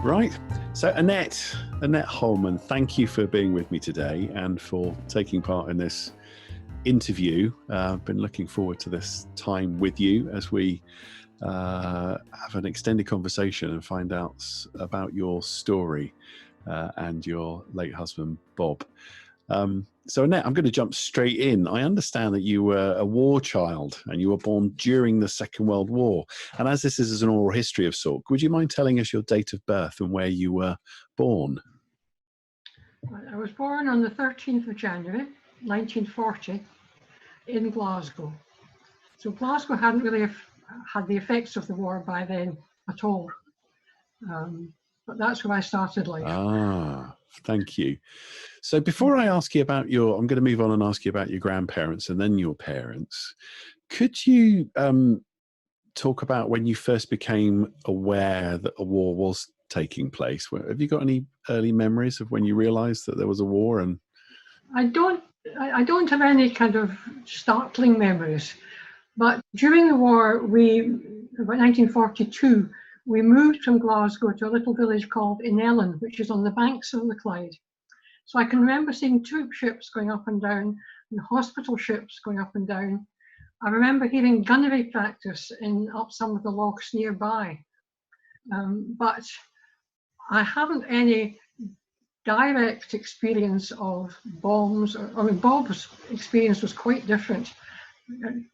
Right. So Annette Holman, thank you for being with me today and for taking part in this interview. I've been looking forward to this time with you as we have an extended conversation and find out about your story and your late husband, Bob. So Annette, I'm going to jump straight in. I understand that you were a war child and you were born during the Second World War. And as this is an oral history of sort, would you mind telling us your date of birth and where you were born? I was born on the 13th of January, 1940, in Glasgow. So Glasgow hadn't really had the effects of the war by then at all. But that's where I started life. Ah, thank you. So before I ask you about I'm going to move on and ask you about your grandparents and then your parents. Could you talk about when you first became aware that a war was taking place? Have you got any early memories of when you realised that there was a war? And I don't have any kind of startling memories. But during the war, about 1942, we moved from Glasgow to a little village called Ellen, which is on the banks of the Clyde. So I can remember seeing troop ships going up and down, and hospital ships going up and down. I remember hearing gunnery practice up some of the lochs nearby. But I haven't any direct experience of bombs. Bob's experience was quite different. An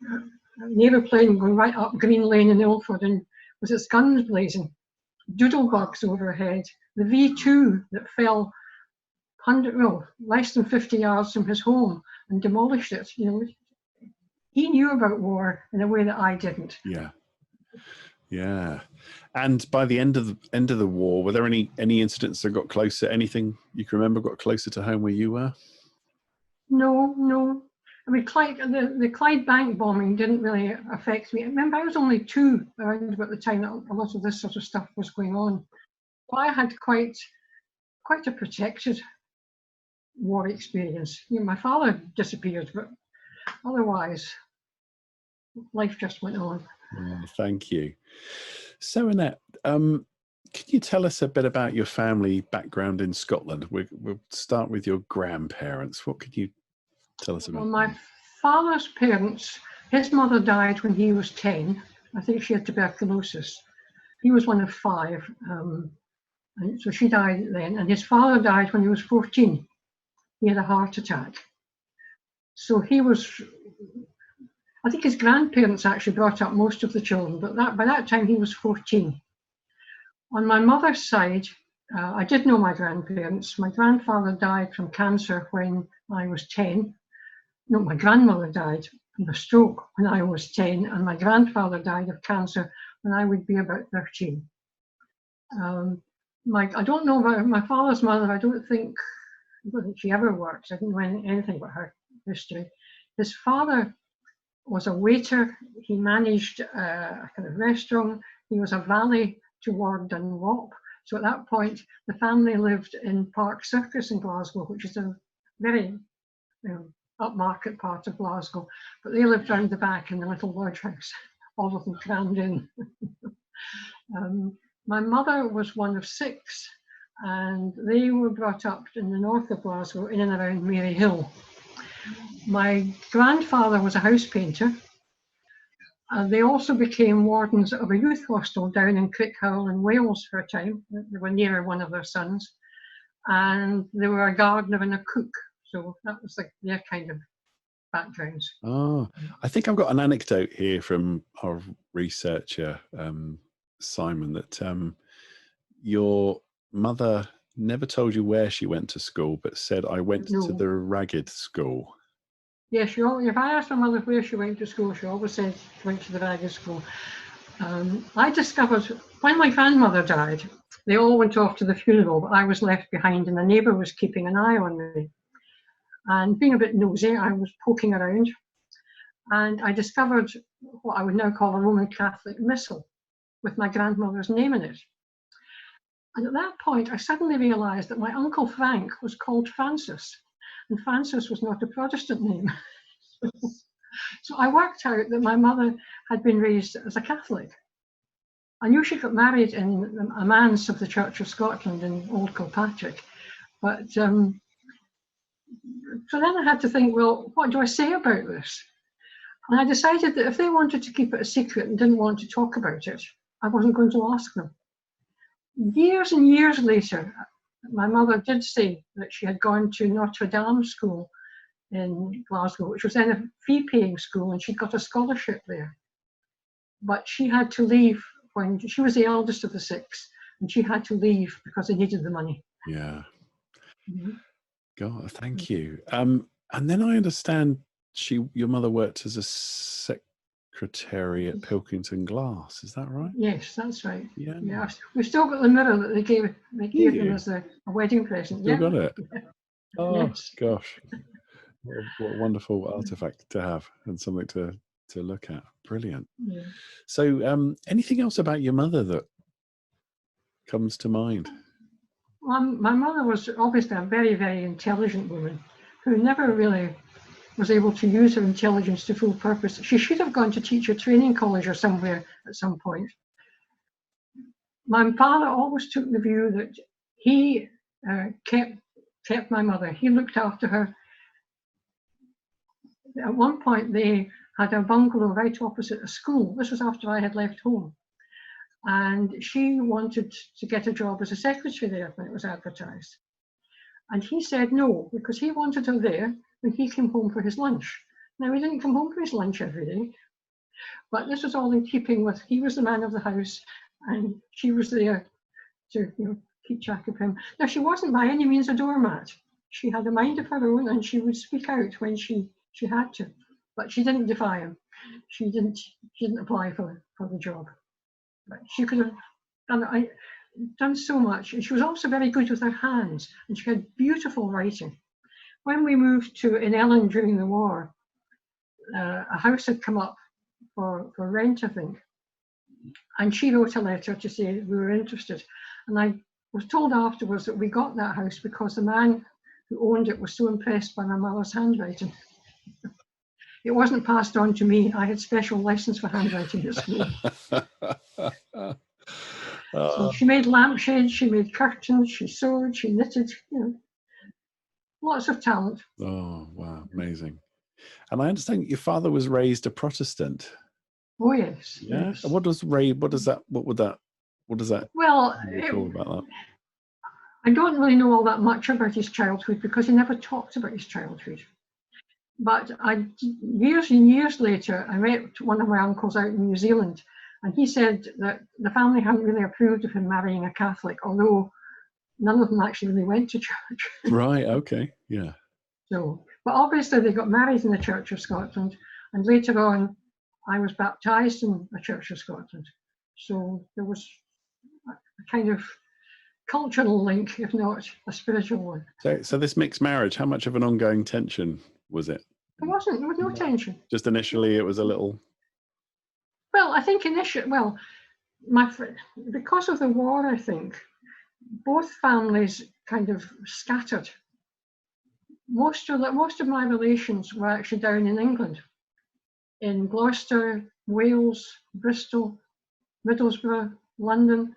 aeroplane going right up Green Lane in Ilford and with its guns blazing, doodlebugs overhead, the V2 that fell less than 50 yards from his home and demolished it. You know, he knew about war in a way that I didn't. Yeah. And by the end of the war, were there any incidents that got closer? Anything you can remember got closer to home where you were? No. I mean, the Clyde Bank bombing didn't really affect me. Remember, I was only 2 around about the time that a lot of this sort of stuff was going on. So I had quite a protected war experience. You know, my father disappeared, but otherwise, life just went on. Yeah, thank you. So Annette, can you tell us a bit about your family background in Scotland? We'll start with your grandparents. What could you tell us about? Well, my father's parents, his mother died when he was 10. I think she had tuberculosis. He was one of 5. And so she died then. And his father died when he was 14. He had a heart attack. So I think his grandparents actually brought up most of the children, but by that time he was 14. On my mother's side, I did know my grandparents. My grandfather died from cancer when I was 10. No, my grandmother died from a stroke when I was 10, and my grandfather died of cancer when I would be about 13. I don't know about my father's mother. I don't think she ever worked. I didn't know anything about her history. His father was a waiter. He managed a kind of restaurant. He was a valet to Lord Dunlop. So at that point, the family lived in Park Circus in Glasgow, which is a very upmarket part of Glasgow. But they lived round the back in the little lodge house, all of them crammed in. My mother was one of 6, and they were brought up in the north of Glasgow, in and around Mary Hill. My grandfather was a house painter. They also became wardens of a youth hostel down in Crickhowell in Wales for a time. They were nearer one of their sons. And they were a gardener and a cook. So that was like their kind of backgrounds. Oh, I think I've got an anecdote here from our researcher, Simon, that your mother never told you where she went to school, but said, I went to the Ragged School. Yeah, if I asked my mother where she went to school, she always said she went to the Ragged School. I discovered when my grandmother died, they all went off to the funeral, but I was left behind and a neighbour was keeping an eye on me. And being a bit nosy, I was poking around and I discovered what I would now call a Roman Catholic missal with my grandmother's name in it. And at that point, I suddenly realised that my Uncle Frank was called Francis, and Francis was not a Protestant name. So I worked out that my mother had been raised as a Catholic. I knew she got married in a manse of the Church of Scotland in Old Kilpatrick, but so then I had to think, well, what do I say about this? And I decided that if they wanted to keep it a secret and didn't want to talk about it, I wasn't going to ask them. Years and years later, my mother did say that she had gone to Notre Dame School in Glasgow, which was then a fee-paying school, and she'd got a scholarship there. But she had to leave when she was the eldest of the six, and she had to leave because they needed the money. Yeah. Mm-hmm. God, thank you. And then I understand your mother worked as a secretary at Pilkington Glass. Is that right? Yes, that's right. Yeah. Yeah, we've still got the mirror that they gave them as a wedding present. Still got it. Yeah. Oh Yes. gosh, what a wonderful artifact to have and something to look at. Brilliant. Yeah. So, anything else about your mother that comes to mind? My mother was obviously a very, very intelligent woman who never really was able to use her intelligence to full purpose. She should have gone to teacher training college or somewhere at some point. My father always took the view that he kept my mother. He looked after her. At one point, they had a bungalow right opposite a school. This was after I had left home. And she wanted to get a job as a secretary there when it was advertised. And he said no, because he wanted her there when he came home for his lunch. Now, he didn't come home for his lunch every day, but this was all in keeping with, he was the man of the house and she was there to keep track of him. Now, she wasn't by any means a doormat. She had a mind of her own and she would speak out when she had to, but she didn't defy him. She didn't apply for the job. But she could have done so much. And she was also very good with her hands, and she had beautiful writing. When we moved to Ellen during the war, a house had come up for rent, I think, and she wrote a letter to say we were interested. And I was told afterwards that we got that house because the man who owned it was so impressed by my mother's handwriting. It wasn't passed on to me. I had special lessons for handwriting at school. So she made lampshades, she made curtains, she sewed, she knitted, lots of talent. Oh, wow, amazing. And I understand your father was raised a Protestant. Oh, yes. Yeah. Yes. And what does that? Well, about that? I don't really know all that much about his childhood because he never talked about his childhood. But years and years later, I met one of my uncles out in New Zealand, and he said that the family hadn't really approved of him marrying a Catholic, although none of them actually really went to church. Right, okay, yeah. So, but obviously they got married in the Church of Scotland, and later on, I was baptised in the Church of Scotland. So there was a kind of cultural link, if not a spiritual one. So this mixed marriage, how much of an ongoing tension was it? There was no tension. Just initially, it was a little. Well, I think initially, because of the war, I think both families kind of scattered. Most of my relations were actually down in England, in Gloucester, Wales, Bristol, Middlesbrough, London.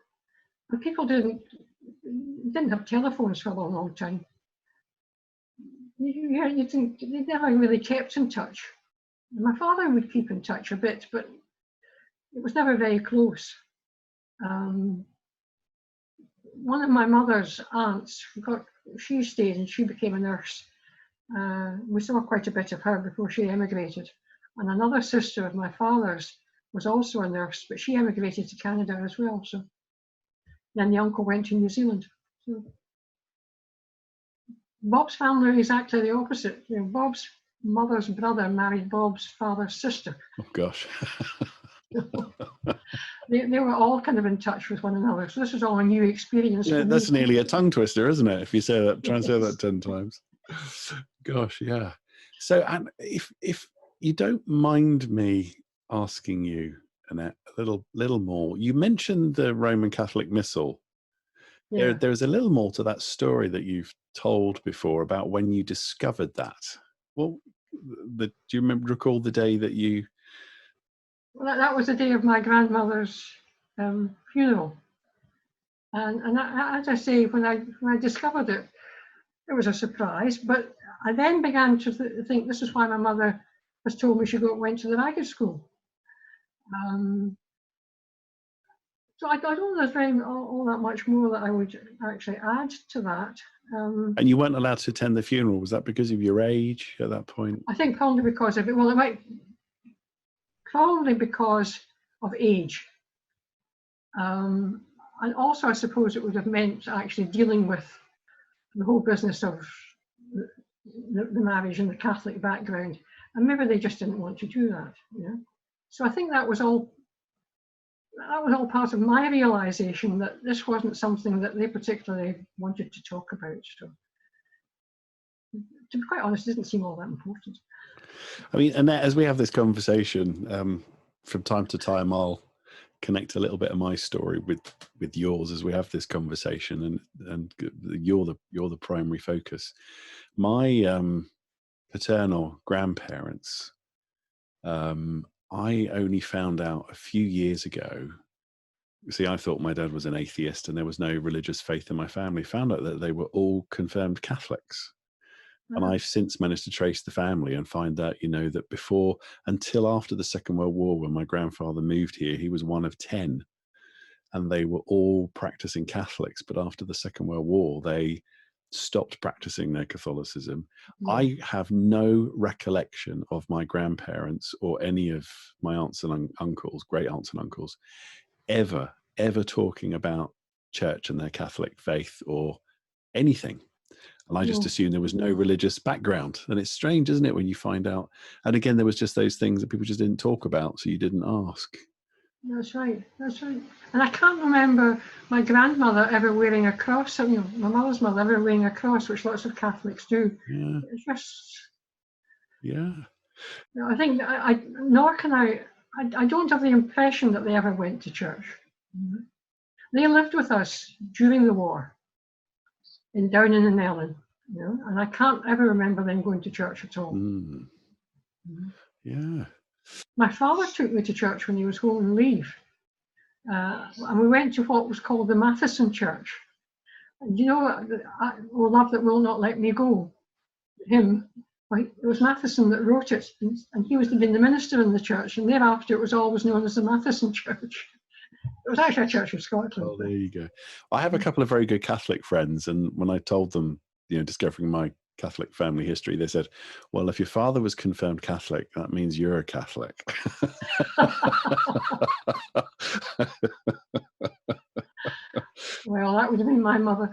And people didn't have telephones for a long, long time. They never really kept in touch. My father would keep in touch a bit, but it was never very close. One of my mother's aunts, she stayed and she became a nurse. We saw quite a bit of her before she emigrated. And another sister of my father's was also a nurse, but she emigrated to Canada as well. So then the uncle went to New Zealand. So Bob's family are exactly the opposite. Bob's mother's brother married Bob's father's sister. Oh gosh. They were all kind of in touch with one another. So this was all a new experience. Yeah, that's nearly a tongue twister, isn't it? If you say that, try and say that 10 times. Gosh, yeah. So, and if you don't mind me asking you, Annette, a little more. You mentioned the Roman Catholic Missal. Yeah. There's a little more to that story that you've told before about when you discovered that. Well, do you recall the day that you? Well, that was the day of my grandmother's funeral. And as I say, when I discovered it, it was a surprise. But I then began to think this is why my mother has told me she went to the ragged school. So I don't know there's all that much more that I would actually add to that. And you weren't allowed to attend the funeral. Was that because of your age at that point? I think probably because of it. Well, it might probably because of age. And also, I suppose it would have meant actually dealing with the whole business of the marriage and the Catholic background. And maybe they just didn't want to do that. You know? So I think that was all part of my realization that this wasn't something that they particularly wanted to talk about. So, to be quite honest, it didn't seem all that important. I mean, Annette, as we have this conversation, from time to time, I'll connect a little bit of my story with yours as we have this conversation, and you're the primary focus. My paternal grandparents, I only found out a few years ago. See, I thought my dad was an atheist and there was no religious faith in my family. Found out that they were all confirmed Catholics. And I've since managed to trace the family and find out, that until after the Second World War, when my grandfather moved here, he was one of 10. And they were all practicing Catholics. But after the Second World War, they stopped practicing their Catholicism. I have no recollection of my grandparents or any of my aunts and uncles, great aunts and uncles, ever talking about church and their Catholic faith or anything. And I just assumed there was no religious background. And it's strange, isn't it, when you find out? And again, there was just those things that people just didn't talk about, so you didn't ask. That's right. And I can't remember my grandmother ever wearing a cross. My mother's mother ever wearing a cross, which lots of Catholics do. Yeah. It's just... Yeah. I think nor can I don't have the impression that they ever went to church. They lived with us during the war down in Annette, and I can't ever remember them going to church at all. Yeah. My father took me to church when he was home on leave, and we went to what was called the Matheson Church. And "Oh, Love That Will Not Let Me Go," hymn. It was Matheson that wrote it, and he was the minister in the church, and thereafter it was always known as the Matheson Church. It was actually a church of Scotland. Oh, there you go. I have a couple of very good Catholic friends, and when I told them, discovering my Catholic family history, they said, well, if your father was confirmed Catholic, that means you're a Catholic. Well, that would have been my mother.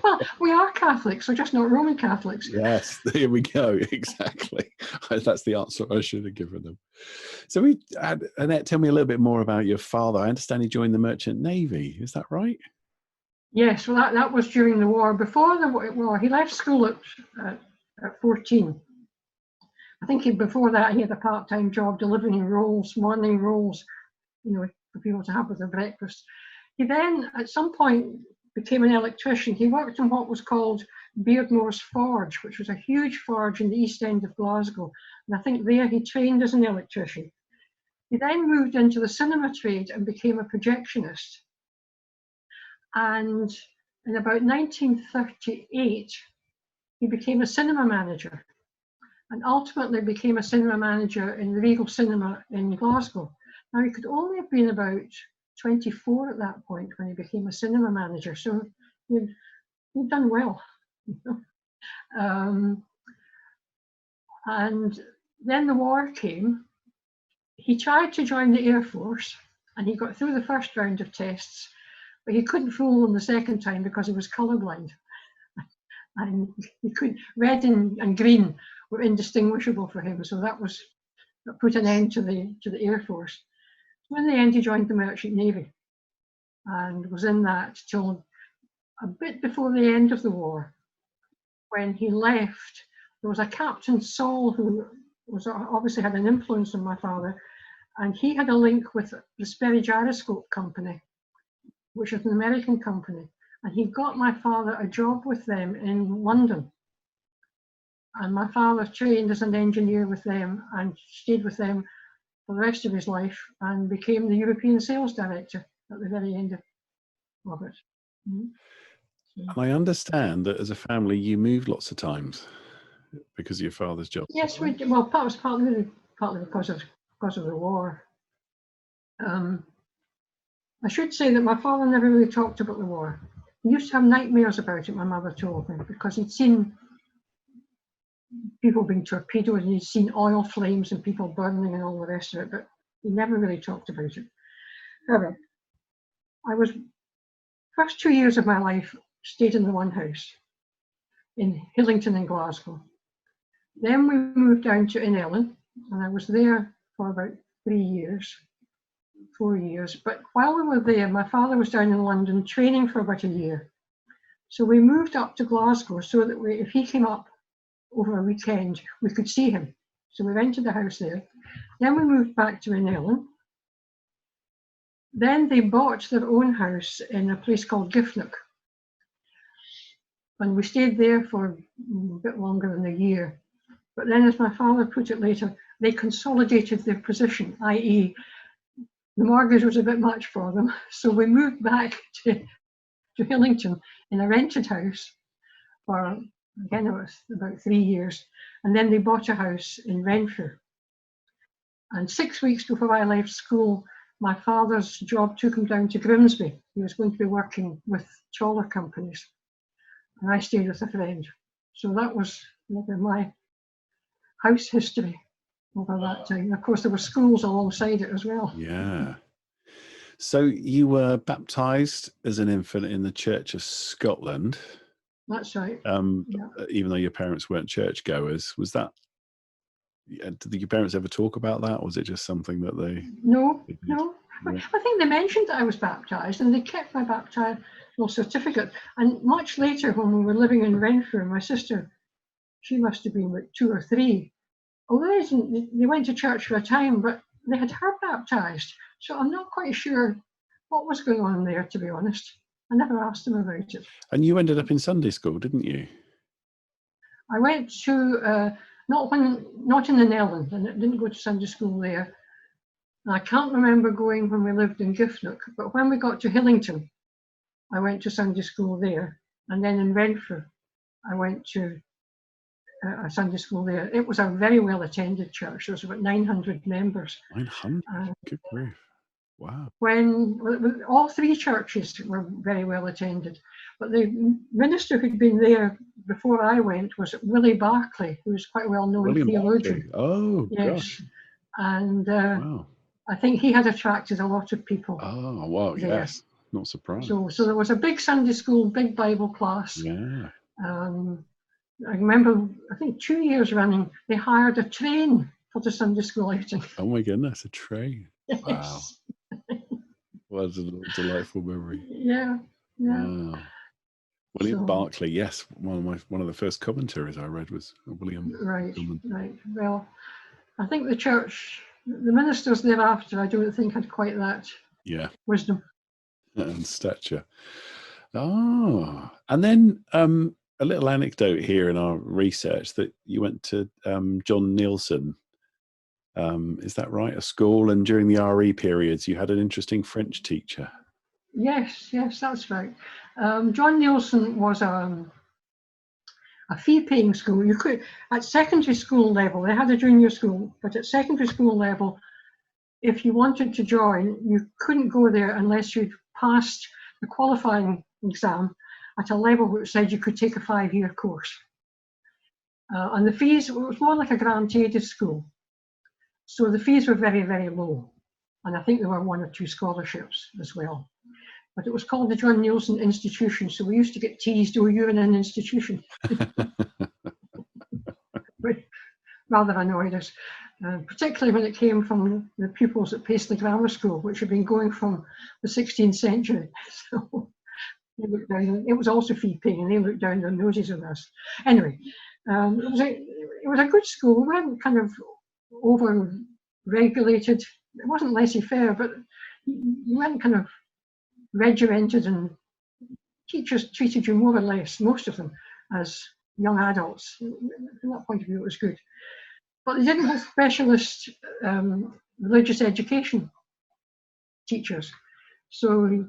Well, we are Catholics, we're just not Roman Catholics. Yes, there we go. Exactly. That's the answer I should have given them. So Annette, tell me a little bit more about your father. I understand he joined the Merchant Navy. Is that right? Yes, well, that was during the war. Before the war, he left school at 14. I think before that he had a part-time job delivering morning rolls, for people to have with their breakfast. He then, at some point, became an electrician. He worked in what was called Beardmore's Forge, which was a huge forge in the east end of Glasgow. And I think there he trained as an electrician. He then moved into the cinema trade and became a projectionist. And in about 1938, he became a cinema manager and ultimately became a cinema manager in the Regal Cinema in Glasgow. Now, he could only have been about 24 at that point when he became a cinema manager, so he'd done well. And then the war came. He tried to join the Air Force, and he got through the first round of tests, but he couldn't fool them the second time because he was colourblind. And he couldn't, red and green were indistinguishable for him, so that put an end to the Air Force. So in the end, he joined the Merchant Navy and was in that till a bit before the end of the war. When he left, there was a Captain Saul who obviously had an influence on my father, and he had a link with the Sperry Gyroscope Company, which is an American company, and he got my father a job with them in London. And my father trained as an engineer with them and stayed with them for the rest of his life and became the European sales director at the very end of it. Mm-hmm. And I understand that as a family, you moved lots of times because of your father's job. Yes, we did. Well, partly because of the war. I should say that my father never really talked about the war. He used to have nightmares about it, my mother told me, because he'd seen people being torpedoed and he'd seen oil flames and people burning and all the rest of it, but he never really talked about it. However, first 2 years of my life stayed in the one house in Hillington in Glasgow. Then we moved down to Ellen, and I was there for about 4 years. But while we were there, my father was down in London training for about a year. So we moved up to Glasgow so that if he came up over a weekend, we could see him. So we rented a house there. Then we moved back to Ellen. Then they bought their own house in a place called Giffnock. And we stayed there for a bit longer than a year. But then, as my father put it later, they consolidated their position, i.e. the mortgage was a bit much for them. So we moved back to Hillington in a rented house for, again, it was about 3 years. And then they bought a house in Renfrew. And 6 weeks before I left school, my father's job took him down to Grimsby. He was going to be working with trawler companies. And I stayed with a friend. So that was my house history over that time. Of course, there were schools alongside it as well. Yeah. So you were baptised as an infant in the Church of Scotland. That's right. Even though your parents weren't churchgoers, was that? Did your parents ever talk about that, or was it just something that they? No. Yeah. I think they mentioned that I was baptised, and they kept my baptismal certificate. And much later, when we were living in Renfrew, my sister, she must have been like 2 or 3. Although they went to church for a time, but they had her baptised. So I'm not quite sure what was going on there, to be honest. I never asked them about it. And you ended up in Sunday school, didn't you? I went to, not in the Netherlands, and I didn't go to Sunday school there. And I can't remember going when we lived in Giffnock, but when we got to Hillington, I went to Sunday school there. And then in Renfrew, I went to a Sunday school there. It was a very well attended church. There was about 900 members. 900? Good grief. Wow. When all 3 churches were very well attended, but the minister who'd been there before I went was Willie Barclay, who was quite a well-known theologian. Barclay. Oh, yes. Gosh. And Wow. I think he had attracted a lot of people. Oh, wow, there. Yes. Not surprised. So there was a big Sunday school, big Bible class. Yeah. I remember, I think 2 years running, they hired a train for the Sunday school outing. Oh my goodness, a train. Yes. Wow. What a delightful memory. Yeah. Wow. William Barclay, yes. One of the first commentaries I read was William. Right. Well, I think the ministers thereafter, I don't think had quite that wisdom. And stature. Oh. And then a little anecdote here in our research that you went to John Nielsen. Is that right? A school, and during the RE periods, you had an interesting French teacher. Yes, that's right. John Nielsen was a fee-paying school. You could, at secondary school level, they had a junior school, but at secondary school level, if you wanted to join, you couldn't go there unless you'd passed the qualifying exam at a level which said you could take a 5-year course. And the fees, it was more like a grant-aided school. So the fees were very, very low. And I think there were 1 or 2 scholarships as well. But it was called the John Nielsen Institution. So we used to get teased, oh, you're in an institution. Rather annoyed us, particularly when it came from the pupils at Paisley Grammar School, which had been going from the 16th century. So they looked down, it was also fee paying, and they looked down their noses at us. Anyway, it was a good school. We weren't kind of over-regulated. It wasn't laissez-faire, but you weren't kind of regimented, and teachers treated you more or less, most of them, as young adults. From that point of view, it was good. But they didn't have specialist religious education teachers. So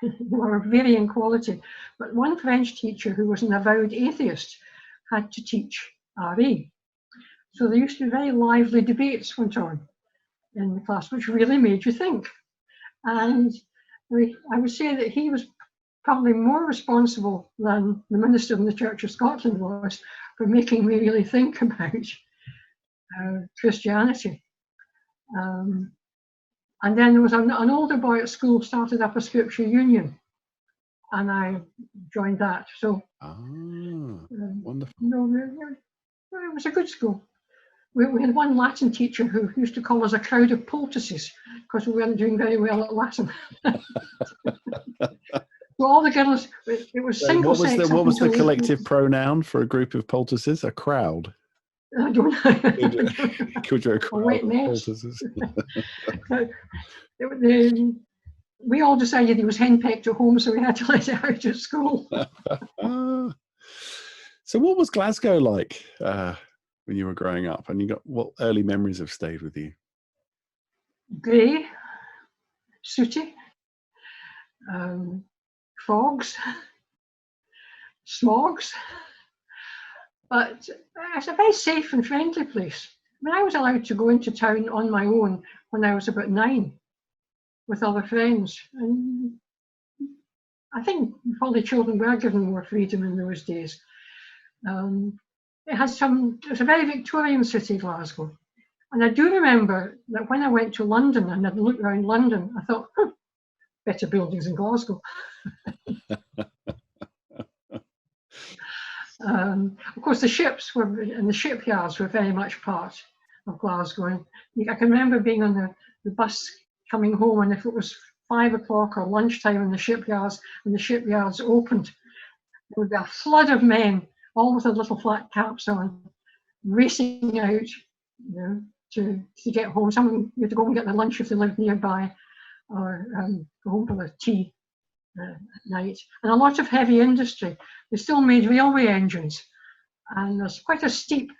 they were varying quality. But one French teacher who was an avowed atheist had to teach RE. So there used to be very lively debates went on in the class, which really made you think. And I would say that he was probably more responsible than the minister in the Church of Scotland was for making me really think about Christianity. And then there was an older boy at school started up a scripture union, and I joined that. So, wonderful. It was a good school. We had one Latin teacher who used to call us a crowd of poultices because we weren't doing very well at Latin. So all the girls, it was single sex. What was the collective pronoun for a group of poultices? A crowd. I don't know. Could you a crowd of poultices? We all decided he was henpecked at home, so we had to let it out of school. So what was Glasgow like when you were growing up? And what early memories have stayed with you? Grey, sooty, fogs, smogs, but it's a very safe and friendly place. I mean, I was allowed to go into town on my own when I was about 9 with other friends, and I think probably children were given more freedom in those days. It's a very Victorian city, Glasgow, and I do remember that when I went to London and I'd looked around London, I thought, better buildings in Glasgow. Of course, the ships and the shipyards were very much part of Glasgow. And I can remember being on the bus coming home, and if it was 5 o'clock or lunchtime in the shipyards, and the shipyards opened, there would be a flood of men, all with their little flat caps on, racing out, to get home. Some you had to go and get their lunch if they lived nearby, or go home for their tea at night. And a lot of heavy industry. They still made railway engines, and there's quite a steep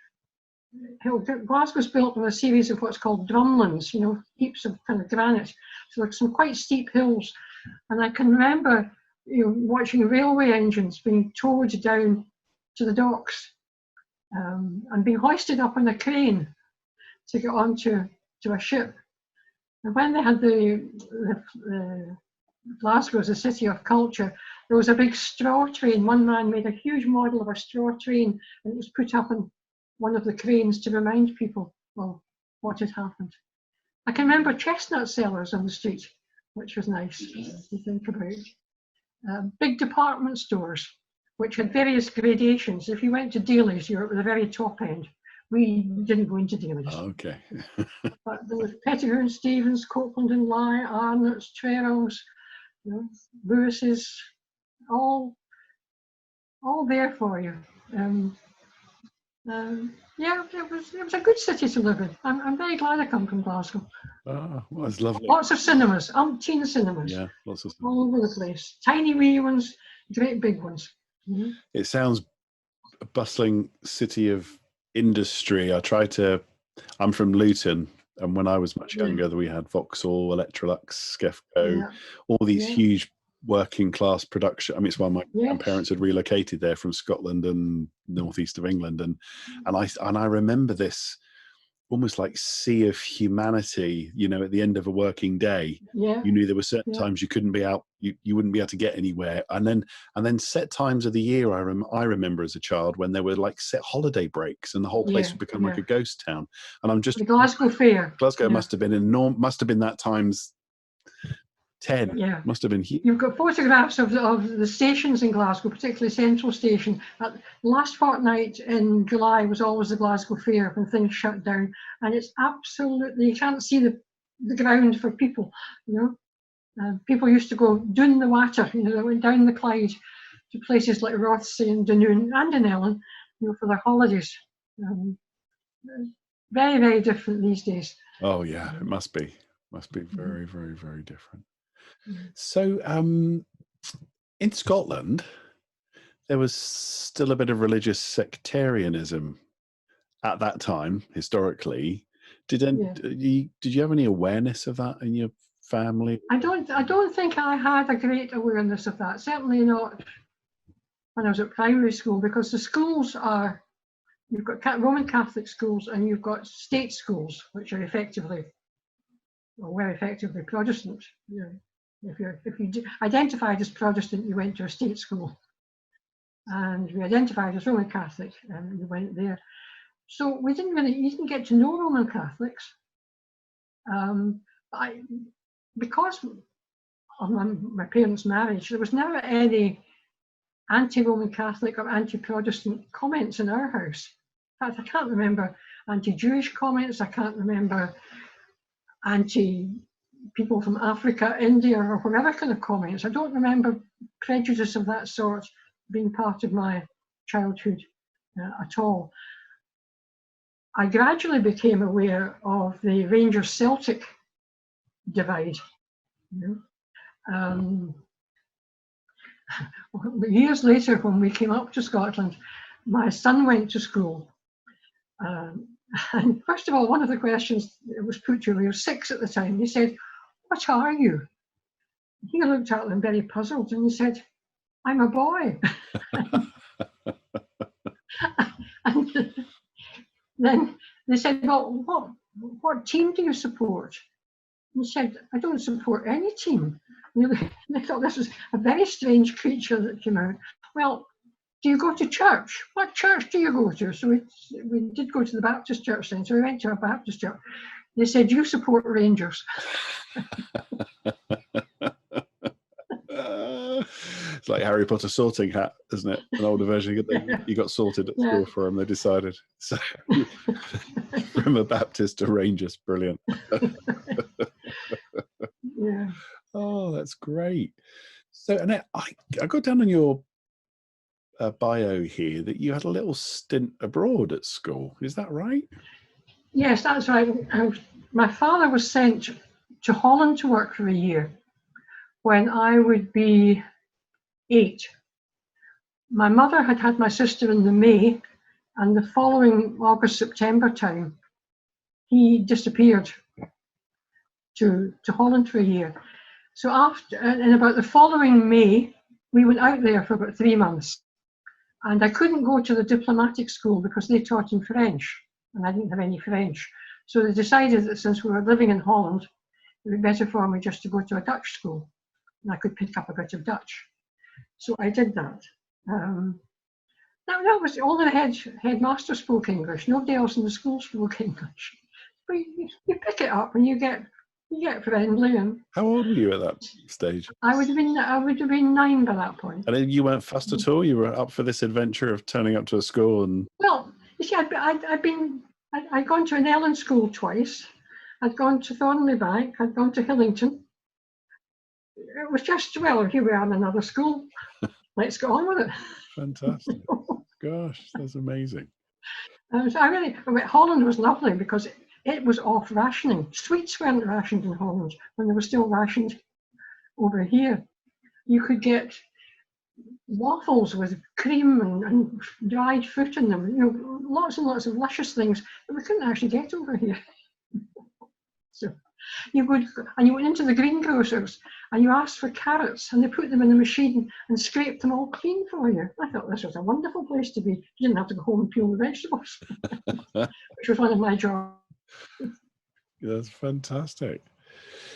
hill. Glasgow's built with a series of what's called drumlins, heaps of kind of granite. So there's some quite steep hills, and I can remember watching railway engines being towed down to the docks and being hoisted up on a crane to get onto a ship. And when they had the Glasgow as a city of culture, there was a big straw train. One man made a huge model of a straw train, and it was put up on one of the cranes to remind people, well, what had happened. I can remember chestnut sellers on the street, which was nice to think about. Big department stores, which had various gradations. If you went to Daly's, you were at the very top end. We didn't go into Daly's. Oh, okay. But there was Pettigrew and Stevens, Copeland and Lye, Arnott's, Trerrell's, Lewis's, all there for you. It was a good city to live in. I'm very glad I come from Glasgow. Oh, well, it's lovely. Lots of cinemas, umpteen cinemas. Yeah, lots of cinemas. All over the place. Tiny wee ones, great big ones. Mm-hmm. It sounds a bustling city of industry. I'm from Luton, and when I was much younger, we had Vauxhall, Electrolux, Skefco, all these huge working class production. I mean, it's why my grandparents had relocated there from Scotland and northeast of England, and I remember this almost like sea of humanity. At the end of a working day, you knew there were certain times you couldn't be out, you wouldn't be able to get anywhere, and then set times of the year. I remember as a child when there were like set holiday breaks, and the whole place would become like a ghost town. And I'm just the Glasgow Fair. Glasgow must have been that times 10. Must have been huge. You've got photographs of the stations in Glasgow, particularly Central Station. Last fortnight in July was always the Glasgow Fair when things shut down, and it's absolutely, you can't see the ground for people. People used to go down the water. They went down the Clyde to places like Rothsay and Dunoon and in Ellen, for their holidays. Very, very different these days. Oh yeah, it must be very, very, very different. So in Scotland, there was still a bit of religious sectarianism at that time, historically. Did you have any awareness of that in your family? I don't think I had a great awareness of that. Certainly not when I was at primary school, because the schools are, you've got Roman Catholic schools and you've got state schools, which are effectively, or were effectively Protestant. You know, if you identified as Protestant, you went to a state school, and if you identified as Roman Catholic, you went there. So you didn't get to know Roman Catholics. Because of my parents' marriage, there was never any anti-Roman Catholic or anti-Protestant comments in our house. In fact, I can't remember anti-Jewish comments. I can't remember anti-people from Africa, India, or whatever kind of comments. I don't remember prejudice of that sort being part of my childhood at all. I gradually became aware of the Rangers-Celtic divide. You know? Years later, when we came up to Scotland, my son went to school. And first of all, one of the questions that was put to him, he was 6 at the time, he said, "What are you?" He looked at them very puzzled and he said, "I'm a boy." And then they said, "Well, what team do you support?" He said, "I don't support any team." They thought this was a very strange creature that came out. "Well, do you go to church? What church do you go to?" So we did go to the Baptist church then. So we went to a Baptist church. They said, "You support Rangers." It's like Harry Potter sorting hat, isn't it? An older version. You got sorted at school for them. They decided. So from a Baptist to Rangers, brilliant. Yeah. Oh, that's great. So Annette, I got down on your bio here that you had a little stint abroad at school. Is that right? Yes, that's right. My father was sent to Holland to work for a year when I would be 8. My mother had had my sister in the May, and the following August, September time, he disappeared to Holland for a year. So in about the following May, we went out there for about 3 months. And I couldn't go to the diplomatic school because they taught in French, and I didn't have any French. So they decided that since we were living in Holland, it would be better for me just to go to a Dutch school, and I could pick up a bit of Dutch. So I did that. That was all the headmaster spoke English. Nobody else in the school spoke English. But you pick it up and you get friendly. And how old were you at that stage? I would have been 9 by that point. And then you weren't fussed at all. You were up for this adventure of turning up to a school and. Well, you see, I'd gone to an Ellen school twice. I'd gone to Thornley Bank. I'd gone to Hillington. It was just, well, here we are in another school. Let's get on with it. Fantastic. Gosh, that's amazing. So Holland was lovely because it was off rationing. Sweets weren't rationed in Holland when they were still rationed over here. You could get waffles with cream and dried fruit in them. You know, lots and lots of luscious things that we couldn't actually get over here. So you went into the greengrocers and you asked for carrots and they put them in the machine and scraped them all clean for you. I thought this was a wonderful place to be. You didn't have to go home and peel the vegetables, which was one of my jobs. That's fantastic.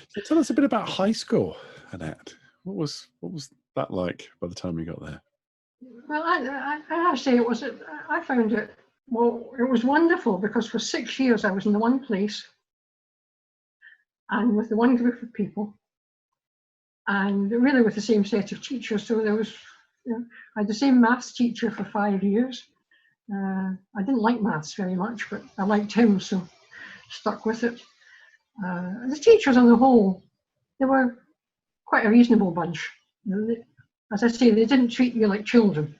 So tell us a bit about high school, Annette. What was that like by the time you got there? Well, I have to say I found it, well, it was wonderful because for 6 years I was in the one place and with the one group of people and really with the same set of teachers. So there was, I had the same maths teacher for 5 years. I didn't like maths very much, but I liked him, so stuck with it. The teachers on the whole, they were quite a reasonable bunch. As I say, they didn't treat you like children.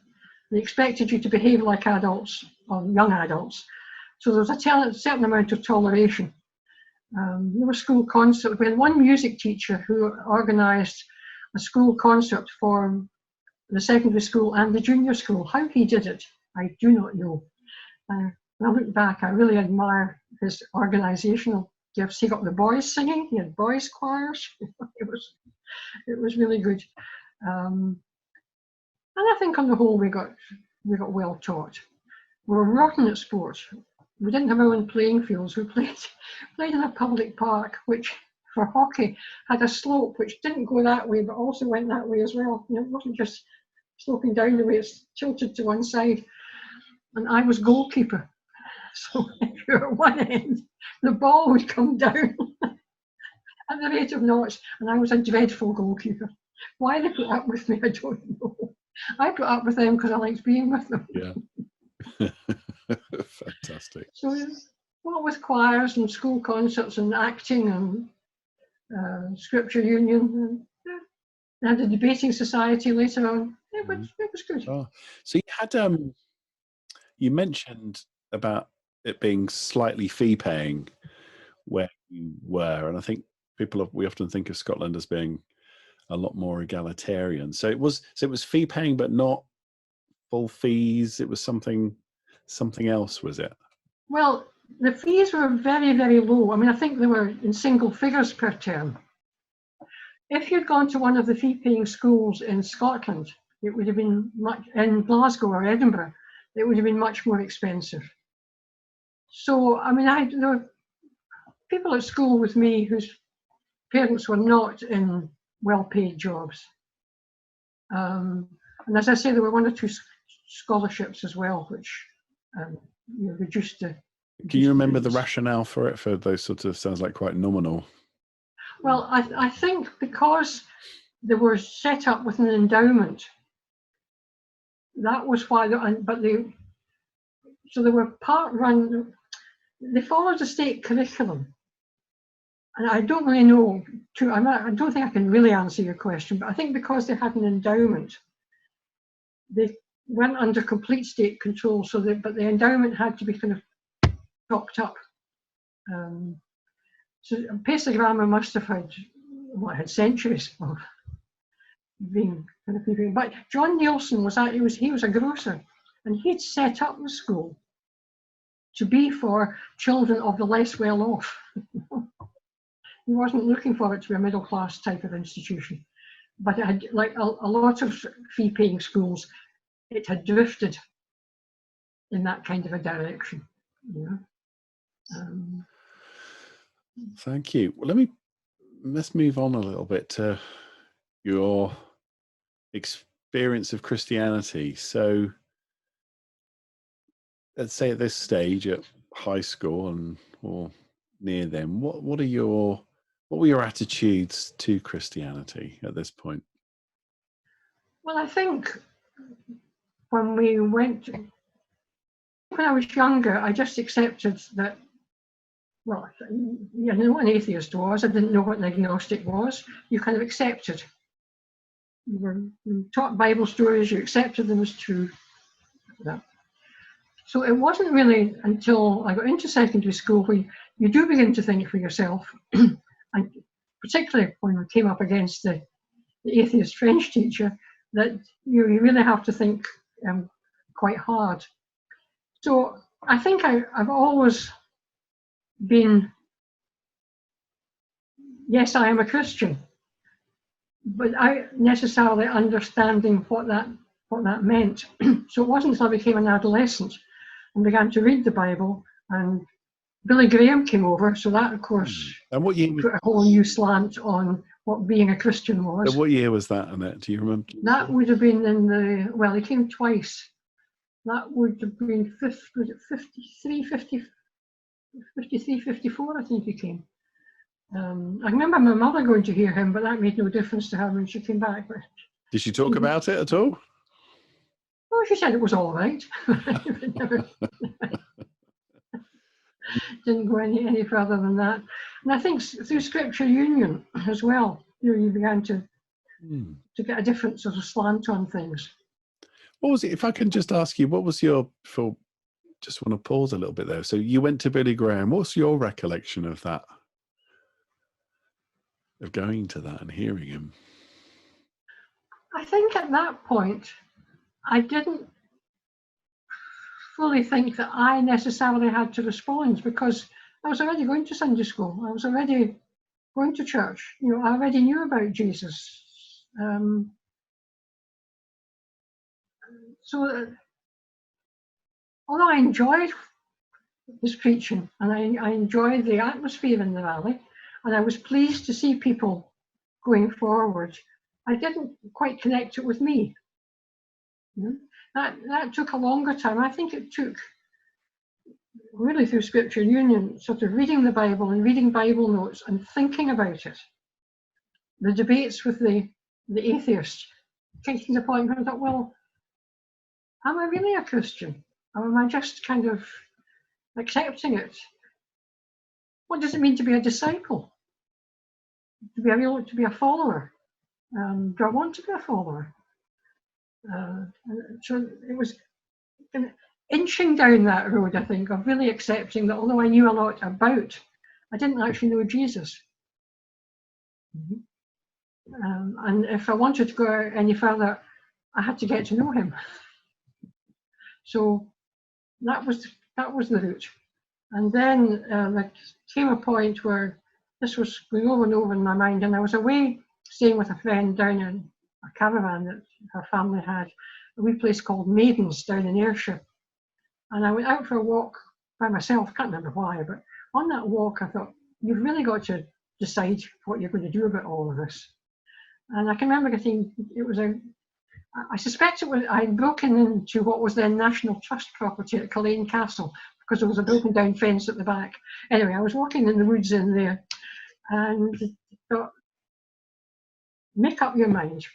They expected you to behave like adults or young adults. So there was a certain amount of toleration. There were school concerts. We had one music teacher who organised a school concert for the secondary school and the junior school. How he did it, I do not know. When I look back, I really admire his organisational gifts. He got the boys singing. He had boys choirs. It was really good. And I think on the whole we got well taught. We were rotten at sports. We didn't have our own playing fields. We played in a public park, which for hockey had a slope which didn't go that way, but also went that way as well. It wasn't just sloping down the way, it's tilted to one side. And I was goalkeeper. So if you were at one end, the ball would come down at the rate of knots, and I was a dreadful goalkeeper. Why they put up with me, I don't know. I put up with them because I liked being with them. Yeah. Fantastic. So what with choirs and school concerts and acting and scripture union, and had a debating society later on. It was good. Oh. So you had you mentioned about it being slightly fee paying where you were, and I think we often think of Scotland as being a lot more egalitarian. So it was fee paying, but not full fees. It was something else, was it? Well, the fees were very, very low. I mean, I think they were in single figures per term. If you'd gone to one of the fee-paying schools in Scotland, it would have been in Glasgow or Edinburgh, it would have been much more expensive. So, I mean, there were people at school with me whose parents were not in well-paid jobs. And as I say, there were one or two scholarships as well, which reduced the... Can you remember the rationale for it, for those sorts of, sounds like quite nominal? Well, I think because they were set up with an endowment, that was why, so they were part run, they followed a state curriculum. And I don't really know, I don't think I can really answer your question, but I think because they had an endowment, they weren't under complete state control, but the endowment had to be kind of topped up. So Paisley Grammar must have had centuries of being kind of people. But John Nielsen he was a grocer, and he'd set up the school to be for children of the less well off. He wasn't looking for it to be a middle class type of institution, but it had, like a lot of fee paying schools, it had drifted in that kind of a direction. Thank you. Well, let's move on a little bit to your experience of Christianity. So let's say at this stage at high school or near them, what were your attitudes to Christianity at this point? Well, I think when I was younger, I just accepted that, well, you know what an atheist was. I didn't know what an agnostic was. You kind of accepted. You were taught Bible stories, you accepted them as true. So it wasn't really until I got into secondary school where you do begin to think for yourself, and particularly when I came up against the atheist French teacher, that you really have to think quite hard. So I think I've always been, yes, I am a Christian, but I necessarily understanding what that meant. So it wasn't until I became an adolescent and began to read the Bible, and Billy Graham came over, so that of course and what year put a whole new slant on what being a Christian was. And what year was that, Annette? Do you remember? That would have been he came twice. That would have been 53, 54, I think he came. I remember my mother going to hear him, but that made no difference to her when she came back. Did she talk about it at all? Well, she said it was all right. Didn't go any further than that. And I think through Scripture Union as well, you began to get a different sort of slant on things. What was it? If I can just ask you, what was just want to pause a little bit there. So you went to Billy Graham. What's your recollection of that? Of going to that and hearing him? I think at that point, I didn't fully think that I necessarily had to respond, because I was already going to Sunday school. I was already going to church. You know, I already knew about Jesus. So although I enjoyed his preaching and I enjoyed the atmosphere in the rally, and I was pleased to see people going forward, I didn't quite connect it with me. You know, that took a longer time. I think it took really through Scripture Union, sort of reading the Bible and reading Bible notes and thinking about it. The debates with the atheists, taking the point where I thought, well, am I really a Christian? Or am I just kind of accepting it? What does it mean to be a disciple? To be a follower? Do I want to be a follower? So it was inching down that road, I think, of really accepting that although I knew a lot about, I didn't actually know Jesus. And if I wanted to go any further, I had to get to know him. So that was the route. And then there came a point where this was going over and over in my mind, and I was away staying with a friend down in a caravan that her family had, a wee place called Maidens down in Ayrshire. And I went out for a walk by myself, I can't remember why, but on that walk I thought, you've really got to decide what you're going to do about all of this. And I can remember getting, I suspect it was, I'd broken into what was then National Trust property at Culzean Castle, because there was a broken down fence at the back. Anyway, I was walking in the woods in there and thought, make up your mind.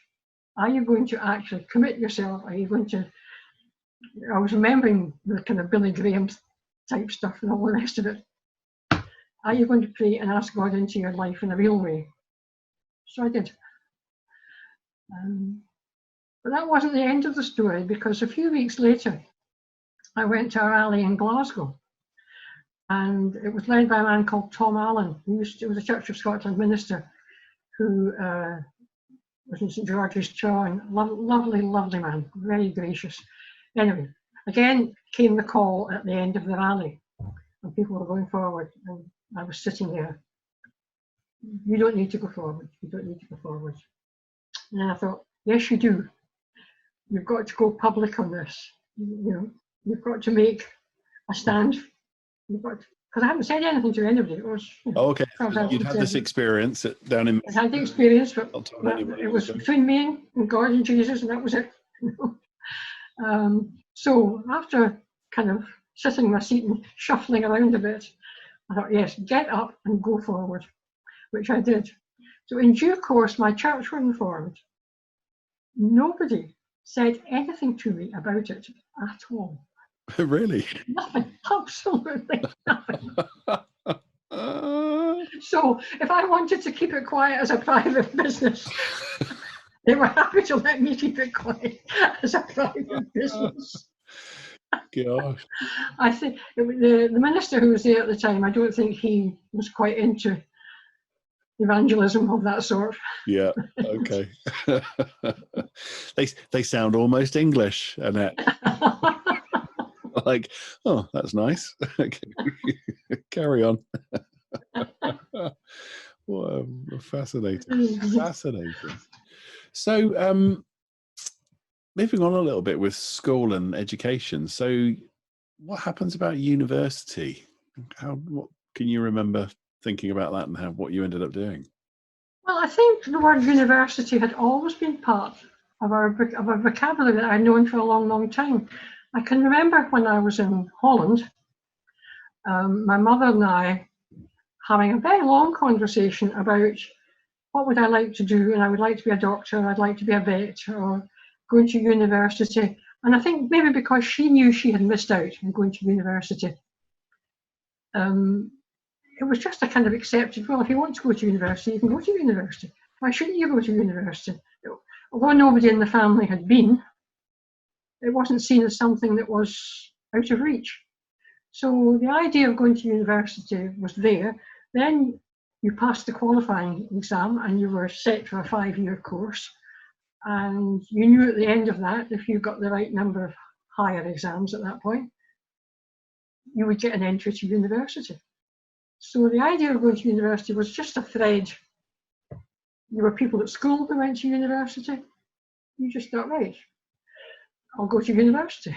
Are you going to actually commit yourself? Are you going to, I was remembering the kind of Billy Graham type stuff and all the rest of it. Are you going to pray and ask God into your life in a real way? So I did. But that wasn't the end of the story, because a few weeks later, I went to a rally in Glasgow, and it was led by a man called Tom Allen, who was a Church of Scotland minister, who was in St George's Chaw, lovely, lovely man, very gracious. Anyway, again came the call at the end of the rally, and people were going forward, and I was sitting there. You don't need to go forward. You don't need to go forward. And I thought, yes, you do. You've got to go public on this. You know, you've got to make a stand. You've got because I haven't said anything to anybody. It was, you know, okay. You'd had this experience down in. I had the experience, but it was between me and God and Jesus, and that was it. So after kind of sitting in my seat and shuffling around a bit, I thought, yes, get up and go forward, which I did. So in due course, my church were informed. Nobody said anything to me about it at all. Really? Nothing, absolutely nothing. So if I wanted to keep it quiet as a private business, they were happy to let me keep it quiet as a private business. Gosh. I think the minister who was there at the time, I don't think he was quite into evangelism of that sort. Yeah, okay. They sound almost English, Annette. Like, oh, that's nice. Carry on. Well, fascinating. Fascinating. So, moving on a little bit with school and education. So, what happens about university? What can you remember thinking about that, and what you ended up doing? Well, I think the word university had always been part of our vocabulary that I'd known for a long, long time. I can remember when I was in Holland, my mother and I having a very long conversation about what would I like to do, and I would like to be a doctor, I'd like to be a vet, or going to university. And I think maybe because she knew she had missed out on going to university, it was just a kind of accepted, well, if you want to go to university, you can go to university. Why shouldn't you go to university? Although nobody in the family had been, it wasn't seen as something that was out of reach. So the idea of going to university was there. Then you passed the qualifying exam and you were set for a 5-year course. And you knew at the end of that, if you got the right number of higher exams at that point, you would get an entry to university. So the idea of going to university was just a thread. There were people at school who went to university. You just thought, right, I'll go to university.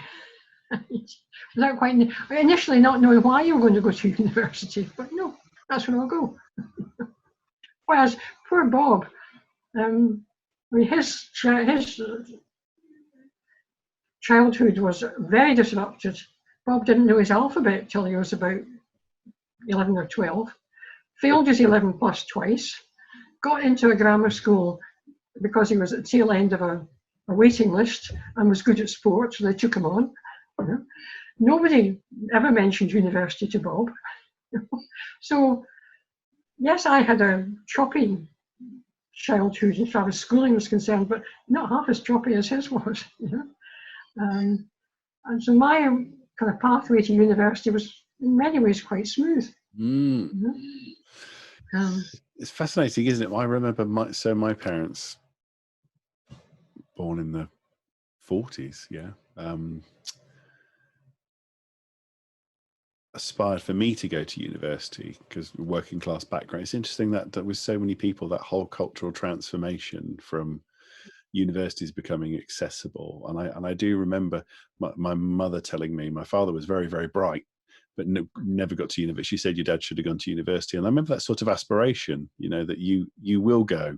Without quite initially not knowing why you were going to go to university, but no, that's where I'll go. Whereas poor Bob, I mean, his childhood was very disrupted. Bob didn't know his alphabet till he was about 11 or 12, failed his 11 plus twice, got into a grammar school because he was at the tail end of a waiting list and was good at sport, so they took him on. You know. Nobody ever mentioned university to Bob. So, yes, I had a choppy childhood as far as schooling was concerned, but not half as choppy as his was. You know? And so my kind of pathway to university was in many ways quite smooth. Mm. You know? It's fascinating, isn't it? I remember my parents, born in the 40s, yeah, aspired for me to go to university because working class background. It's interesting that with so many people, that whole cultural transformation from universities becoming accessible. And I do remember my mother telling me, my father was very, very bright, but never got to university. She said, your dad should have gone to university. And I remember that sort of aspiration, you know, that you will go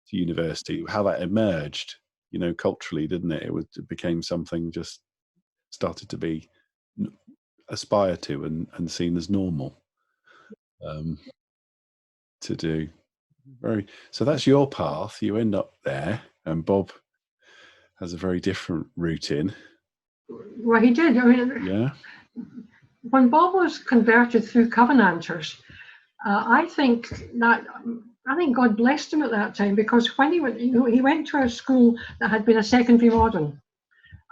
to university, how that emerged, you know, culturally, didn't it? It became something just started to be aspired to and seen as normal to do. So that's your path. You end up there, and Bob has a very different route in. Well, he did. I mean, yeah. When Bob was converted through Covenanters, I think God blessed him at that time, because when he went to a school that had been a secondary modern,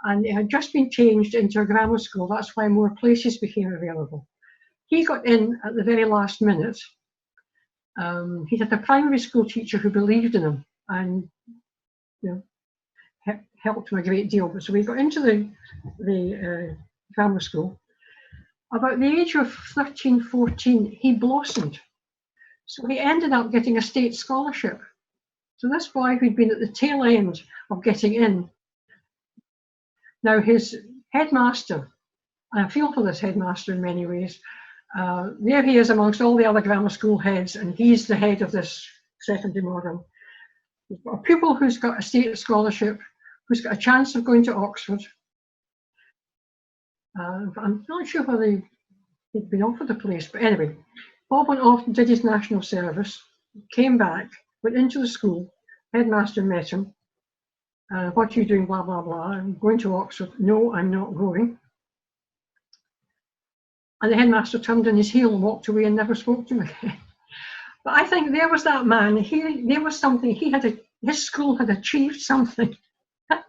and it had just been changed into a grammar school. That's why more places became available. He got in at the very last minute. He had a primary school teacher who believed in him and, you know, helped him a great deal. But so he got into the grammar school. About the age of 13, 14, he blossomed. So he ended up getting a state scholarship. So this boy who'd been at the tail end of getting in, now his headmaster, and I feel for this headmaster in many ways, there he is amongst all the other grammar school heads, and he's the head of this secondary modern. He's got a pupil who's got a state scholarship, who's got a chance of going to Oxford. I'm not sure whether he'd been offered a place, but anyway, Bob went off and did his national service, came back, went into the school, headmaster met him. What are you doing, blah, blah, blah. I'm going to Oxford. No, I'm not going. And the headmaster turned on his heel and walked away and never spoke to him again. But I think there was that man. There was something. His school had achieved something,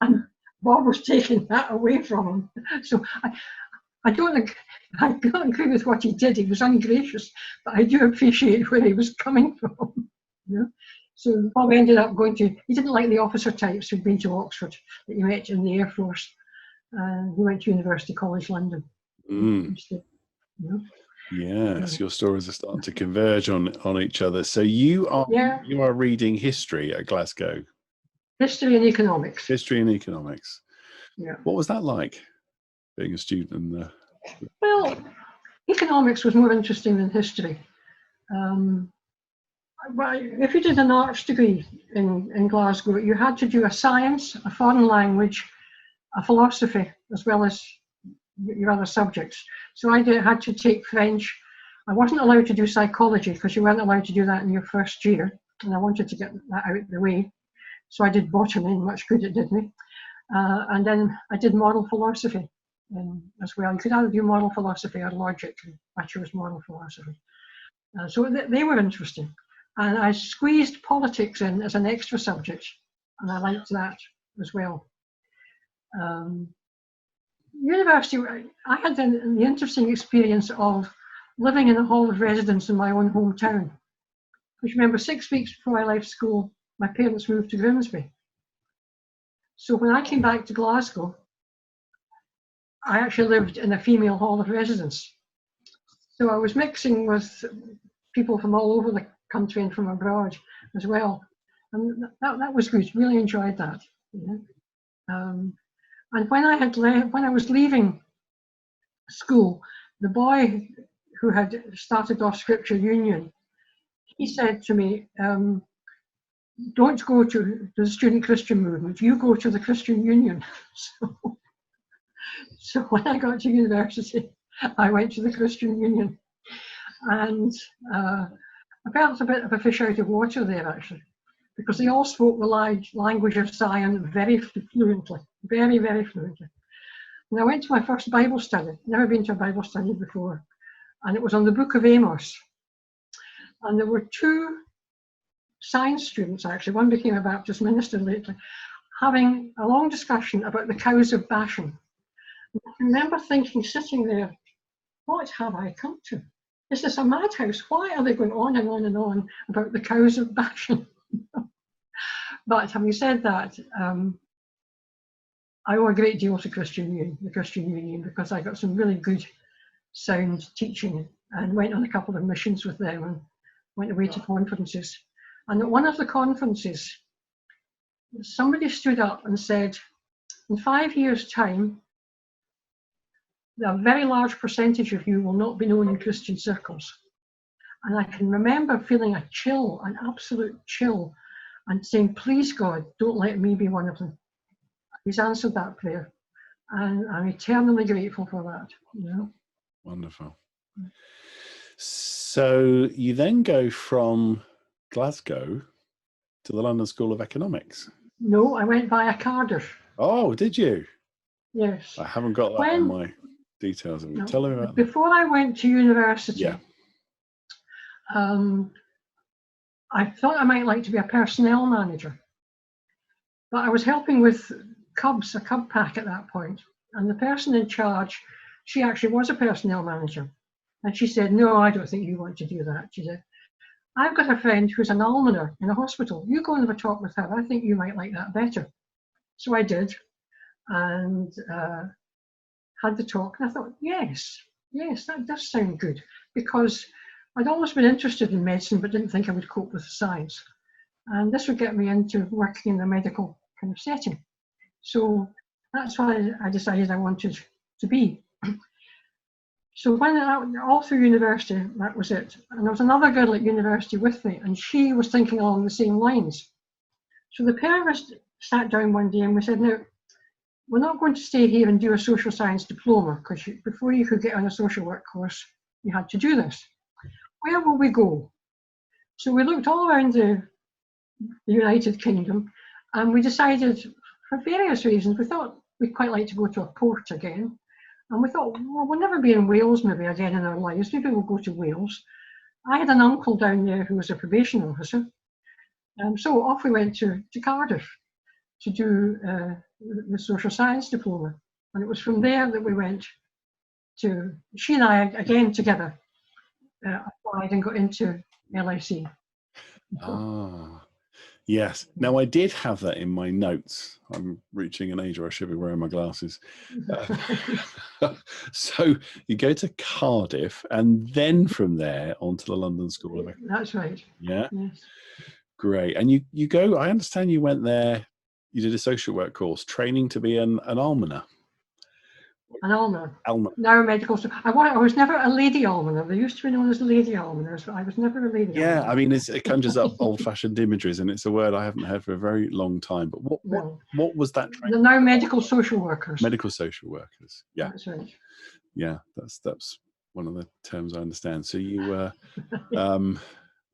and Bob was taking that away from him. So I don't agree with what he did. He was ungracious, but I do appreciate where he was coming from. You know? So Bob ended up he didn't like the officer types who'd been to Oxford that he met in the Air Force. He went to University College London. Instead, you know? Yes, your stories are starting to converge on each other. So you are reading history at Glasgow. History and economics. History and economics. Yeah. What was that like, being a student in Well, economics was more interesting than history. Well, if you did an arts degree in Glasgow, you had to do a science, a foreign language, a philosophy, as well as your other subjects. So I had to take French. I wasn't allowed to do psychology because you weren't allowed to do that in your first year, and I wanted to get that out of the way. So I did botany, much good it did me. And then I did moral philosophy as well. You could either do moral philosophy or logic, and I chose moral philosophy. So they were interesting. And I squeezed politics in as an extra subject, and I liked that as well. University, I had the interesting experience of living in a hall of residence in my own hometown. Which, remember, 6 weeks before I left school, my parents moved to Grimsby. So when I came back to Glasgow, I actually lived in a female hall of residence. So I was mixing with people from all over the country and from abroad as well. And that was good, really enjoyed that. You know? And when I was leaving school, the boy who had started off Scripture Union, he said to me, don't go to the student Christian movement, you go to the Christian Union. So when I got to university, I went to the Christian Union. And I felt a bit of a fish out of water there, actually, because they all spoke the language of Zion very fluently, very, very fluently. And I went to my first Bible study, never been to a Bible study before, and it was on the book of Amos. And there were two science students, actually, one became a Baptist minister lately, having a long discussion about the cows of Bashan. And I remember thinking, sitting there, what have I come to? Is this a madhouse? Why are they going on and on and on about the cows of Bashan? But having said that, I owe a great deal to the Christian Union, because I got some really good sound teaching and went on a couple of missions with them and went away to conferences. And at one of the conferences, somebody stood up and said, in 5 years' time, a very large percentage of you will not be known in Christian circles. And I can remember feeling a chill, an absolute chill, and saying, please God, don't let me be one of them. He's answered that prayer, and I'm eternally grateful for that. You know? Wonderful. So you then go from Glasgow to the London School of Economics. No, I went via Cardiff. Oh, did you? Yes. I haven't got that on my details of it. No, Tell me about that. Before I went to university, Yeah. I thought I might like to be a personnel manager. But I was helping with Cubs, a Cub pack at that point. And the person in charge, she actually was a personnel manager. And she said, no, I don't think you want to do that. She said, I've got a friend who's an almoner in a hospital. You go and have a talk with her. I think you might like that better. So I did, and had the talk. And I thought, yes, that does sound good, because I'd always been interested in medicine, but didn't think I would cope with the science. And this would get me into working in the medical kind of setting. So that's why I decided I wanted to be. So when all through university, that was it. And there was another girl at university with me, and she was thinking along the same lines. So the pair of us sat down one day and we said, now, we're not going to stay here and do a social science diploma, because before you could get on a social work course, you had to do this. Where will we go? So we looked all around the United Kingdom, and we decided, for various reasons, we thought we'd quite like to go to a port again. And we thought, well, we'll never be in Wales maybe again in our lives. Maybe we'll go to Wales. I had an uncle down there who was a probation officer. So off we went to Cardiff to do the social science diploma. And it was from there that we went to, she and I, again together, applied and got into LIC. Ah, yes. Now, I did have that in my notes. I'm reaching an age where I should be wearing my glasses. So you go to Cardiff, and then from there on to the London School of Economics. That's right. Yeah. Yes. Great. And you go, I understand you went there, you did a social work course, training to be an almoner. An almoner. Almoner. Now medical. I was never a lady almoner. They used to be known as lady almoners, but I was never a lady almoner. Yeah, I mean, it conjures up old-fashioned images, and it's a word I haven't heard for a very long time. But what was that training? They're now medical social workers. Medical social workers. Yeah. That's right. Yeah, that's one of the terms I understand. So you were,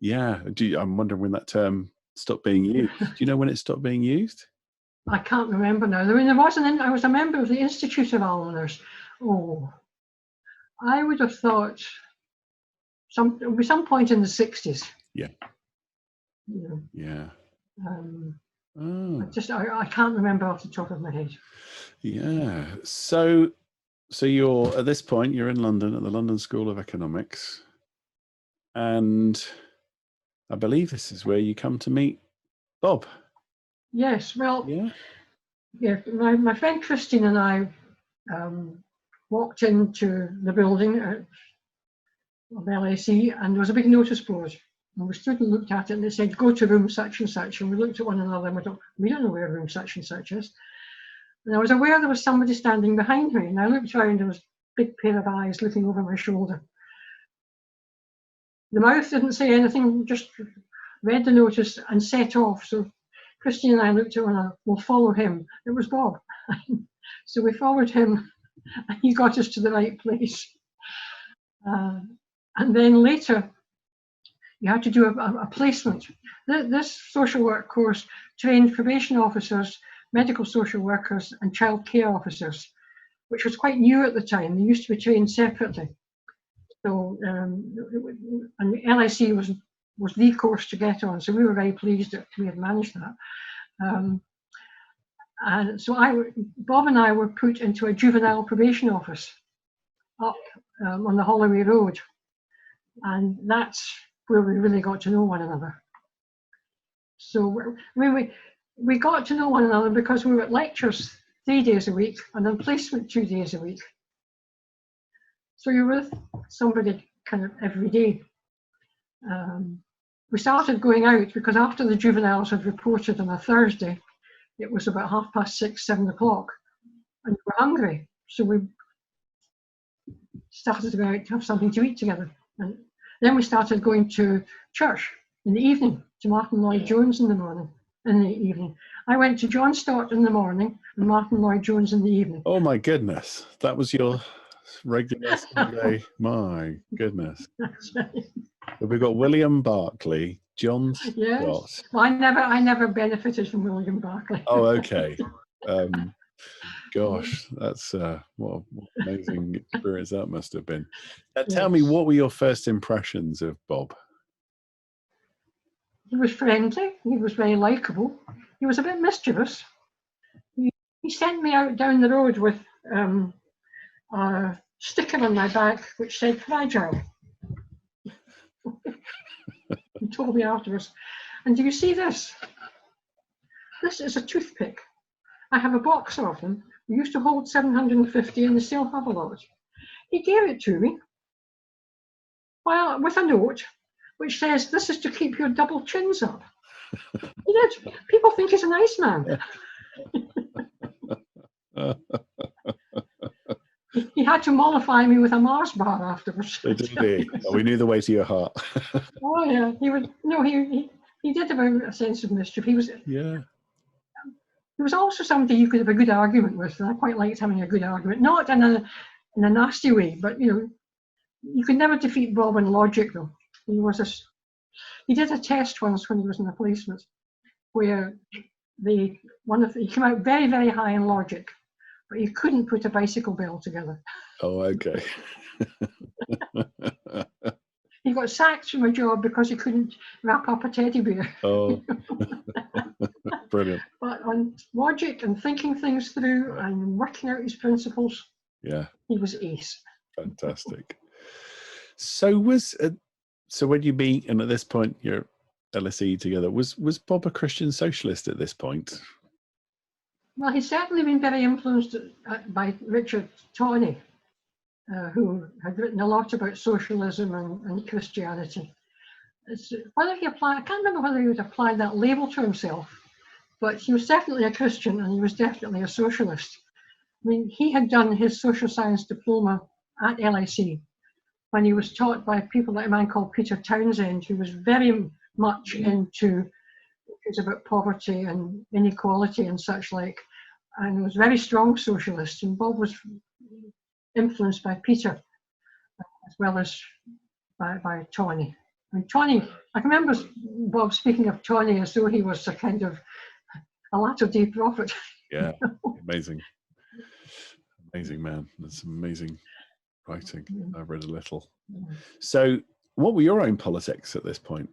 yeah. I'm wondering when that term stopped being used. Do you know when it stopped being used? I can't remember now. I mean, I was a member of the Institute of Almoners. Oh, I would have thought it would be some point in the 60s. Yeah. Yeah. Oh. I can't remember off the top of my head. Yeah. So you're, at this point, you're in London at the London School of Economics, and I believe this is where you come to meet Bob. Yes, well, yeah. My friend Christine and I walked into the building of LAC, and there was a big notice board. And we stood and looked at it, and it said, go to room such and such. And we looked at one another and we thought, we don't know where room such and such is. And I was aware there was somebody standing behind me. And I looked around, and there was a big pair of eyes looking over my shoulder. The mouth didn't say anything, just read the notice and set off. So Christian and I looked at one another, we'll follow him. It was Bob. So we followed him, and he got us to the right place. And then later, you had to do a placement. This social work course trained probation officers, medical social workers, and child care officers, which was quite new at the time. They used to be trained separately. So, and LIC was the course to get on. So we were very pleased that we had managed that. And so Bob and I were put into a juvenile probation office up on the Holloway Road. And that's where we really got to know one another. So we got to know one another because we were at lectures 3 days a week and then placement 2 days a week. So you're with somebody kind of every day. We started going out because after the juveniles had reported on a Thursday, it was about 6:30, 7 o'clock, and we were hungry. So we started to go out to have something to eat together. And then we started going to church in the evening, to Martin Lloyd Jones in the evening. I went to John Stott in the morning and Martin Lloyd Jones in the evening. Oh my goodness, that was your regular Sunday. My goodness. That's right. We've got William Barclay, John Stott. Yes. Well, I never benefited from William Barclay. Oh, okay. Gosh, that's what an amazing experience that must have been. Now, tell me, what were your first impressions of Bob? He was friendly. He was very likable. He was a bit mischievous. He sent me out down the road with a sticker on my back which said fragile. He told me afterwards, and do you see this? This is a toothpick. I have a box of them. We used to hold 750 and they still have a lot. He gave it to me, well, with a note which says, this is to keep your double chins up. He did. People think he's a nice man. He had to mollify me with a Mars bar afterwards. Did he? Oh, we knew the way to your heart. Oh yeah, he would. No, he did have a sense of mischief. He was. Yeah. He was also somebody you could have a good argument with, and I quite liked having a good argument. Not in a nasty way, but you could never defeat Bob in logic, though. He did a test once when he was in the placement, where he came out very, very high in logic, but he couldn't put a bicycle bell together. Oh, okay. He got sacked from a job because he couldn't wrap up a teddy bear. Oh, brilliant. But on logic and thinking things through and working out his principles, yeah, he was ace. Fantastic. So when you meet, and at this point you're LSE together, was Bob a Christian Socialist at this point? Well, he's certainly been very influenced by Richard Tawney, who had written a lot about socialism and Christianity. Whether he applied, I can't remember whether he would apply that label to himself, but he was definitely a Christian and he was definitely a socialist. I mean, he had done his social science diploma at LIC when he was taught by people like a man called Peter Townsend, who was very much into issues about poverty and inequality and such like, and was very strong socialist. And Bob was influenced by Peter as well as by Tawney. And Tawney, I can remember Bob speaking of Tawney as though he was a kind of a latter-day prophet. Yeah, amazing. Amazing man. That's amazing writing. I've read a little. So what were your own politics at this point?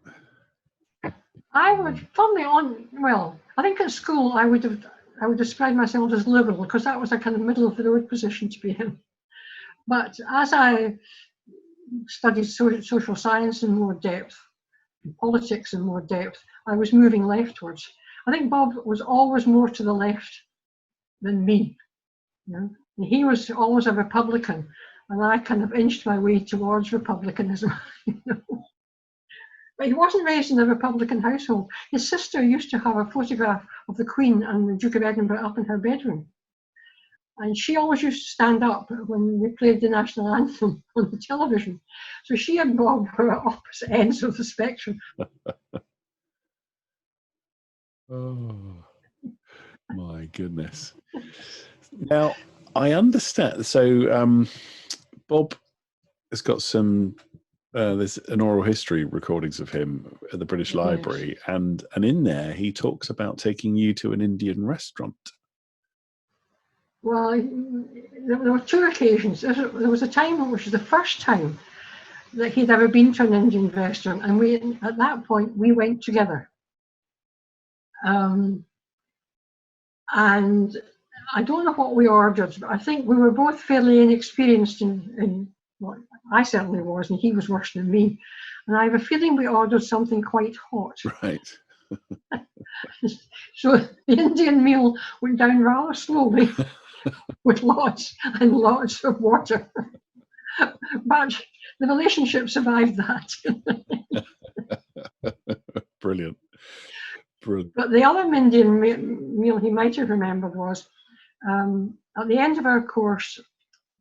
I would I think at school I would describe myself as liberal because that was a kind of middle of the road position to be in. But as I studied social science in more depth, politics in more depth, I was moving leftwards. I think Bob was always more to the left than me. He was always a Republican, and I kind of inched my way towards republicanism. You know? But he wasn't raised in a Republican household. His sister used to have a photograph of the Queen and the Duke of Edinburgh up in her bedroom. And she always used to stand up when we played the national anthem on the television. So she and Bob were at opposite ends of the spectrum. Oh, my goodness. Now, I understand. So, Bob has got some, there's an oral history recordings of him at the British Library, and in there he talks about taking you to an Indian restaurant. Well, there were two occasions. There was a time, which was the first time that he'd ever been to an Indian restaurant, and at that point we went together. And I don't know what we ordered, but I think we were both fairly inexperienced in what I certainly was, and he was worse than me. And I have a feeling we ordered something quite hot. Right. So the Indian meal went down rather slowly with lots and lots of water. But the relationship survived that. Brilliant. Brilliant. But the other Indian meal he might have remembered was at the end of our course,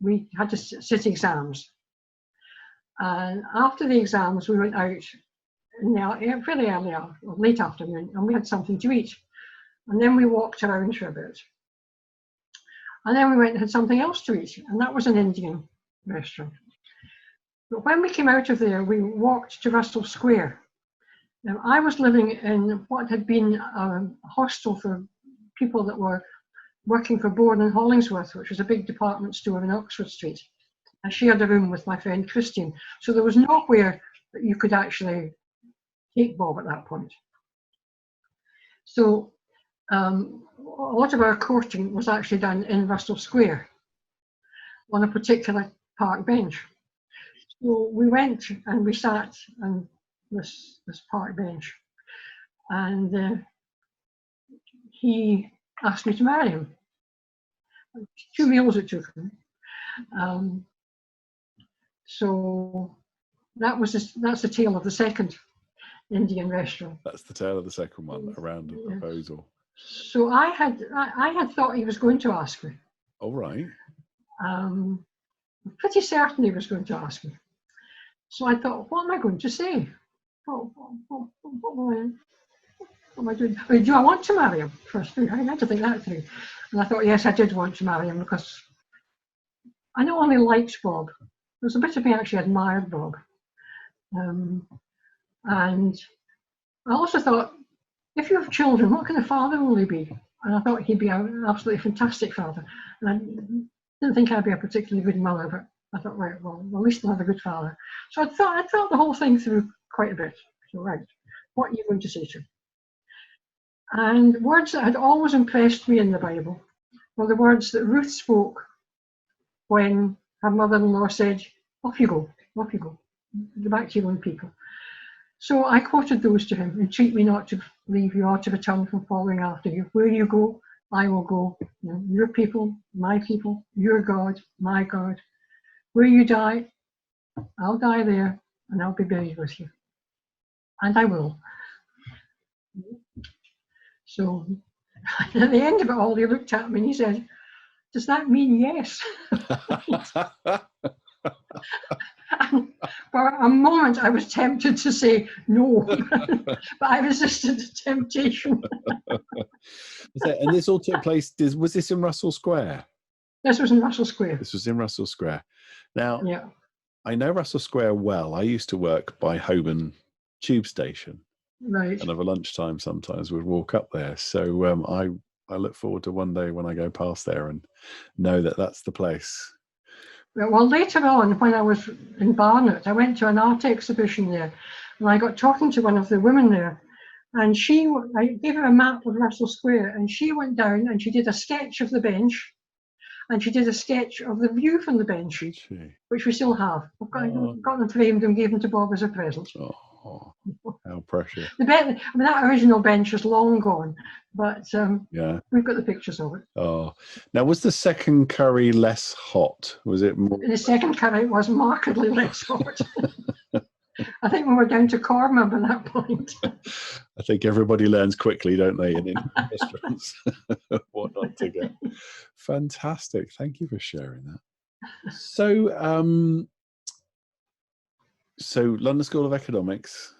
we had to sit exams. And after the exams, we went out fairly early, or late afternoon, and we had something to eat. And then we walked around for a bit. And then we went and had something else to eat, and that was an Indian restaurant. But when we came out of there, we walked to Russell Square. Now, I was living in what had been a hostel for people that were working for Bourne and Hollingsworth, which was a big department store in Oxford Street. I shared a room with my friend Christian, so there was nowhere that you could actually take Bob at that point. So a lot of our courting was actually done in Russell Square on a particular park bench. So we went and we sat on this park bench, and he asked me to marry him. 2 meals it took him. So that's the tale of the second Indian restaurant. That's the tale of the second one, around a proposal. So I had thought he was going to ask me. All right. I'm pretty certain he was going to ask me. So I thought, what am I going to say? What am I doing? I mean, do I want to marry him? First, I had to think that through. And I thought, yes, I did want to marry him, because I not only liked Bob, there was a bit of me actually admired Bob. And I also thought, if you have children, what kind of father will he be? And I thought he'd be an absolutely fantastic father. And I didn't think I'd be a particularly good mother, but I thought, right, well, at least I'll have a good father. So I thought the whole thing through quite a bit. So, right, what are you going to say to him? And words that had always impressed me in the Bible were the words that Ruth spoke when her mother-in-law said, off you go, go back to your own people. So I quoted those to him: entreat me not to leave you or to return from following after you. Where you go, I will go. You know, your people, my people, your God, my God. Where you die, I'll die there, and I'll be buried with you. And I will. So at the end of it all, he looked at me and he said, does that mean yes? And for a moment, I was tempted to say no, but I resisted the temptation. And this all took place, was this in Russell Square? This was in Russell Square. This was in Russell Square. Now, yeah. I know Russell Square well. I used to work by Holland Tube Station. Right. And over lunchtime, sometimes we'd walk up there. So I look forward to one day when I go past there and know that that's the place. Well, later on, when I was in Barnet, I went to an art exhibition there, and I got talking to one of the women there, and I gave her a map of Russell Square, and she went down and she did a sketch of the bench, and she did a sketch of the view from the bench, which we still have. I've got them framed and gave them to Bob as a present. Oh, Oh, how precious. That original bench is long gone, but Yeah. we've got the pictures of it. Oh, now was the second curry less hot? Was it more? The second curry was markedly less hot. I think we were down to korma by that point. I think everybody learns quickly, don't they, in restaurants what not to get. Fantastic. Thank you for sharing that. So, so London School of Economics,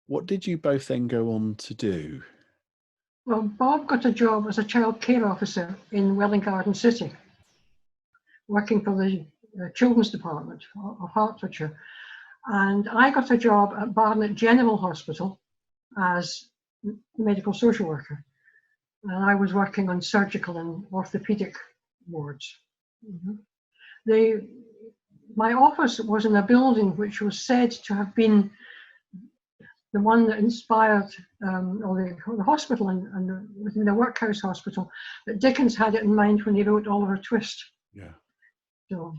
what did you both then go on to do? Well, Bob got a job as a child care officer in Welwyn Garden City, working for the Children's Department of Hertfordshire. And I got a job at Barnet General Hospital as a medical social worker. And I was working on surgical and orthopedic wards. My office was in a building which was said to have been the one that inspired the hospital and within the workhouse hospital, that Dickens had it in mind when he wrote Oliver Twist. Yeah. So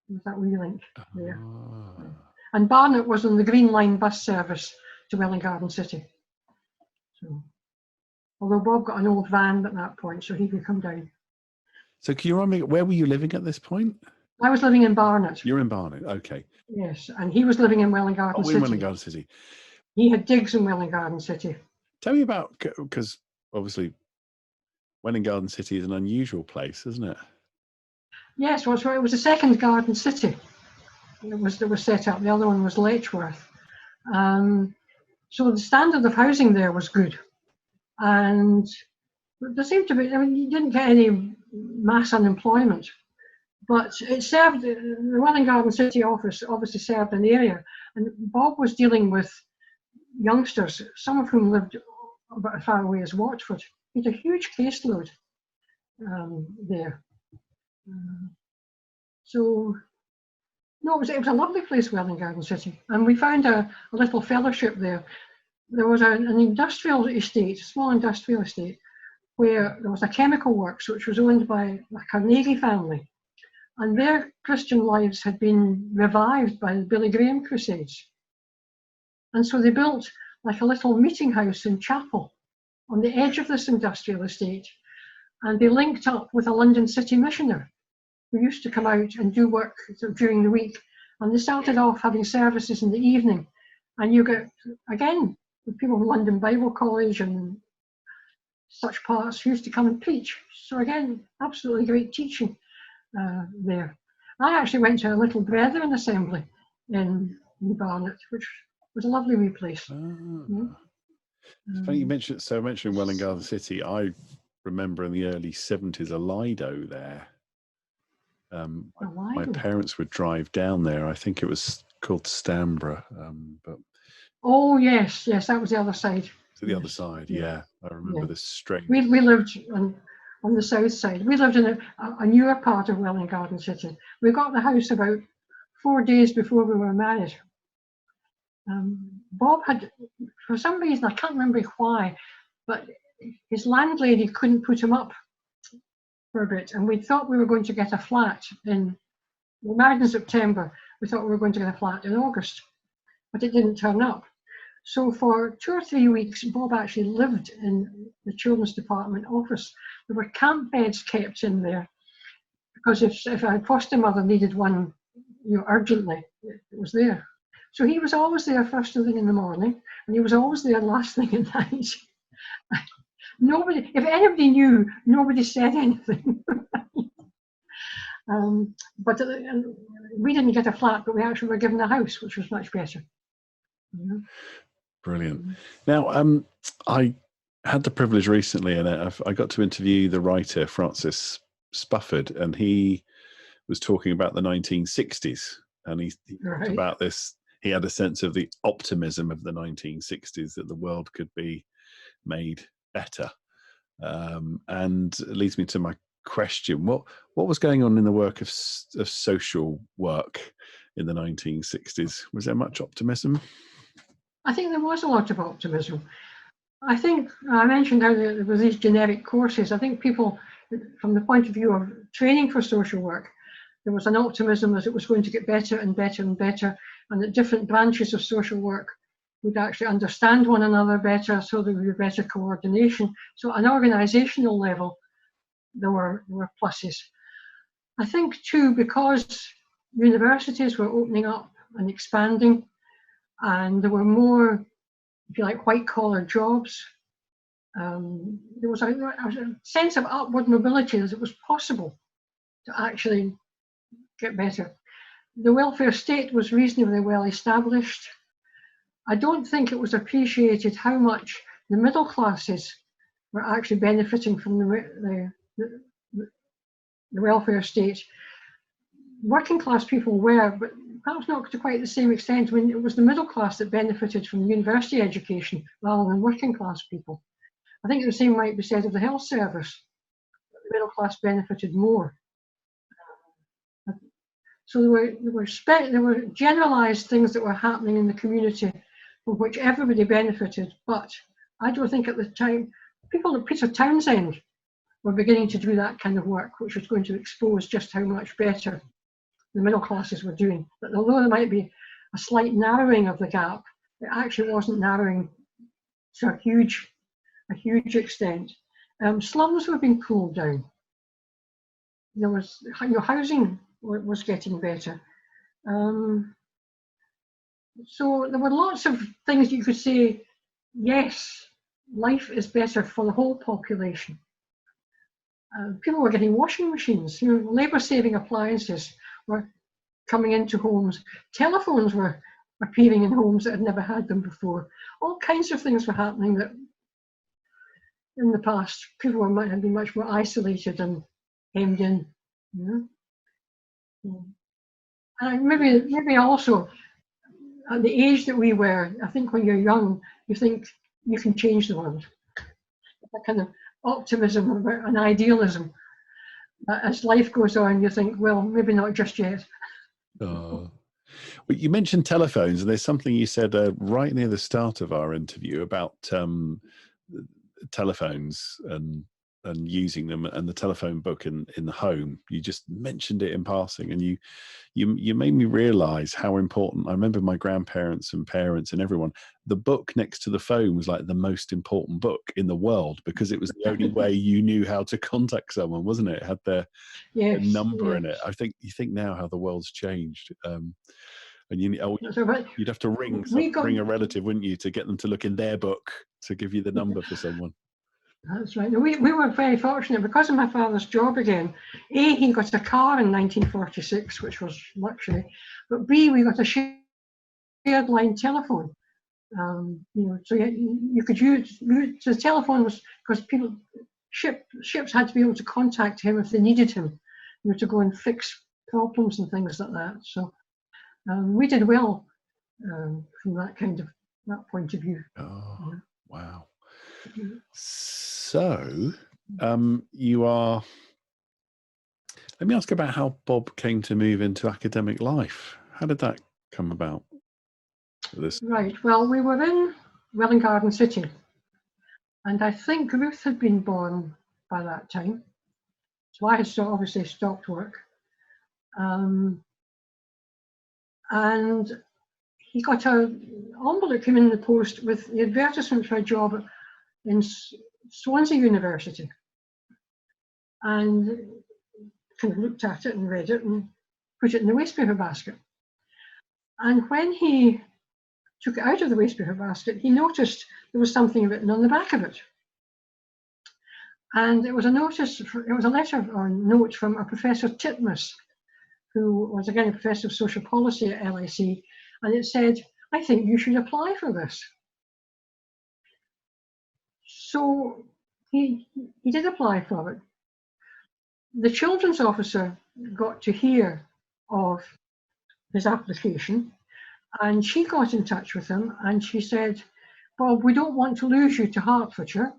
there's that wee link there. And Barnet was on the Green Line bus service to Welwyn Garden City. So, although Bob got an old van at that point, so he could come down. So can you remind me, where were you living at this point? I was living in Barnet. You're in Barnet, okay. Yes, and he was living in Welwyn Garden City. In Welwyn Garden City. He had digs in Welwyn Garden City. Tell me about, because obviously Welwyn Garden City is an unusual place, isn't it? Yes, well, it was the second garden city that was set up. The other one was Letchworth. So the standard of housing there was good. And there seemed to be, I mean, you didn't get any mass unemployment, but it served, the Welwyn Garden City office obviously served an area. And Bob was dealing with youngsters, some of whom lived about as far away as Watford. He had a huge caseload there. So, no, it was a lovely place, Welwyn Garden City. And we found a little fellowship there. There was an industrial estate, a small industrial estate, where there was a chemical works which was owned by the Carnegie family. And their Christian lives had been revived by the Billy Graham Crusades. And so they built like a little meeting house and chapel on the edge of this industrial estate. And they linked up with a London city missioner who used to come out and do work during the week. And they started off having services in the evening. And you get, again, people from London Bible College and such parts who used to come and preach. So again, absolutely great teaching there. I actually went to a little Brethren assembly in Barnet, which was a lovely wee place. It's funny you mentioned, so mentioning Welwyn Garden City, I remember in the early 70s a Lido there. My parents would drive down there. I think it was called Stamborough. But oh yes, that was the other side. To the other side, yeah. I remember this strange. We lived on the south side. We lived in a newer part of Welwyn Garden City. We got the house about 4 days before we were married. Bob had, for some reason, I can't remember why, but his landlady couldn't put him up for a bit, and we thought we were going to get a flat we were married in September. We thought we were going to get a flat in August, but it didn't turn up. So for 2 or 3 weeks, Bob actually lived in the Children's Department office. There were camp beds kept in there, because if a foster mother needed one, urgently, it was there. So he was always there first thing in the morning, and he was always there last thing at night. Nobody, if anybody knew, nobody said anything. But we didn't get a flat, but we actually were given a house, which was much better. Yeah. Brilliant. Now, I had the privilege recently, and I got to interview the writer Francis Spufford, and he was talking about the 1960s, and he talked about this. He had a sense of the optimism of the 1960s, that the world could be made better. And it leads me to my question. What was going on in the work of social work in the 1960s? Was there much optimism? I think there was a lot of optimism. I think, I mentioned earlier, there was these generic courses. I think people, from the point of view of training for social work, there was an optimism that it was going to get better and better and better, and that different branches of social work would actually understand one another better, so there would be better coordination. So at an organisational level, there were pluses. I think too, because universities were opening up and expanding, and there were more, if you like, white-collar jobs, there was a sense of upward mobility, as it was possible to actually get better. The welfare state was reasonably well established. I don't think it was appreciated how much the middle classes were actually benefiting from the welfare state. Working class people were, but perhaps not to quite the same extent. When it was the middle class that benefited from university education rather than working class people. I think the same might be said of the health service. The middle class benefited more. So there were generalised things that were happening in the community from which everybody benefited. But I don't think at the time, people at Peter Townsend were beginning to do that kind of work, which was going to expose just how much better the middle classes were doing. But although there might be a slight narrowing of the gap, it actually wasn't narrowing to a huge extent. Slums were being pulled down. There was, housing was getting better. So there were lots of things you could say, yes, life is better for the whole population. People were getting washing machines, labour-saving appliances were coming into homes. Telephones were appearing in homes that had never had them before. All kinds of things were happening that in the past people had been much more isolated and hemmed in. And maybe also at the age that we were, I think when you're young, you think you can change the world. That kind of optimism and idealism. As life goes on, you think, well, maybe not just yet. Well, you mentioned telephones, and there's something you said right near the start of our interview about telephones and using them, and the telephone book in the home. You just mentioned it in passing, and you made me realise how important. I remember my grandparents and parents and everyone. The book next to the phone was like the most important book in the world, because it was the only way you knew how to contact someone, wasn't it? It had their number in it. I think you think now how the world's changed. And you'd have to ring a relative, wouldn't you, to get them to look in their book to give you the number for someone. That's right. We were very fortunate because of my father's job again. A, he got a car in 1946, which was luxury, but B, we got a shared line telephone. So you could use the telephone was because ships had to be able to contact him if they needed him, to go and fix problems and things like that. So we did well from that point of view. Oh, wow. So you are, let me ask about how Bob came to move into academic life. How did that come about? Right, well, we were in Welwyn Garden City, and I think Ruth had been born by that time. So I had obviously stopped work. And he got an envelope came in the post with the advertisement for a job in Swansea University, and kind of looked at it and read it and put it in the wastepaper basket. And when he took it out of the wastepaper basket, he noticed there was something written on the back of it. And it was a letter or note from a Professor Titmus, who was again a professor of social policy at LSE, and it said, "I think you should apply for this." So he did apply for it. The children's officer got to hear of his application, and she got in touch with him, and she said, "Bob, we don't want to lose you to Hertfordshire.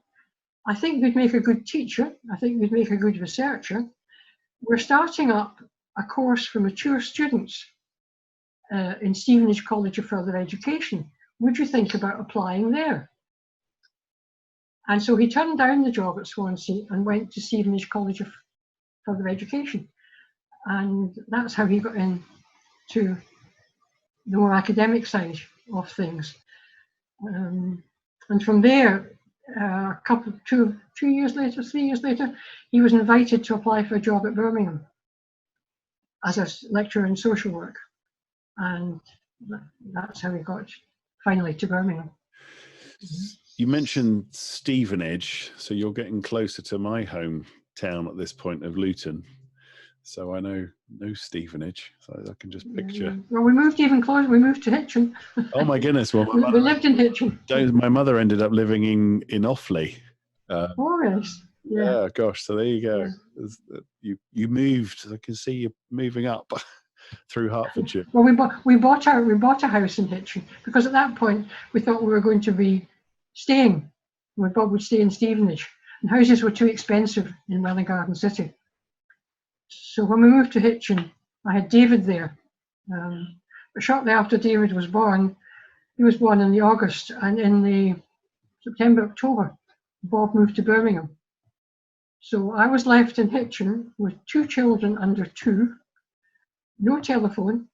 I think you'd make a good teacher. I think you'd make a good researcher. We're starting up a course for mature students in Stevenage College of Further Education. Would you think about applying there?" And so he turned down the job at Swansea and went to Stevenage College of Further Education. And that's how he got into the more academic side of things. And from there, two years later, 3 years later, he was invited to apply for a job at Birmingham as a lecturer in social work. And that's how he got finally to Birmingham. You mentioned Stevenage, so you're getting closer to my hometown at this point of Luton. So I know Stevenage, so I can just picture. Well, we moved even closer. We moved to Hitchin. Oh my goodness! Well, we lived in Hitchin. My mother ended up living in Offaly. Oh yes. Yeah. Gosh. So there you go. Yeah. You moved. I can see you moving up through Hertfordshire. Well, we bought a house in Hitchin because at that point we thought we were going to be staying. Bob would stay in Stevenage, and houses were too expensive in Welwyn Garden City. So when we moved to Hitchin, I had David there. But shortly after David was born, he was born in the August, and in the September, October, Bob moved to Birmingham. So I was left in Hitchin with 2 children under 2, no telephone,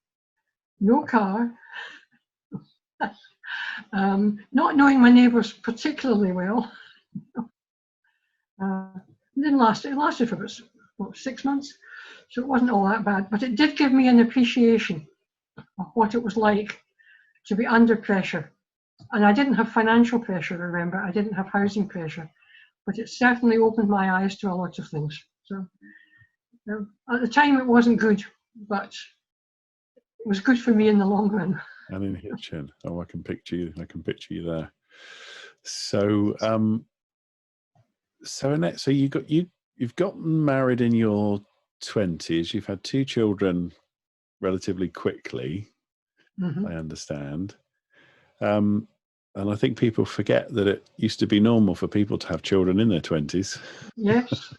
no car, not knowing my neighbours particularly well. It lasted for about 6 months, so it wasn't all that bad, but it did give me an appreciation of what it was like to be under pressure. And I didn't have financial pressure, remember, I didn't have housing pressure, but it certainly opened my eyes to a lot of things. So at the time it wasn't good, but it was good for me in the long run. And in Hitchin, I can picture you there. So, so Annette, so you've gotten married in your 20s. You've had 2 children relatively quickly, I understand. And I think people forget that it used to be normal for people to have children in their 20s. Yes.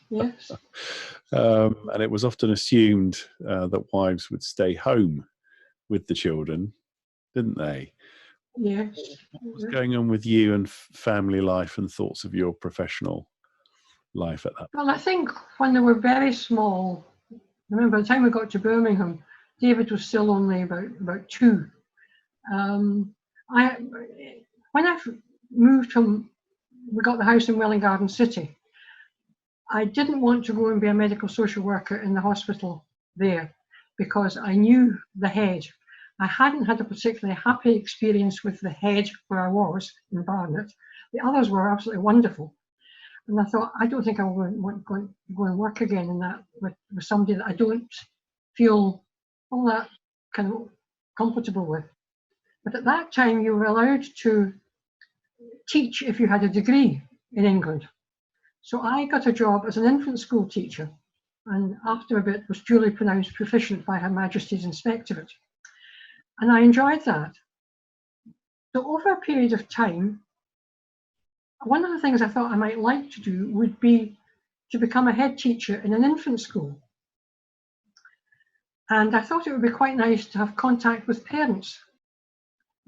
And it was often assumed that wives would stay home with the children, didn't they? Yes. What was going on with you and family life and thoughts of your professional life at that? Well, I think when they were very small, I remember by the time we got to Birmingham, David was still only about 2. When I moved from, we got the house in Welwyn Garden City, I didn't want to go and be a medical social worker in the hospital there because I knew the head. I hadn't had a particularly happy experience with the head where I was in Barnet. The others were absolutely wonderful. And I thought, I don't think I want to go and work again in that with somebody that I don't feel all that kind of comfortable with. But at that time, you were allowed to teach if you had a degree in England. So I got a job as an infant school teacher, and after a bit was duly pronounced proficient by Her Majesty's Inspectorate. And I enjoyed that. So over a period of time, one of the things I thought I might like to do would be to become a head teacher in an infant school. And I thought it would be quite nice to have contact with parents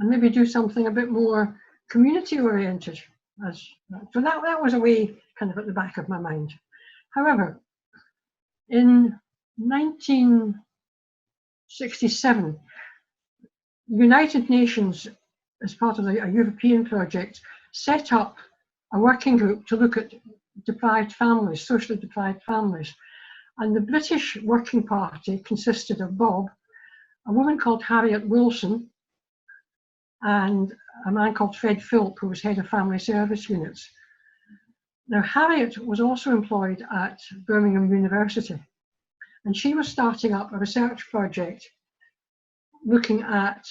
and maybe do something a bit more community oriented. So that was a way kind of at the back of my mind. However, in 1967, the United Nations, as part of a European project, set up a working group to look at deprived families, socially deprived families. And the British Working Party consisted of Bob, a woman called Harriet Wilson, and a man called Fred Philp, who was head of family service units. Now, Harriet was also employed at Birmingham University, and she was starting up a research project looking at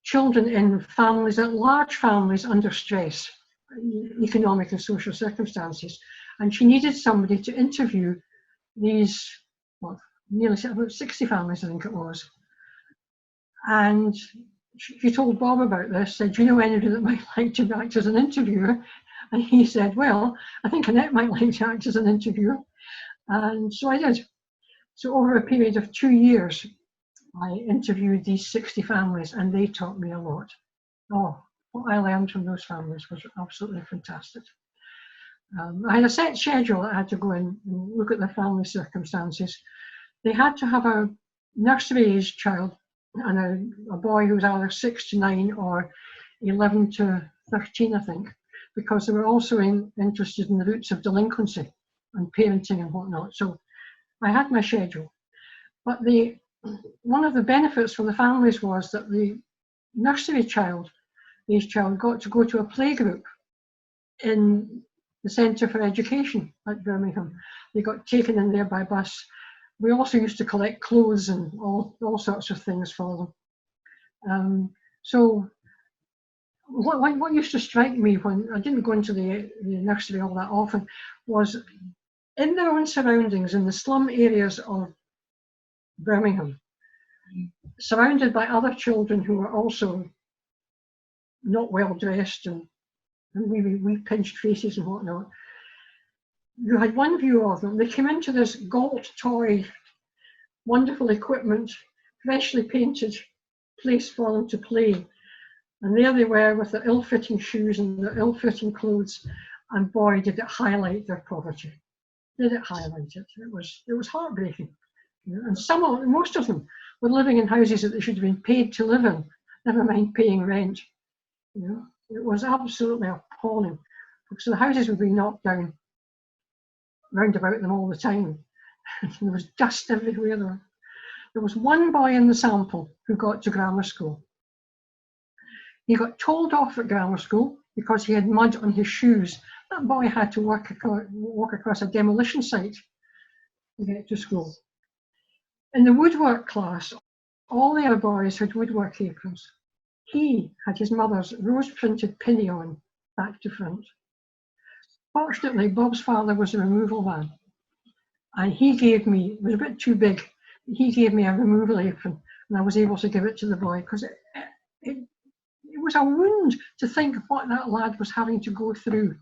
children in families, large families under stress, economic and social circumstances. And she needed somebody to interview these, nearly about 60 families, I think it was. And she told Bob about this, said, do you know anybody that might like to act as an interviewer? And he said, well, I think Annette might like to act as an interviewer. And so I did. So over a period of 2 years, I interviewed these 60 families, and they taught me a lot. Oh, what I learned from those families was absolutely fantastic. I had a set schedule that I had to go in and look at the family circumstances. They had to have a nursery age child and a boy who was either 6 to 9 or 11 to 13, I think, because they were also interested in the roots of delinquency and parenting and whatnot. So I had my schedule. But one of the benefits for the families was that the nursery child, age child, got to go to a playgroup in the Centre for Education at Birmingham. They got taken in there by bus. We also used to collect clothes and all sorts of things for them. So what used to strike me when I didn't go into the nursery all that often was in their own surroundings, in the slum areas of Birmingham, surrounded by other children who were also not well dressed and we pinched faces and whatnot. You had one view of them. They came into this Galt toy, wonderful equipment, freshly painted place for them to play. And there they were with their ill-fitting shoes and their ill-fitting clothes. And boy, did it highlight their poverty. Did it highlight it? It was heartbreaking. You know, and most of them were living in houses that they should have been paid to live in, never mind paying rent. You know, it was absolutely appalling. So the houses would be knocked down round about them all the time. There was dust everywhere. There was one boy in the sample who got to grammar school. He got told off at grammar school because he had mud on his shoes. That boy had to walk across a demolition site to get to school. In the woodwork class, all the other boys had woodwork aprons. He had his mother's rose-printed pinny on, back to front. Fortunately, Bob's father was a removal man, and he gave me, it was a bit too big, he gave me a removal apron, and I was able to give it to the boy, because it was a wound to think of what that lad was having to go through.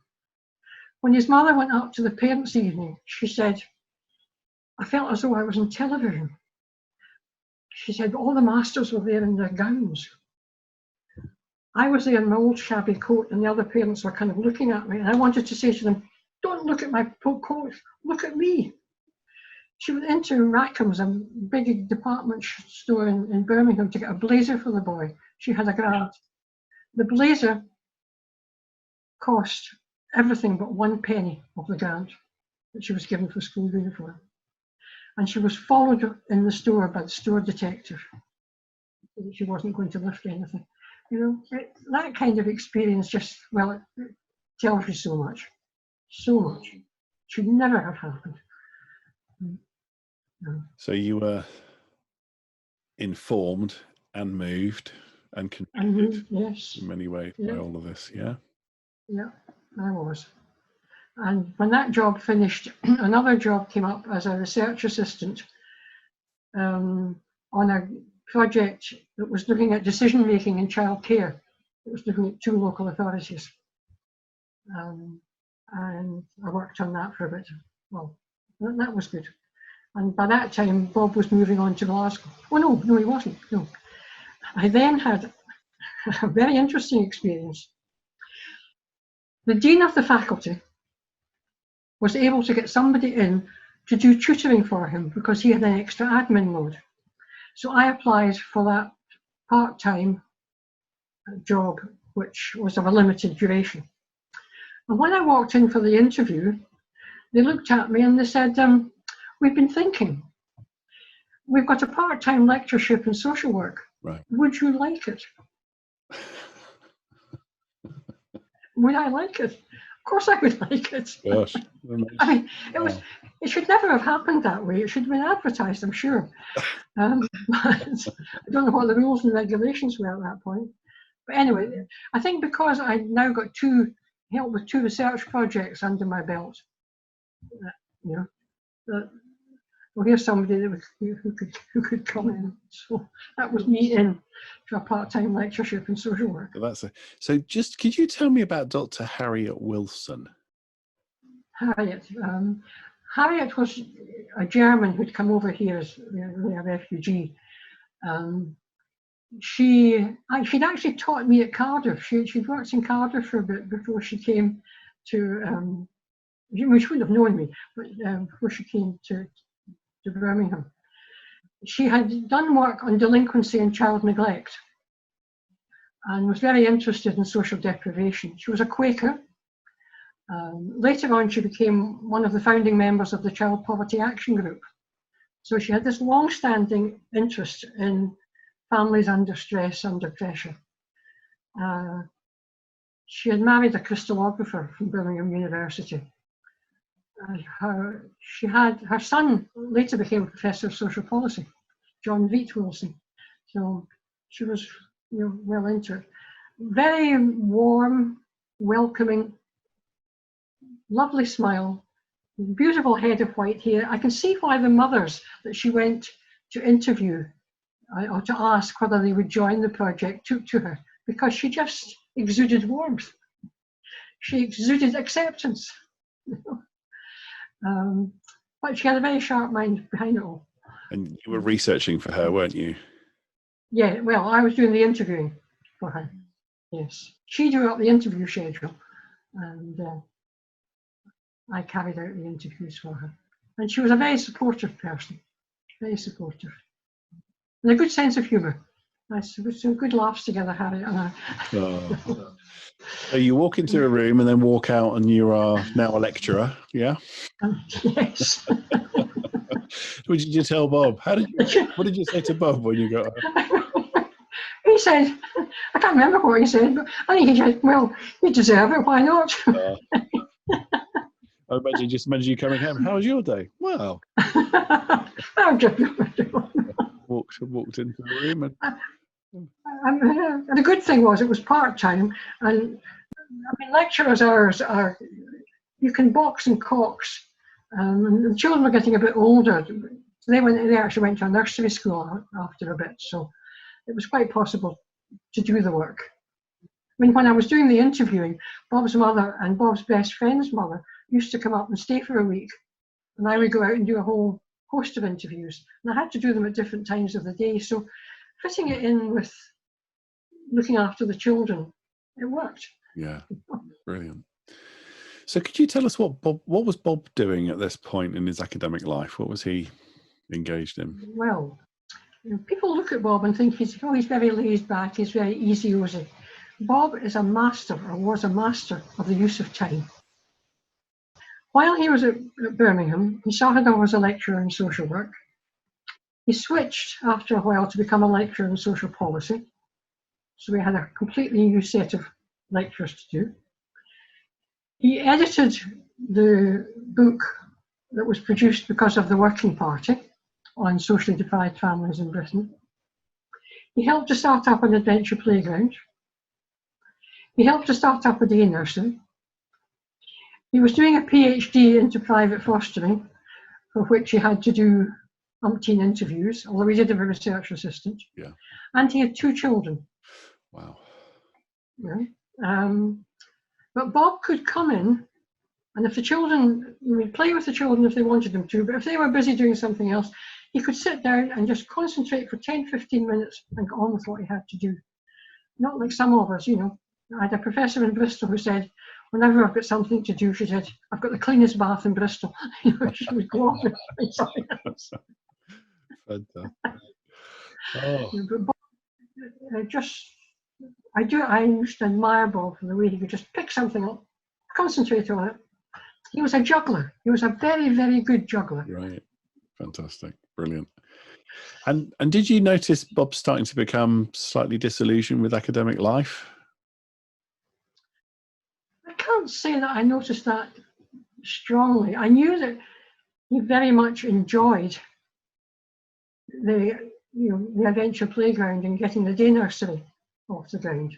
When his mother went up to the parents' evening, she said, I felt as though I was on television. She said, all the masters were there in their gowns. I was there in my old shabby coat, and the other parents were kind of looking at me, and I wanted to say to them, don't look at my coat, look at me. She went into Rackham's, a big department store in Birmingham, to get a blazer for the boy. She had a grant. The blazer cost everything but 1 penny of the grant that she was given for school uniform. And she was followed in the store by the store detective. She wasn't going to lift anything. You know, that kind of experience just, well, it tells you so much. So much. Should never have happened. No. So you were informed and moved and convicted yes. in many ways by all of this, yeah? Yeah, I was. And when that job finished, another job came up as a research assistant on a project that was looking at decision making in childcare. It was looking at 2 local authorities. And I worked on that for a bit. Well, that was good. And by that time, Bob was moving on to Glasgow. Oh, no, he wasn't. No. I then had a very interesting experience. The dean of the faculty was able to get somebody in to do tutoring for him because he had an extra admin load. So I applied for that part-time job, which was of a limited duration. And when I walked in for the interview, they looked at me and they said, we've been thinking, we've got a part-time lectureship in social work. Right. Would you like it? Would I like it? Of course I would like it. Gosh. I mean, it should never have happened that way. It should have been advertised, I'm sure. But I don't know what the rules and regulations were at that point. But anyway, I think because I now got help with 2 research projects under my belt, you know, well, here's somebody who could come in. So that was me in to a part-time lectureship in social work. So just could you tell me about Dr. Harriet Wilson? Harriet was a German who'd come over here as a refugee. She'd actually taught me at Cardiff. She'd worked in Cardiff for a bit before she came to, she wouldn't have known me, but before she came to Birmingham. She had done work on delinquency and child neglect. and was very interested in social deprivation. She was a Quaker. Later on, she became one of the founding members of the Child Poverty Action Group. So she had this long-standing interest in families under stress, under pressure. She had married a crystallographer from Birmingham University. Her son later became a professor of social policy, John Veet Wilson. So she was, well into it. Very warm, welcoming, lovely smile, beautiful head of white hair. I can see why the mothers that she went to interview or to ask whether they would join the project took to her, because she just exuded warmth. She exuded acceptance. But she had a very sharp mind behind it all. And you were researching for her, weren't you? Yeah, well, I was doing the interviewing for her. Yes. She drew up the interview schedule, and I carried out the interviews for her. And she was a very supportive person, very supportive. And a good sense of humour. Some good laughs together, Harry and I. Oh. So you walk into a room and then walk out, and you are now a lecturer, yeah? Yes. What did you tell Bob? What did you say to Bob when you got her? He said, I can't remember what he said, but I think he said, well, you deserve it, why not? I imagine you coming home. How was your day? Well, walked into the room and the good thing was it was part-time, and I mean, lecturers' hours are, you can box and cocks, and the children were getting a bit older. They actually went to a nursery school after a bit, so it was quite possible to do the work. I mean, when I was doing the interviewing, Bob's mother and Bob's best friend's mother used to come up and stay for a week, and I would go out and do a whole host of interviews, and I had to do them at different times of the day, so fitting it in with looking after the children, it worked. Yeah, brilliant. So could you tell us what was Bob doing at this point in his academic life? What was he engaged in? Well, people look at Bob and think he's very laid back, he's very easy-ozy. Bob is a master, or was a master, of the use of time. While he was at Birmingham, he started off as a lecturer in social work. He switched after a while to become a lecturer in social policy. So we had a completely new set of lectures to do. He edited the book that was produced because of the Working Party on socially deprived families in Britain. He helped to start up an adventure playground. He helped to start up a day nursery. He was doing a PhD into private fostering, for which he had to do umpteen interviews, although he did have a research assistant. Yeah. And he had 2 children. Wow. Yeah. But Bob could come in, and if the children, he would play with the children if they wanted them to, but if they were busy doing something else, he could sit down and just concentrate for 10, 15 minutes and get on with what he had to do. Not like some of us, I had a professor in Bristol who said, whenever I've got something to do, she said, I've got the cleanest bath in Bristol. She would go off and find something else. Fantastic. Oh. But Bob, I used to admire Bob for the way he could just pick something up, concentrate on it. He was a juggler. He was a very, very good juggler. Right. Fantastic. Brilliant. And did you notice Bob starting to become slightly disillusioned with academic life? I can't say that I noticed that strongly. I knew that he very much enjoyed the adventure playground and getting the day nursery off the ground.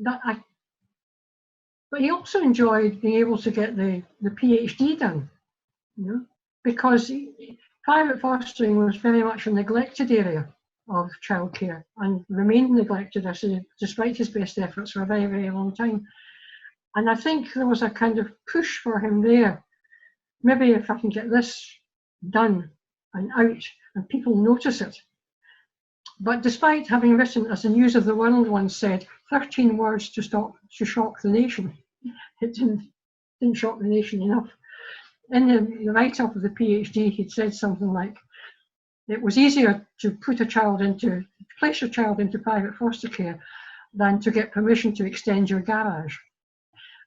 But he also enjoyed being able to get the PhD done, because private fostering was very much a neglected area of childcare and remained neglected, I say, despite his best efforts for a very, very long time. And I think there was a kind of push for him there. Maybe if I can get this done and out and people notice it. But despite having written, as the News of the World once said, 13 words to shock the nation, it didn't shock the nation enough. In the write-up of the PhD, he'd said something like, it was easier to put a child into place your child into private foster care than to get permission to extend your garage.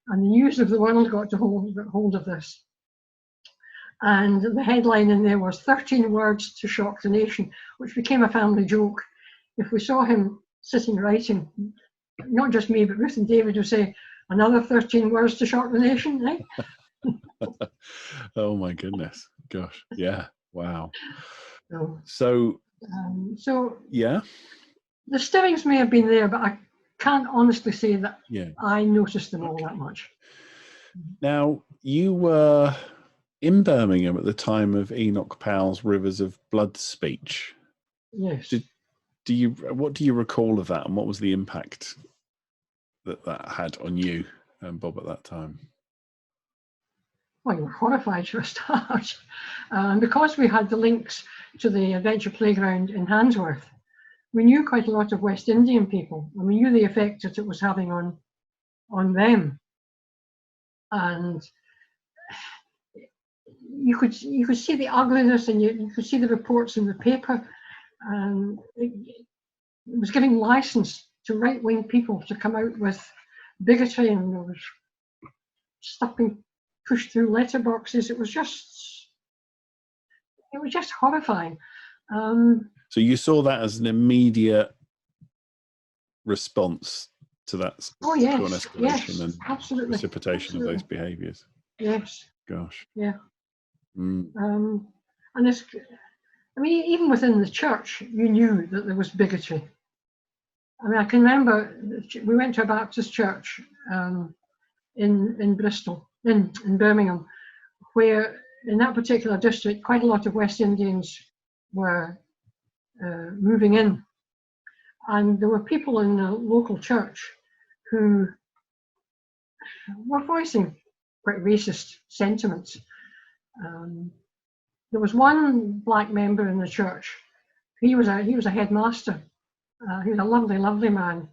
And the news of the world got hold of this. And the headline in there was 13 words to shock the nation, which became a family joke. If we saw him sitting writing, not just me, but Ruth and David would say, another 13 words to shock the nation, right? Oh my goodness. Gosh. Yeah. Wow. So yeah. The stirrings may have been there, but I can't honestly say that I noticed them all that much. Now, you were in Birmingham at the time of Enoch Powell's Rivers of Blood speech. Yes. What do you recall of that, and what was the impact that had on you and Bob at that time? Well, you were horrified for a start. Because we had the links to the adventure playground in Handsworth, we knew quite a lot of West Indian people, and we knew the effect that it was having on them. And you could see the ugliness, and you could see the reports in the paper, and it was giving license to right-wing people to come out with bigotry, and there was stuff being pushed through letterboxes. It was just horrifying. So you saw that as an immediate response to that escalation and absolutely. precipitation of those behaviours. Yes. Gosh. Yeah. Mm. And it's, I mean, even within the church, you knew that there was bigotry. I mean, I can remember we went to a Baptist church in Bristol, in Birmingham, where in that particular district, quite a lot of West Indians were moving in. And there were people in the local church who were voicing quite racist sentiments. There was one black member in the church. He was a headmaster. He was a lovely, lovely man.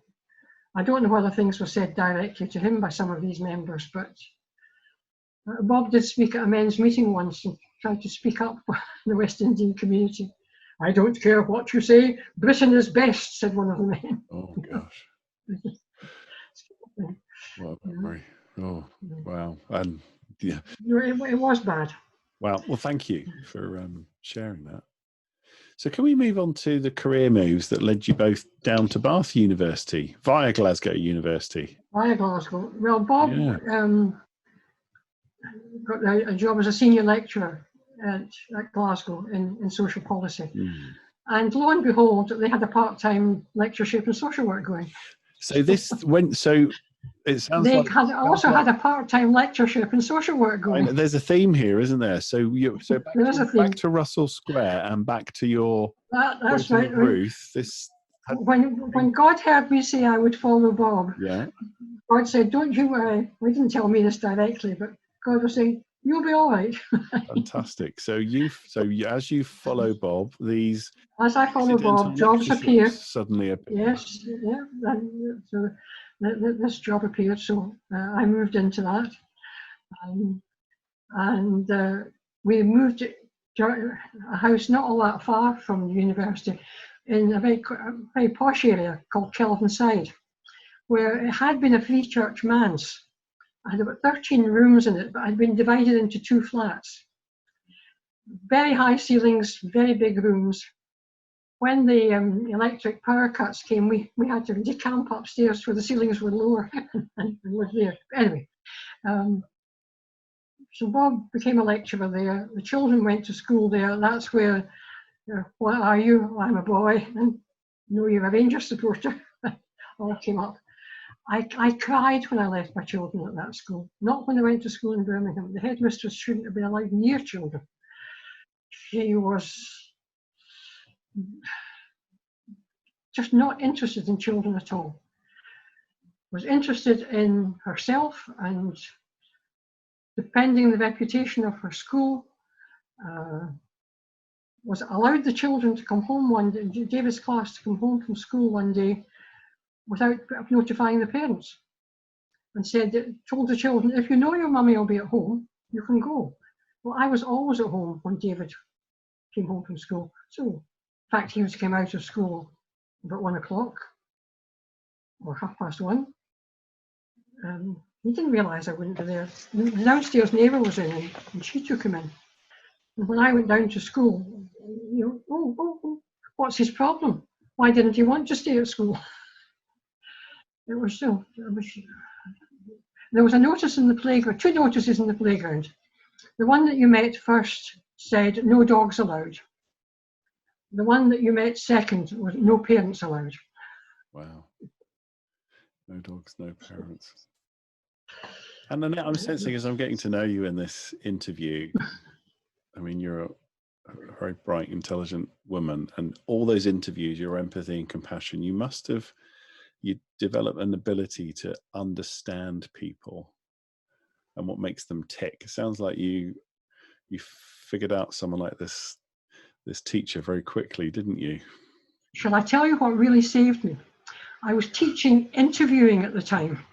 I don't know whether things were said directly to him by some of these members, but Bob did speak at a men's meeting once and tried to speak up for the West Indian community. I don't care what you say, Britain is best, said one of the men. Oh, gosh. What a memory. Oh, wow. And yeah. It was bad. Wow. Well, thank you for sharing that. So can we move on to the career moves that led you both down to Bath University via Glasgow University? Via Glasgow. Well, Bob got a job as a senior lecturer at Glasgow in social policy. And lo and behold, they had a part-time lectureship in social work going. So this went, so it sounds they like... They also had a part-time lectureship in social work going. There's a theme here, isn't there? So back to Russell Square and back to your... That's right. Ruth, when God heard me say I would follow Bob, God said, don't you worry. He didn't tell me this directly, but God was saying, you'll be all right. Fantastic. So as you follow Bob, as I follow Bob, jobs appear. Suddenly appear. Yes, yeah. So this job appeared, so I moved into that, and we moved to a house not all that far from the university, in a very posh area called Kelvin Side, where it had been a free church manse. I had about 13 rooms in it, but I'd been divided into 2 flats. Very high ceilings, very big rooms. When the electric power cuts came, we had to decamp upstairs where the ceilings were lower and live there. Anyway, so Bob became a lecturer there. The children went to school there. That's where, what are you? I'm a boy. And no, you're a Rangers supporter. All came up. I cried when I left my children at that school, not when I went to school in Birmingham. The headmistress shouldn't have been allowed near children. She was just not interested in children at all. Was interested in herself and defending the reputation of her school. Was allowed the children to come home one day, David's class to come home from school one day without notifying the parents, and told the children, if you know your mummy will be at home, you can go. Well, I was always at home when David came home from school. So, in fact, he came out of school about 1 o'clock or 1:30. He didn't realise I wouldn't be there. The downstairs neighbour was in, and she took him in. And when I went down to school, what's his problem? Why didn't he want to stay at school? There was a notice in the playground, 2 notices in the playground. The one that you met first said no dogs allowed. The one that you met second was no parents allowed. Wow. No dogs, no parents. And Annette, I'm sensing as I'm getting to know you in this interview, I mean, you're a very bright, intelligent woman, and all those interviews, your empathy and compassion, you develop an ability to understand people and what makes them tick. It sounds like you figured out someone like this teacher very quickly, didn't you? Shall I tell you what really saved me? I was teaching interviewing at the time,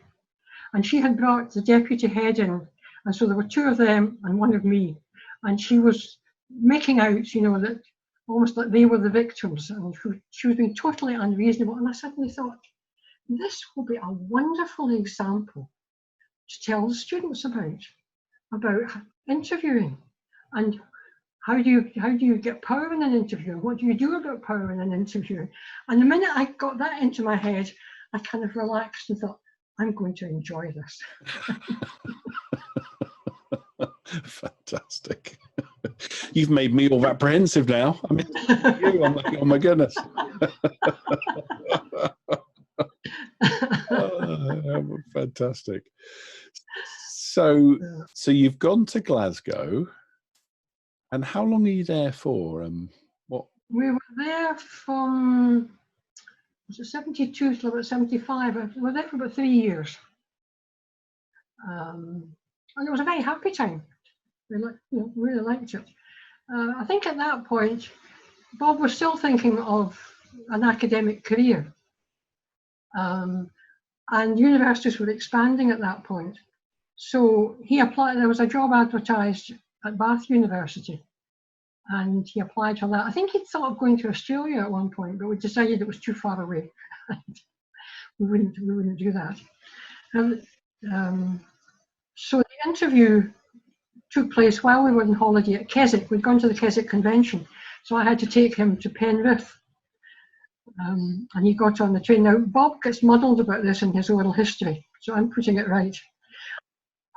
and she had brought the deputy head in, and so there were 2 of them and 1 of me, and she was making out, that almost like they were the victims, and she was being totally unreasonable. And I suddenly thought, this will be a wonderful example to tell the students about interviewing, and how do you get power in an interview, and what do you do about power in an interview. And the minute I got that into my head, I kind of relaxed and thought, I'm going to enjoy this. Fantastic. You've made me all apprehensive now. I mean, I'm like, oh my goodness. Oh, fantastic. So you've gone to Glasgow, and how long are you there for? What? We were there from 72 till about 75. We were there for about 3 years, and it was a very happy time. We really liked it. I think at that point, Bob was still thinking of an academic career, and universities were expanding at that point. So he applied. There was a job advertised at Bath University, and he applied for that. I think he'd thought of going to Australia at one point, but we decided it was too far away. we wouldn't do that. So the interview took place while we were on holiday at Keswick. We'd gone to the Keswick Convention, so I had to take him to Penrith, and he got on the train. Now, Bob gets muddled about this in his oral history, so I'm putting it right.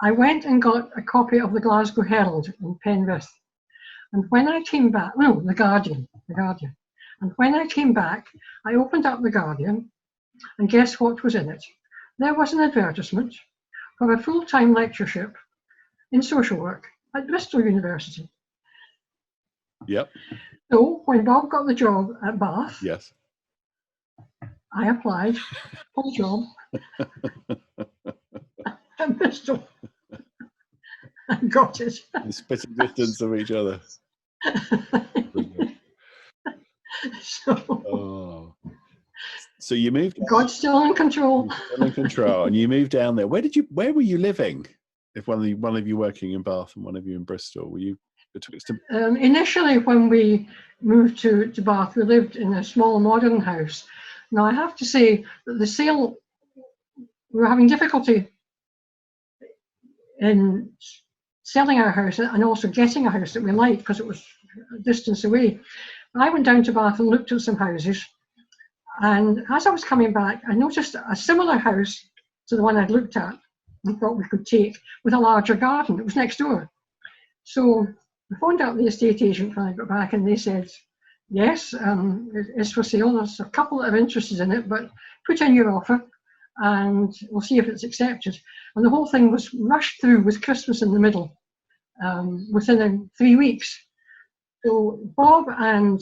I went and got a copy of the Glasgow Herald in Penrith, and when I came back, the Guardian, and when I came back, I opened up the Guardian, and guess what was in it? There was an advertisement for a full-time lectureship in social work at Bristol University. Yep. So when Bob got the job at Bath, yes, I applied for the job at Bristol and got it. Spitting distance of each other. So you moved. God's still in control. Still in control, and you moved down there. Where were you living? If one of you working in Bath and one of you in Bristol, were you betwixt them? Initially, when we moved to Bath, we lived in a small modern house. Now, I have to say that the sale, we were having difficulty in selling our house and also getting a house that we liked because it was a distance away. I went down to Bath and looked at some houses, and as I was coming back, I noticed a similar house to the one I'd looked at and thought we could take, with a larger garden. It was next door. So I phoned up the estate agent when I got back, and they said, yes, it's for sale. There's a couple that are interested in it, but put in your offer and we'll see if it's accepted. And the whole thing was rushed through with Christmas in the middle, within 3 weeks. So Bob and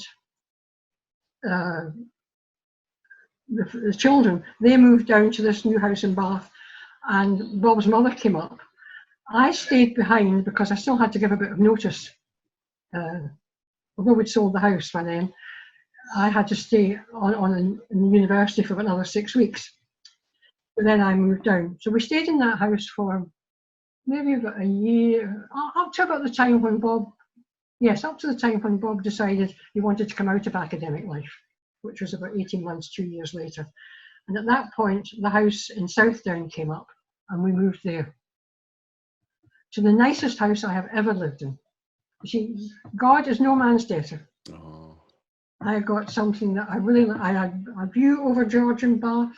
the children, they moved down to this new house in Bath, and Bob's mother came up. I stayed behind because I still had to give a bit of notice. Although we'd sold the house by then, I had to stay in the university for another 6 weeks. But then I moved down. So we stayed in that house for maybe about a year, up to about the time when Bob, up to the time when Bob decided he wanted to come out of academic life. which was about 18 months, 2 years later. And at that point, the house in Southdown came up, and we moved there to the nicest house I have ever lived in. You see, God is no man's debtor. Oh. I got something that I had a view over George and Bath.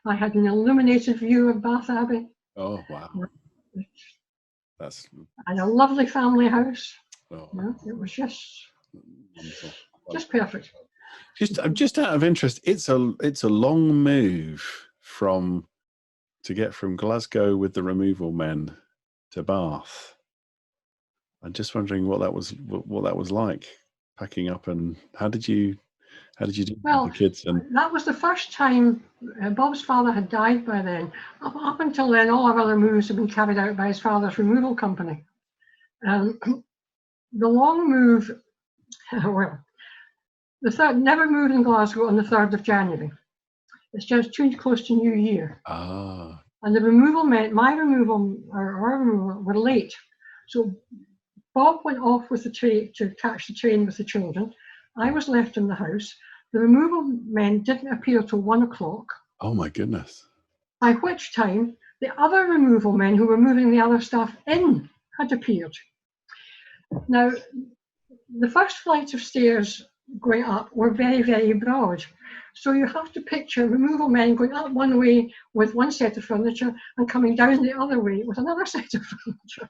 I had an illuminated view of Bath Abbey. Oh, wow. That's and a lovely family house. Oh, You know, it was wonderful. just perfect. Just out of interest, it's a long move to get from Glasgow with the removal men to Bath. I'm just wondering what that was like, packing up, and how did you do Well, with the kids? And that was the first time. Bob's father had died by then. Up until then, all our other moves had been carried out by his father's removal company. The long move, well, never moved in Glasgow on the 3rd of January. It's just too close to New Year. Ah. And the removal meant our removal were late. So Bob went off with the train to catch the train with the children. I was left in the house. The removal men didn't appear till 1 o'clock. Oh my goodness. By which time the other removal men who were moving the other stuff in had appeared. Now, the first flight of stairs going up were very, very broad. So you have to picture removal men going up one way with one set of furniture and coming down the other way with another set of furniture.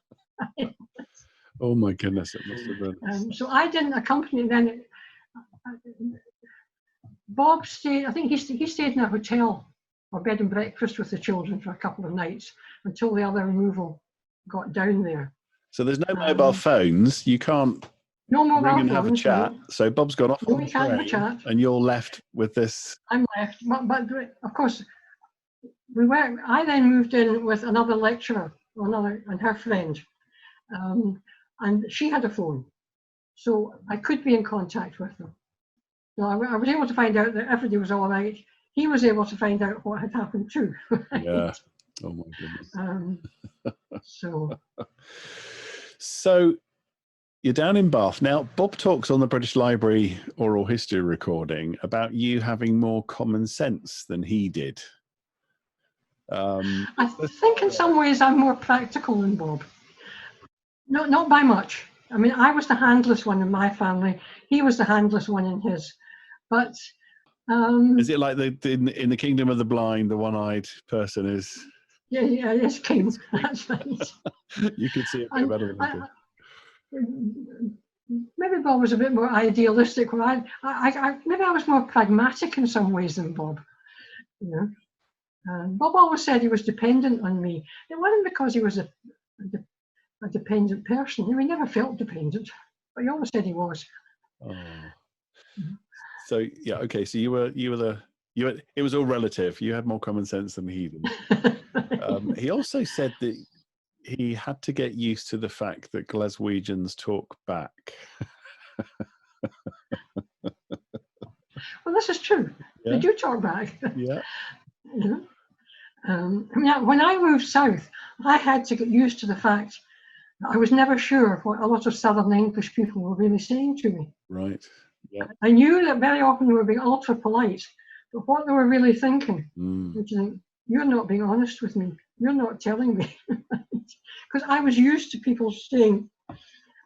Oh my goodness, it must have been. So I didn't accompany them. Bob stayed, I think he stayed in a hotel or bed and breakfast with the children for a couple of nights until the other removal got down there. So there's no mobile phones. You can't ring and have a chat. No. So Bob's gone off on the train, and you're left with this. I'm left, but of course we were. I then moved in with another lecturer, and her friend, and she had a phone, so I could be in contact with them. So I was able to find out that everybody was all right. He was able to find out what had happened too. Right? Yeah. Oh my goodness. So you're down in Bath. Now, Bob talks on the British Library oral history recording about you having more common sense than he did. I think in some ways I'm more practical than Bob. No, not by much. I mean, I was the handless one in my family. He was the handless one in his. But is it like in the Kingdom of the Blind, the one-eyed person is? Yeah, yes, King. That's right. You could see it a bit better than I could. Maybe Bob was a bit more idealistic. Maybe I was more pragmatic in some ways than Bob. You know, Bob always said he was dependent on me. It wasn't because he was a dependent person. He never felt dependent, but he always said he was. Oh. So yeah, okay. So you were it was all relative. You had more common sense than he did. He also said that he had to get used to the fact that Glaswegians talk back. Well, this is true. Yeah. They do talk back. Yeah. You know? When I moved south, I had to get used to the fact that I was never sure what a lot of Southern English people were really saying to me. Right. Yeah. I knew that very often they were being ultra polite, but what they were really thinking, which is, you're not being honest with me. You're not telling me. Because I was used to people saying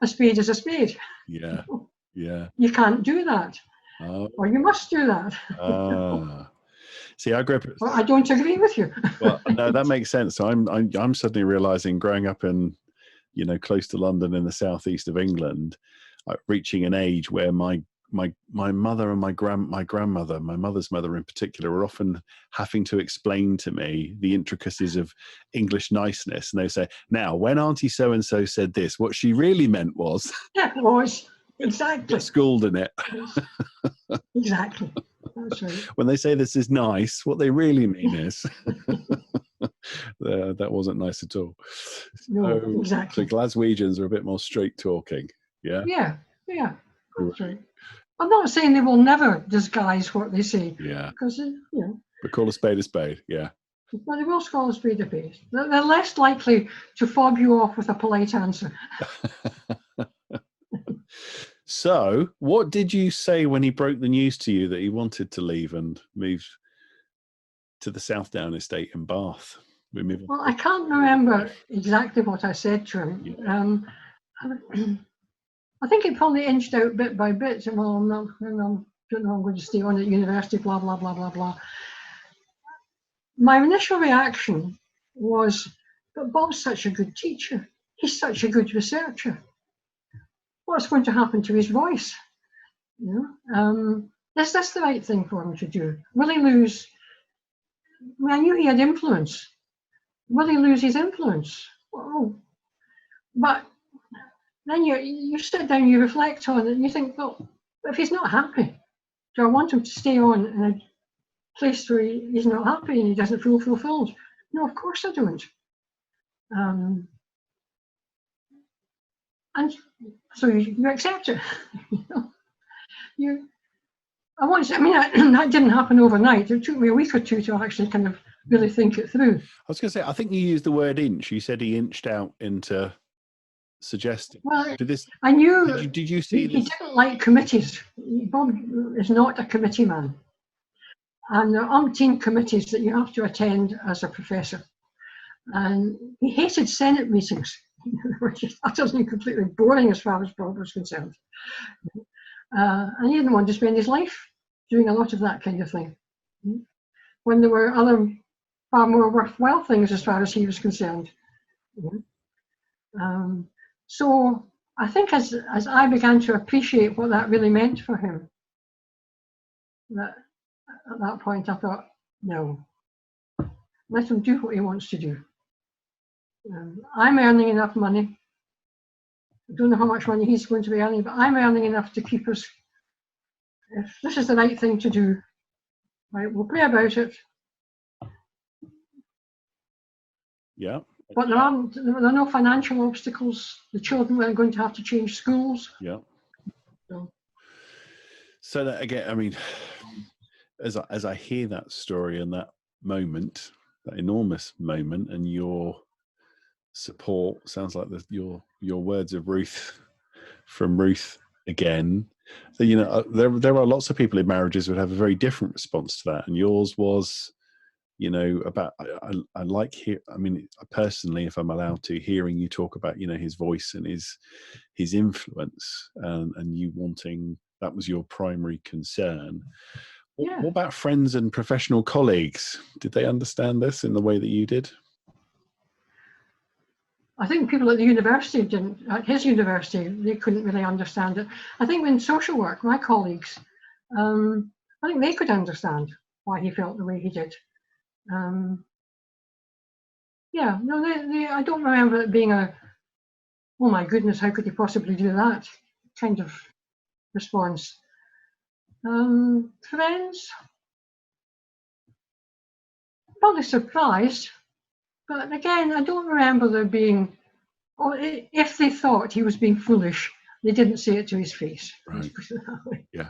a spade is a spade. Yeah. Yeah. You can't do that. Or you must do that. See, I grew up. Well, I don't agree with you. Well, no, that makes sense. So I'm suddenly realizing, growing up in, close to London in the southeast of England, reaching an age where my mother and my grandmother, my mother's mother in particular, were often having to explain to me the intricacies of English niceness. And they say, now, when Auntie so-and-so said this, what she really meant was... Yeah, it was. Exactly. Get schooled in it. Exactly. That's right. When they say this is nice, what they really mean is... that wasn't nice at all. No, exactly. So Glaswegians are a bit more straight talking. Yeah? Yeah. That's right. I'm not saying they will never disguise what they say. Yeah. Because, But call a spade, yeah. Well, they will call a spade a spade. They're less likely to fob you off with a polite answer. So, what did you say when he broke the news to you that he wanted to leave and move to the Southdown Estate in Bath? Well, I can't remember exactly what I said to him. Yeah. I think it probably inched out bit by bit. Well, I don't know, I'm going to stay on at university, blah, blah, blah, blah, blah. My initial reaction was, but Bob's such a good teacher. He's such a good researcher. What's going to happen to his voice? Is this the right thing for him to do? Will he lose? I knew he had influence. Will he lose his influence? Oh, but then you sit down, you reflect on it, and you think, well, if he's not happy, do I want him to stay on in a place where he's not happy and he doesn't feel fulfilled? No, of course I don't. And so you accept it. That didn't happen overnight. It took me a week or two to actually kind of really think it through. I was going to say, I think you used the word inch. You said he inched out into suggesting. Well, this, I knew. Did you see he didn't like committees. Bob is not a committee man. And there are umpteen committees that you have to attend as a professor. And he hated Senate meetings, which is utterly completely boring as far as Bob was concerned. And he didn't want to spend his life doing a lot of that kind of thing, when there were other far more worthwhile things as far as he was concerned. So I think as I began to appreciate what that really meant for him, that at that point I thought, no, let him do what he wants to do. I'm earning enough money. I don't know how much money he's going to be earning, but I'm earning enough to keep us. If this is the right thing to do, right, we'll pray about it. Yeah. But there are no financial obstacles. The children are going to have to change schools. Yeah. So that again, I mean, as I hear that story and that moment, that enormous moment, and your support sounds like your words of Ruth, from Ruth again. So there are lots of people in marriages who would have a very different response to that, and yours was, about I like personally, if I'm allowed to, hearing you talk about his voice and his influence, and you wanting, that was your primary concern. Yeah. What about friends and professional colleagues? Did they understand this in the way that you did? I think people at the university didn't, at his university, they couldn't really understand it. I think in social work, my colleagues, I think they could understand why he felt the way he did. I don't remember it being oh my goodness, how could he possibly do that kind of response. Friends, probably surprised. But again, I don't remember there being, or if they thought he was being foolish, they didn't say it to his face. Right. Yeah.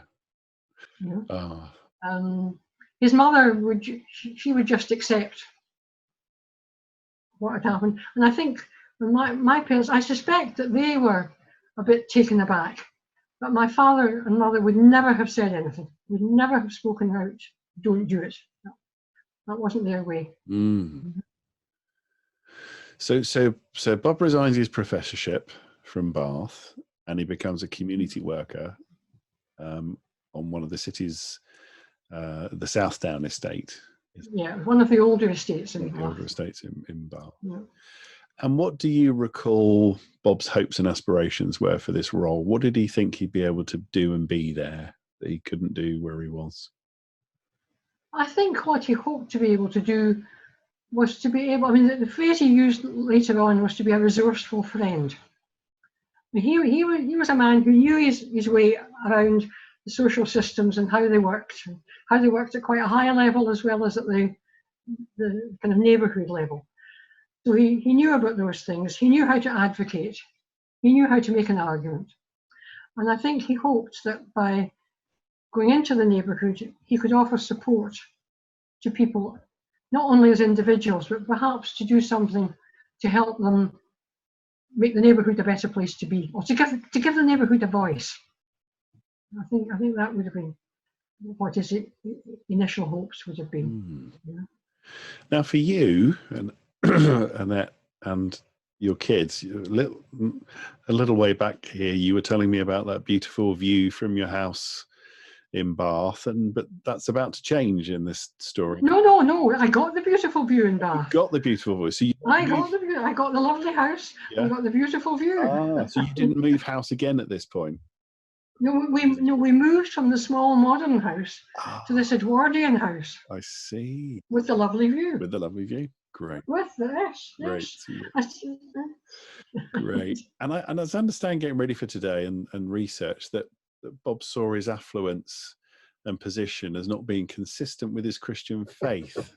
His mother would just accept what had happened. And I think my parents, I suspect that they were a bit taken aback. But my father and mother would never have said anything, would never have spoken out, don't do it. No, that wasn't their way. Mm. So Bob resigns his professorship from Bath, and he becomes a community worker on one of the city's, the Southdown Estate. Yeah, one of the older estates in Bath. Older estates in Bath. Yeah. And what do you recall Bob's hopes and aspirations were for this role? What did he think he'd be able to do and be there that he couldn't do where he was? I think what he hoped to be able to do was to be able, the phrase he used later on was to be a resourceful friend. He was a man who knew his way around the social systems and how they worked at quite a high level as well as at the kind of neighbourhood level. So he knew about those things. He knew how to advocate. He knew how to make an argument. And I think he hoped that by going into the neighbourhood, he could offer support to people, not only as individuals, but perhaps to do something to help them make the neighbourhood a better place to be, or to give the neighbourhood a voice. I think that would have been what his initial hopes would have been. Yeah. Now, for you and Annette and your kids, a little way back here, you were telling me about that beautiful view from your house in Bath, but that's about to change in this story. No. I got the beautiful view in Bath. You got the beautiful view. So I got the lovely house. Yeah. I got the beautiful view. So you didn't move house again at this point? No, we moved from the small modern house to this Edwardian house. I see. With the lovely view. With the lovely view. Great. With this. Great. Yes. Great. And I understand, getting ready for today and research, that Bob saw his affluence and position as not being consistent with his Christian faith.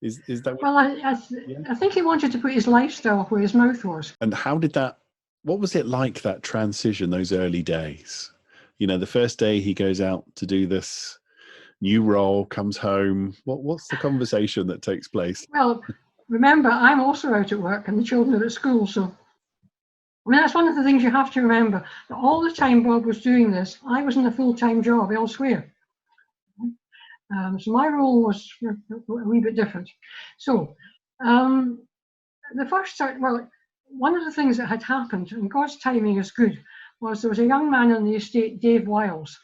Is that what? Well, I think he wanted to put his lifestyle where his mouth was. And how did that? What was it like, that transition, those early days? You know, the first day he goes out to do this new role, comes home. What's the conversation that takes place? Well, remember, I'm also out at work and the children are at school. So, I mean, that's one of the things you have to remember. That all the time Bob was doing this, I was in a full-time job elsewhere. So my role was a wee bit different. So, the first start, well, one of the things that had happened, and God's timing is good, was there was a young man on the estate, Dave Wiles,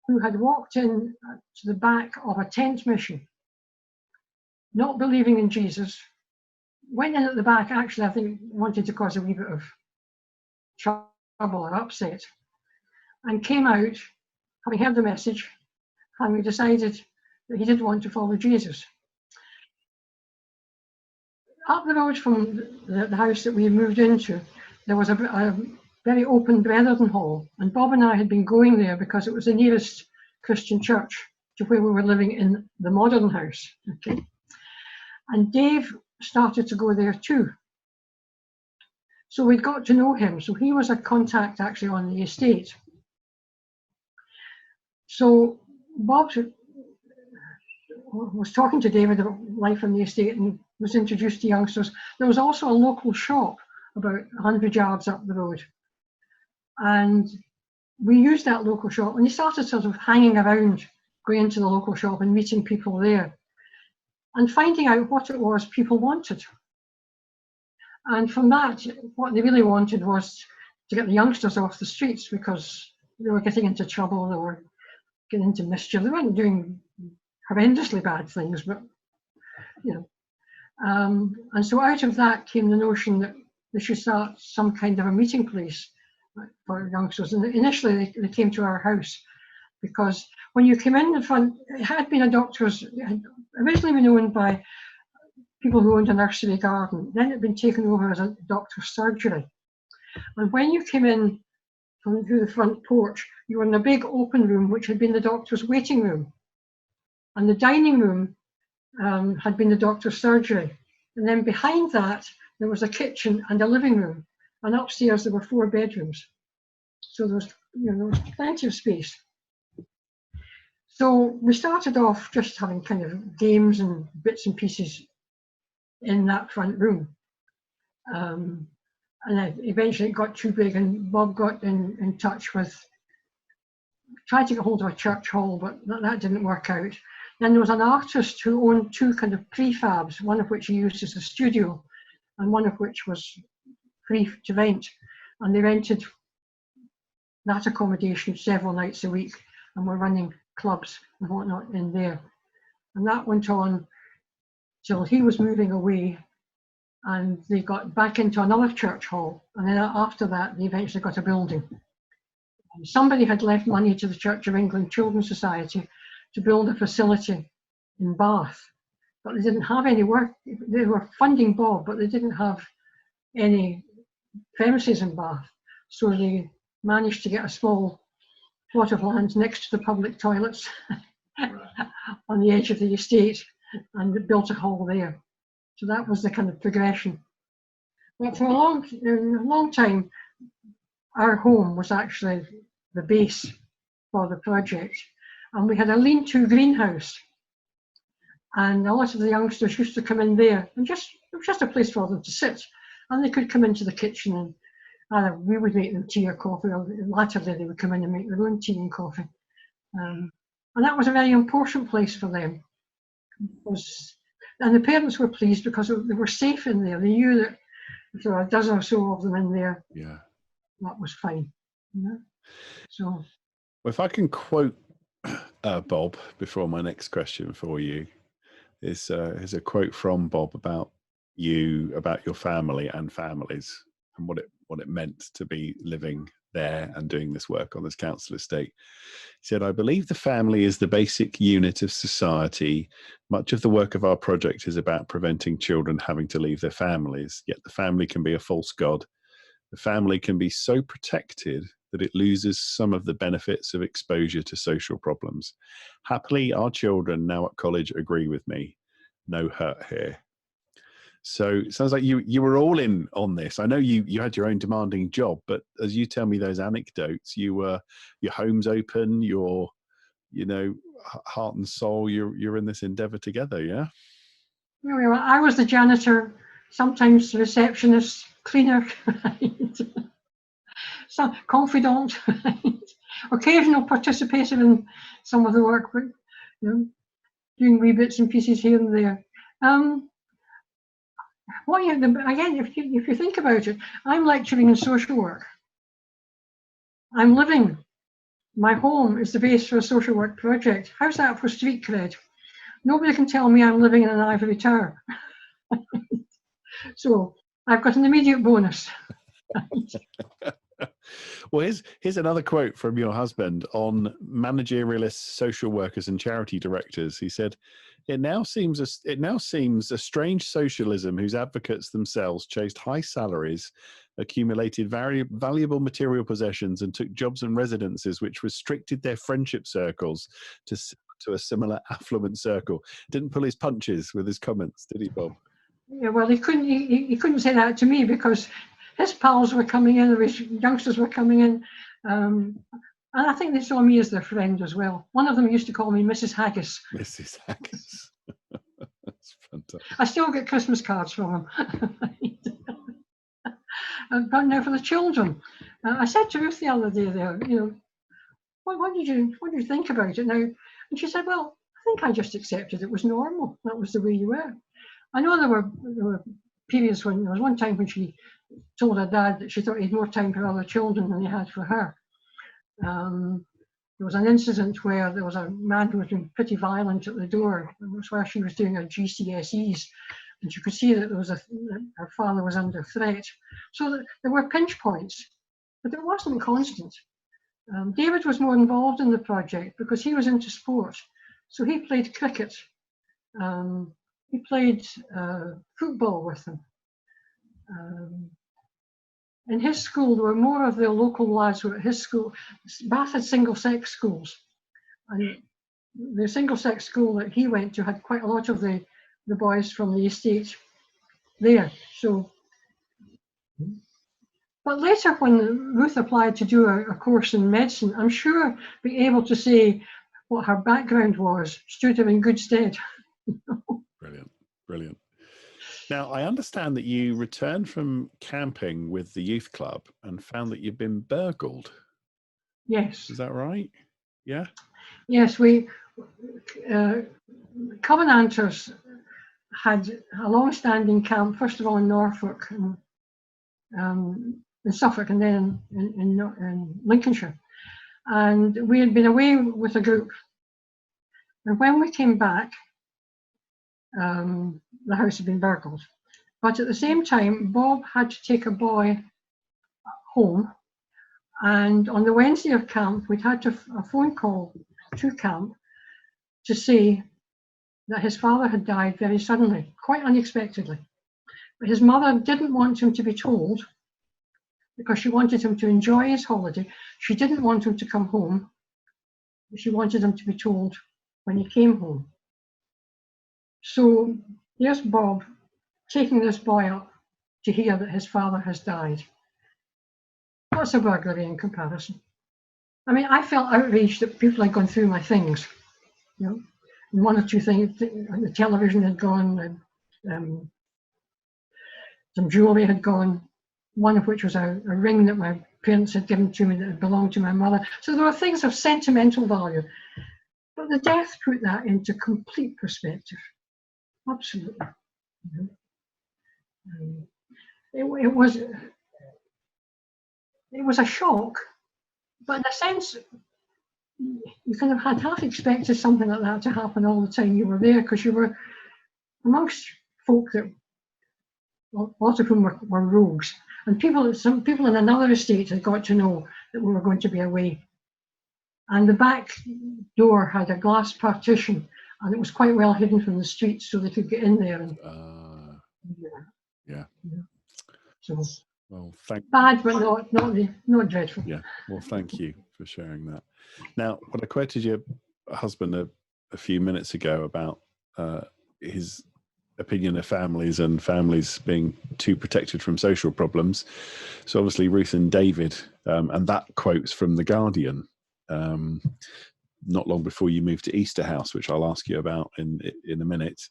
who had walked in to the back of a tent mission, not believing in Jesus, went in at the back, actually, I think, wanted to cause a wee bit of trouble or upset, and came out, having heard the message, having decided that he didn't want to follow Jesus. Up the road from the house that we moved into, there was a very open Brethren Hall, and Bob and I had been going there because it was the nearest Christian church to where we were living in the modern house. Okay, and Dave started to go there too. So we'd got to know him. So he was a contact actually on the estate. So Bob was talking to David about life on the estate and was introduced to youngsters. There was also a local shop about 100 yards up the road. And we used that local shop, and he started sort of hanging around, going into the local shop and meeting people there and finding out what it was people wanted. And from that, what they really wanted was to get the youngsters off the streets because they were getting into trouble, they were getting into mischief. They weren't doing horrendously bad things, but, you know. And so out of that came the notion that they should start some kind of a meeting place for youngsters. And initially they came to our house because when you came in the front, it had been a doctor's, it had originally been owned by people who owned a nursery garden. Then it had been taken over as a doctor's surgery. And when you came in through the front porch, you were in a big open room, which had been the doctor's waiting room. And the dining room had been the doctor's surgery. And then behind that, there was a kitchen and a living room. And upstairs, there were 4 bedrooms. So there was plenty of space. So we started off just having kind of games and bits and pieces in that front room. And then eventually it got too big, and Bob got in touch with, tried to get hold of a church hall, but that didn't work out. Then there was an artist who owned 2 kind of prefabs, one of which he used as a studio, and one of which was free to rent. And they rented that accommodation several nights a week, and were running clubs and whatnot in there. And that went on till he was moving away, and they got back into another church hall. And then after that, they eventually got a building. And somebody had left money to the Church of England Children's Society to build a facility in Bath, but they didn't have any work. They were funding Bob, but they didn't have any premises in Bath. So they managed to get a small plot of land next to the public toilets on the edge of the estate, and built a hall there. So that was the kind of progression. But for a long time, our home was actually the base for the project. And we had a lean-to greenhouse. And a lot of the youngsters used to come in there, and it was just a place for them to sit. And they could come into the kitchen either we would make them tea or coffee, or latterly they would come in and make their own tea and coffee. And that was a very important place for them. And the parents were pleased because they were safe in there. They knew that if there were a dozen or so of them in there, that was fine. You know? So, well, if I can quote Bob before my next question for you, is a quote from Bob about you, about your family and families, and what it meant to be living there and doing this work on this council estate. He said, "I believe the family is the basic unit of society. Much of the work of our project is about preventing children having to leave their families, yet the family can be a false god. The family can be so protected that it loses some of the benefits of exposure to social problems. Happily, our children now at college agree with me. No hurt here." So it sounds like you were all in on this. I know you had your own demanding job, but as you tell me those anecdotes, your home's open, your heart and soul, you're in this endeavour together, yeah? Well, I was the janitor, sometimes the receptionist, cleaner, some confidant, occasional participation in some of the work, but doing wee bits and pieces here and there. Again, if you think about it, I'm lecturing in social work. I'm living. My home is the base for a social work project. How's that for street cred? Nobody can tell me I'm living in an ivory tower. So I've got an immediate bonus. Well, here's another quote from your husband on managerialist social workers and charity directors. He said, It now seems a strange socialism whose advocates themselves chased high salaries, accumulated valuable material possessions, and took jobs and residences which restricted their friendship circles to a similar affluent circle." Didn't pull his punches with his comments, did he, Bob? Yeah, well, he couldn't say that to me because his pals were coming in, his youngsters were coming in, and I think they saw me as their friend as well. One of them used to call me Mrs. Haggis. Mrs. Haggis. That's fantastic. I still get Christmas cards from him. But now for the children, I said to Ruth the other day there, what did you think about it now? And she said, well, I think I just accepted it was normal. That was the way you were. I know there were periods when there was one time when she told her dad that she thought he had more time for other children than he had for her. There was an incident where there was a man who was being pretty violent at the door. It was where she was doing her GCSEs, and you could see that her father was under threat. So there were pinch points, but it wasn't constant. David was more involved in the project because he was into sport. So he played cricket. He played football with them. In his school, there were more of the local lads who were at his school. Bath had single-sex schools. And the single-sex school that he went to had quite a lot of the boys from the estate there. But later, when Ruth applied to do a course in medicine, I'm sure being able to say what her background was stood her in good stead. Brilliant. Now, I understand that you returned from camping with the youth club and found that you've been burgled. Yes. Is that right? Yeah? Yes, we Covenanters had a long-standing camp, first of all in Norfolk, and in Suffolk, and then in Lincolnshire. And we had been away with a group. And when we came back, the house had been burgled. But at the same time, Bob had to take a boy home. And on the Wednesday of camp, we'd had a phone call to camp to say that his father had died very suddenly, quite unexpectedly. But his mother didn't want him to be told because she wanted him to enjoy his holiday. She didn't want him to come home. She wanted him to be told when he came home. So here's Bob taking this boy up to hear that his father has died. What's a burglary in comparison? I mean, I felt outraged that people had gone through my things. And one or two things, the television had gone, some jewelry had gone. one of which was a ring that my parents had given to me that had belonged to my mother. So there were things of sentimental value. But the death put that into complete perspective. Absolutely. It was a shock, but in a sense, you kind of had half expected something like that to happen all the time you were there, because you were amongst folk that, a lot of whom were rogues, and some people in another estate had got to know that we were going to be away. And the back door had a glass partition, and it was quite well hidden from the street, so they could get in there. And yeah. So Well, bad, but not dreadful. Yeah. Well, thank you for sharing that. Now, when I quoted your husband a few minutes ago about his opinion of families and families being too protected from social problems, so obviously Ruth and David, and that quote's from The Guardian, not long before you moved to Easterhouse, which I'll ask you about in a minute.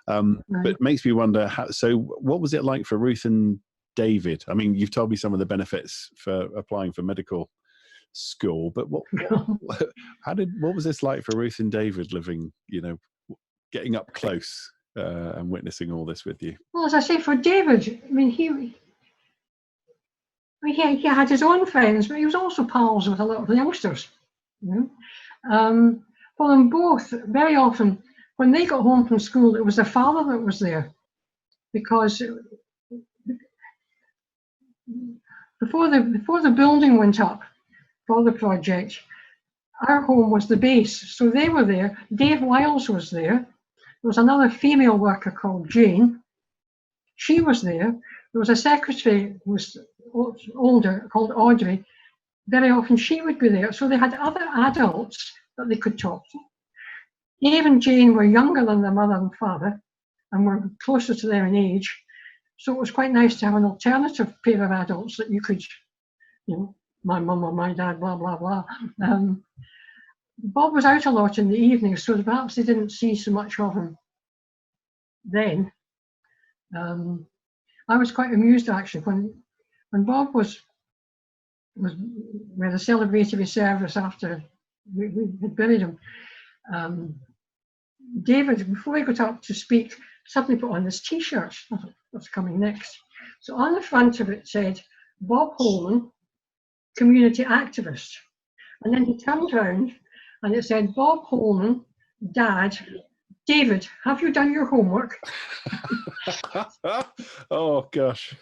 Right. But it makes me wonder, so what was it like for Ruth and David? I mean, you've told me some of the benefits for applying for medical school, but what was this like for Ruth and David living, getting up close and witnessing all this with you? Well, as I say, for David, I mean, he had his own friends, but he was also pals with a lot of the youngsters. For them both, very often, when they got home from school, it was their father that was there, because before the building went up for the project, our home was the base, so they were there. Dave Wiles was there. There was another female worker called Jane. She was there. There was a secretary who was older called Audrey. Very often she would be there. So they had other adults that they could talk to. Dave and Jane were younger than their mother and father and were closer to them in age. So it was quite nice to have an alternative pair of adults that you could, my mum or my dad, blah, blah, blah. Bob was out a lot in the evening, so perhaps they didn't see so much of him then. I was quite amused, actually, when Bob was with a celebratory service after we had buried him. David, before he got up to speak, suddenly put on this T-shirt. What's coming next? So on the front of it said, Bob Holman, community activist. And then he turned around and it said, Bob Holman, Dad, David, have you done your homework? Oh gosh.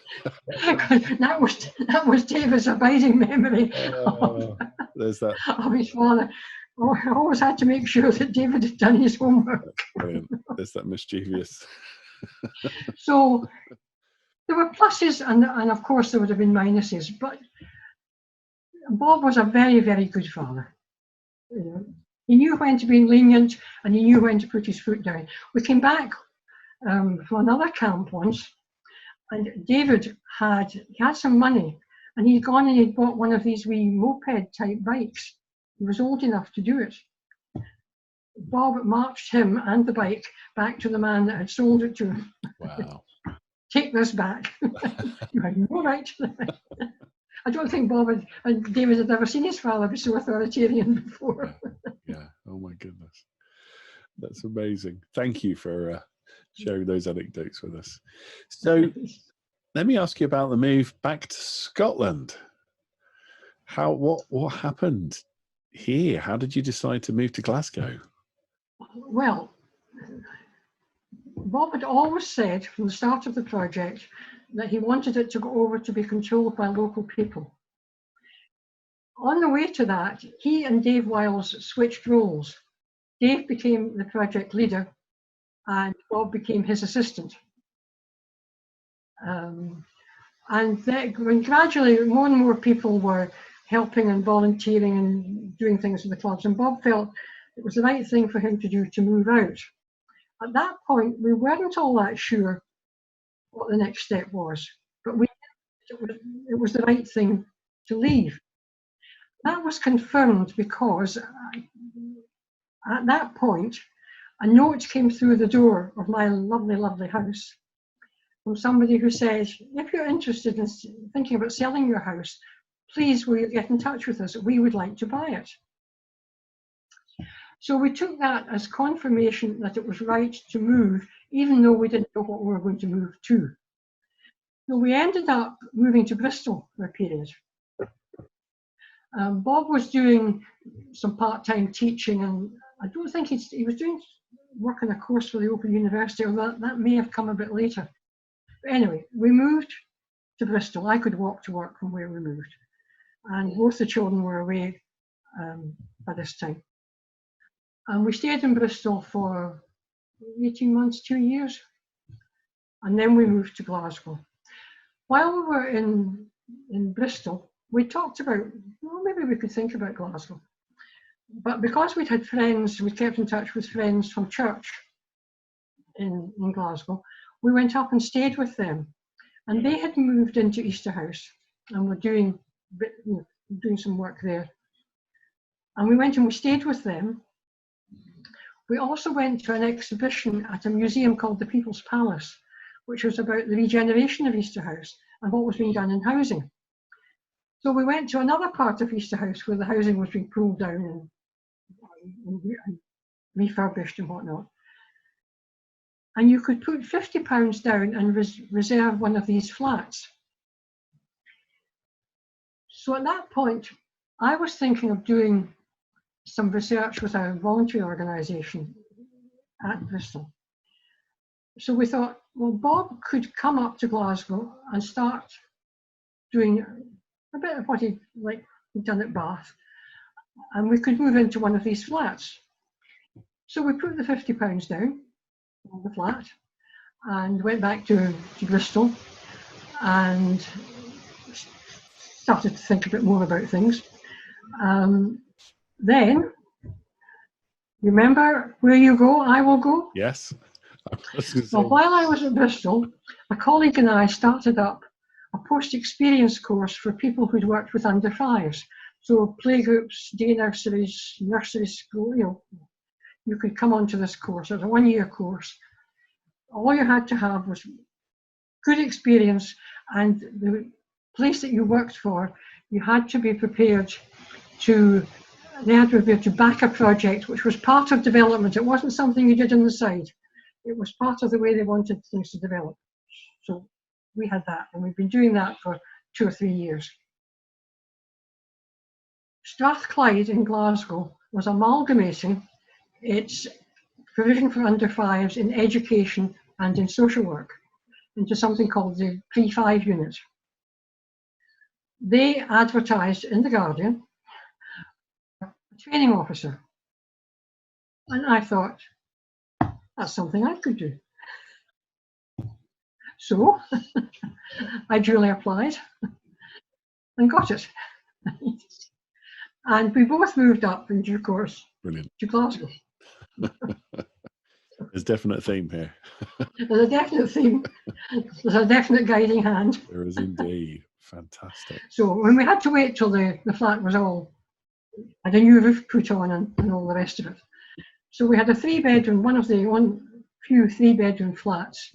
that was David's abiding memory there's that. Of his father. Oh, I always had to make sure that David had done his homework. Brilliant. There's that mischievous. So there were pluses and of course there would have been minuses, but Bob was a very, very good father. He knew when to be lenient and he knew when to put his foot down. We came back from another camp once, and David had some money, and he'd gone and he'd bought one of these wee moped type bikes. He was old enough to do it. Bob marched him and the bike back to the man that had sold it to him. Wow. Take this back. You had no right to that. I don't think Bob and David had ever seen his father be so authoritarian before. Yeah. Oh my goodness. That's amazing. Thank you for sharing those anecdotes with us. So let me ask you about the move back to Scotland. What happened here? How did you decide to move to Glasgow? Well, Bob had always said from the start of the project that he wanted it to go over to be controlled by local people. On the way to that, he and Dave Wiles switched roles. Dave became the project leader and Bob became his assistant. And then gradually more and more people were helping and volunteering and doing things in the clubs, and Bob felt it was the right thing for him to do to move out. At that point, we weren't all that sure what the next step was, but it was the right thing to leave. That was confirmed because at that point, a note came through the door of my lovely, lovely house from somebody who says, if you're interested in thinking about selling your house, please will you get in touch with us? We would like to buy it. So we took that as confirmation that it was right to move, even though we didn't know what we were going to move to. So we ended up moving to Bristol for a period. Bob was doing some part-time teaching, and I don't think he was doing work on a course for the Open University, or that may have come a bit later. But anyway, we moved to Bristol. I could walk to work from where we moved, and both the children were away by this time. And we stayed in Bristol for 18 months, 2 years, and then we moved to Glasgow. While we were in Bristol, we talked about, well, maybe we could think about Glasgow. But because we'd had friends, we kept in touch with friends from church in Glasgow, we went up and stayed with them. And they had moved into Easterhouse and were doing some work there. And we went and we stayed with them. We also went to an exhibition at a museum called the People's Palace, which was about the regeneration of Easterhouse and what was being done in housing. So we went to another part of Easterhouse where the housing was being pulled down and refurbished and whatnot. And you could put £50 down and reserve one of these flats. So at that point, I was thinking of doing some research with a voluntary organisation at Bristol. So we thought, well, Bob could come up to Glasgow and start doing a bit of what he'd done at Bath, and we could move into one of these flats. So we put the £50 down on the flat and went back to Bristol and started to think a bit more about things. Then, remember, where you go, I will go? Yes. Well, while I was at Bristol, a colleague and I started up a post-experience course for people who'd worked with under fives. So playgroups, day nurseries, nursery school, you could come onto this course. It was a 1-year course. All you had to have was good experience, and the place that you worked for, you had to be prepared to back a project which was part of development. It wasn't something you did on the side. It was part of the way they wanted things to develop. So we had that, and we've been doing that for 2 or 3 years. Strathclyde in Glasgow was amalgamating its provision for under fives in education and in social work into something called the Pre-5 unit. They advertised in The Guardian a training officer, and I thought, that's something I could do. So I duly applied and got it. And we both moved up in due course. Brilliant. To Glasgow. There's a definite theme here. There's a definite theme. There's a definite guiding hand. There is indeed. Fantastic. So when we had to wait till the flat was all, had a new roof put on and all the rest of it. So we had a 3-bedroom, one few 3-bedroom flats,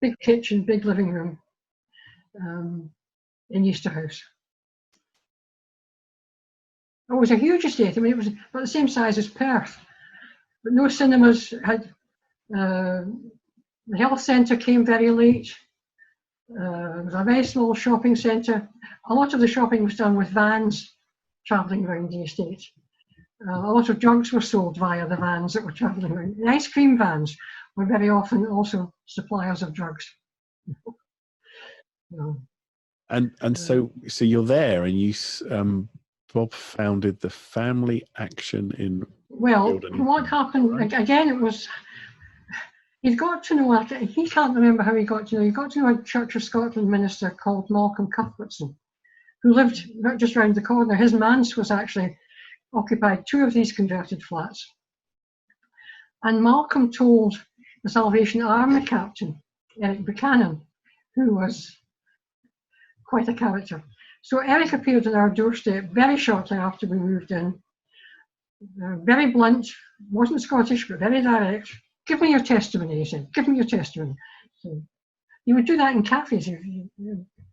big kitchen, big living room in Easterhouse. It was a huge estate. I mean, it was about the same size as Perth, but no cinemas. Had the health centre came very late. It was a very small shopping centre. A lot of the shopping was done with vans travelling around the estate. A lot of drugs were sold via the vans that were travelling around. The ice cream vans were very often also suppliers of drugs. And so you're there, and you Bob founded the Family Action in. Well, what happened again? It was he'd got to know. He can't remember how he got to know. He got to know a Church of Scotland minister called Malcolm Cuthbertson, who lived just round the corner. His manse was actually occupied 2 of these converted flats. And Malcolm told the Salvation Army captain, Eric Buchanan, who was quite a character. So Eric appeared on our doorstep very shortly after we moved in. Very blunt, wasn't Scottish, but very direct. Give me your testimony, he said. Give me your testimony. So He would do that in cafes.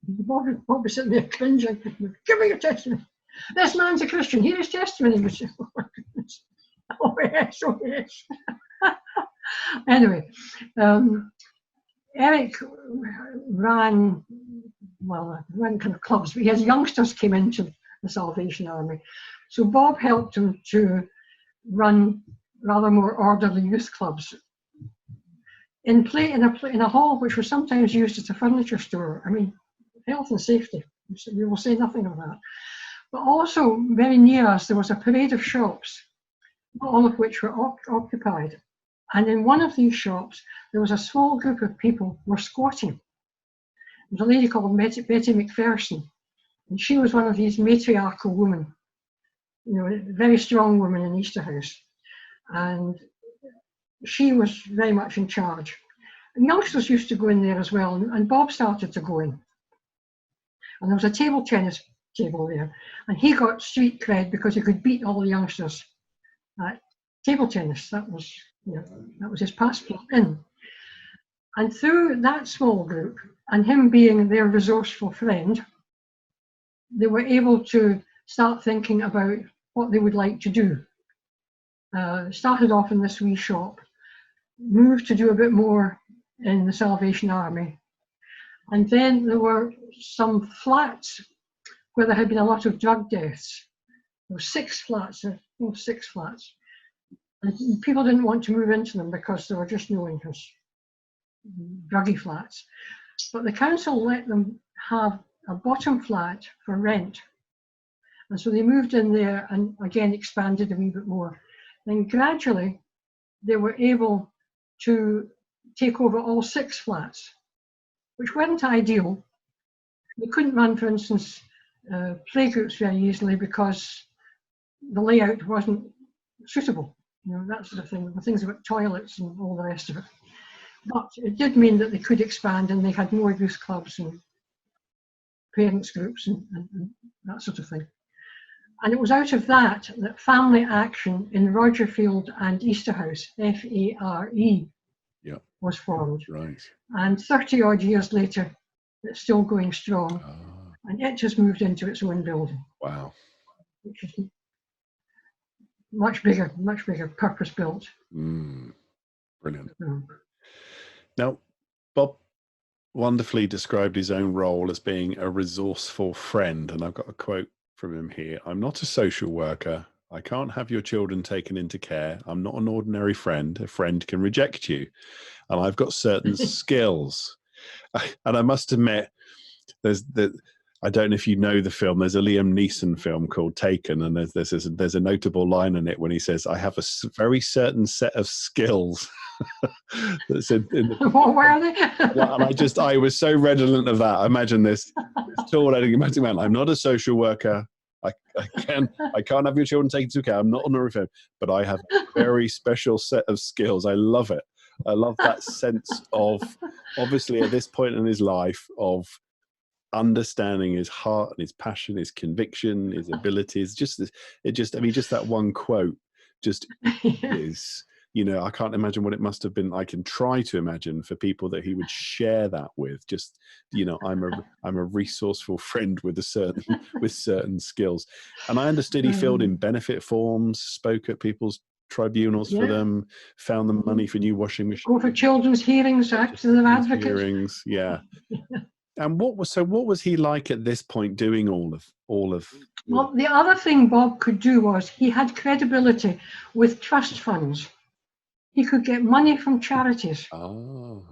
Bob was sitting there cringing, give me your testimony. This man's a Christian, here is testimony. He would say, oh yes, oh yes. Anyway, Eric ran kind of clubs, but his youngsters came into the Salvation Army. So Bob helped him to run rather more orderly youth clubs in a hall which was sometimes used as a furniture store. I mean, health and safety, we will say nothing of that. But also very near us there was a parade of shops, all of which were occupied. And in one of these shops there was a small group of people who were squatting. There was a lady called Betty McPherson, and she was one of these matriarchal women, a very strong woman in Easterhouse. And she was very much in charge. And youngsters used to go in there as well, and Bob started to go in. And there was a table tennis table there, and he got street cred because he could beat all the youngsters at table tennis. That was his passport in. And through that small group, and him being their resourceful friend, they were able to start thinking about what they would like to do. Started off in this wee shop, moved to do a bit more in the Salvation Army. And then there were some flats where there had been a lot of drug deaths. There were 6 flats. And people didn't want to move into them because they were just known as druggy flats. But the council let them have a bottom flat for rent. And so they moved in there and again expanded a wee bit more. Then gradually they were able to take over all 6 flats, which weren't ideal. They couldn't run, for instance, playgroups very easily because the layout wasn't suitable. That sort of thing, the things about toilets and all the rest of it. But it did mean that they could expand, and they had more youth clubs and parents groups and that sort of thing. And it was out of that that Family Action in Rogerfield and Easterhouse, FARE, was formed. Right. And 30 odd years later, it's still going strong. And it has moved into its own building. Wow. Which is much bigger, purpose built. Brilliant. Now, Bob wonderfully described his own role as being a resourceful friend. And I've got a quote from him here. "I'm not a social worker. I can't have your children taken into care. I'm not an ordinary friend. A friend can reject you. And I've got certain skills." And I must admit, I don't know if you know the film. There's a Liam Neeson film called Taken, and there's a notable line in it when he says, "I have a very certain set of skills." That's in the, what were they? And I was so redolent of that. I imagine this tall, enigmatic man. "I'm not a social worker. I can't have your children taken into care. I'm not on a review, but I have a very special set of skills." I love it. I love that sense of, obviously at this point in his life, of understanding his heart and his passion, his conviction, his abilities. Just that one quote just is, I can't imagine what it must have been. I can try to imagine for people that he would share that with. Just, I'm a resourceful friend with certain skills. And I understood he filled in benefit forms, spoke at people's tribunals for them, found them money for new washing machines. Go for children's hearings, act as an advocate. Hearings, yeah. And what was he like at this point doing all of? Well, the other thing Bob could do was he had credibility with trust funds. He could get money from charities. Oh,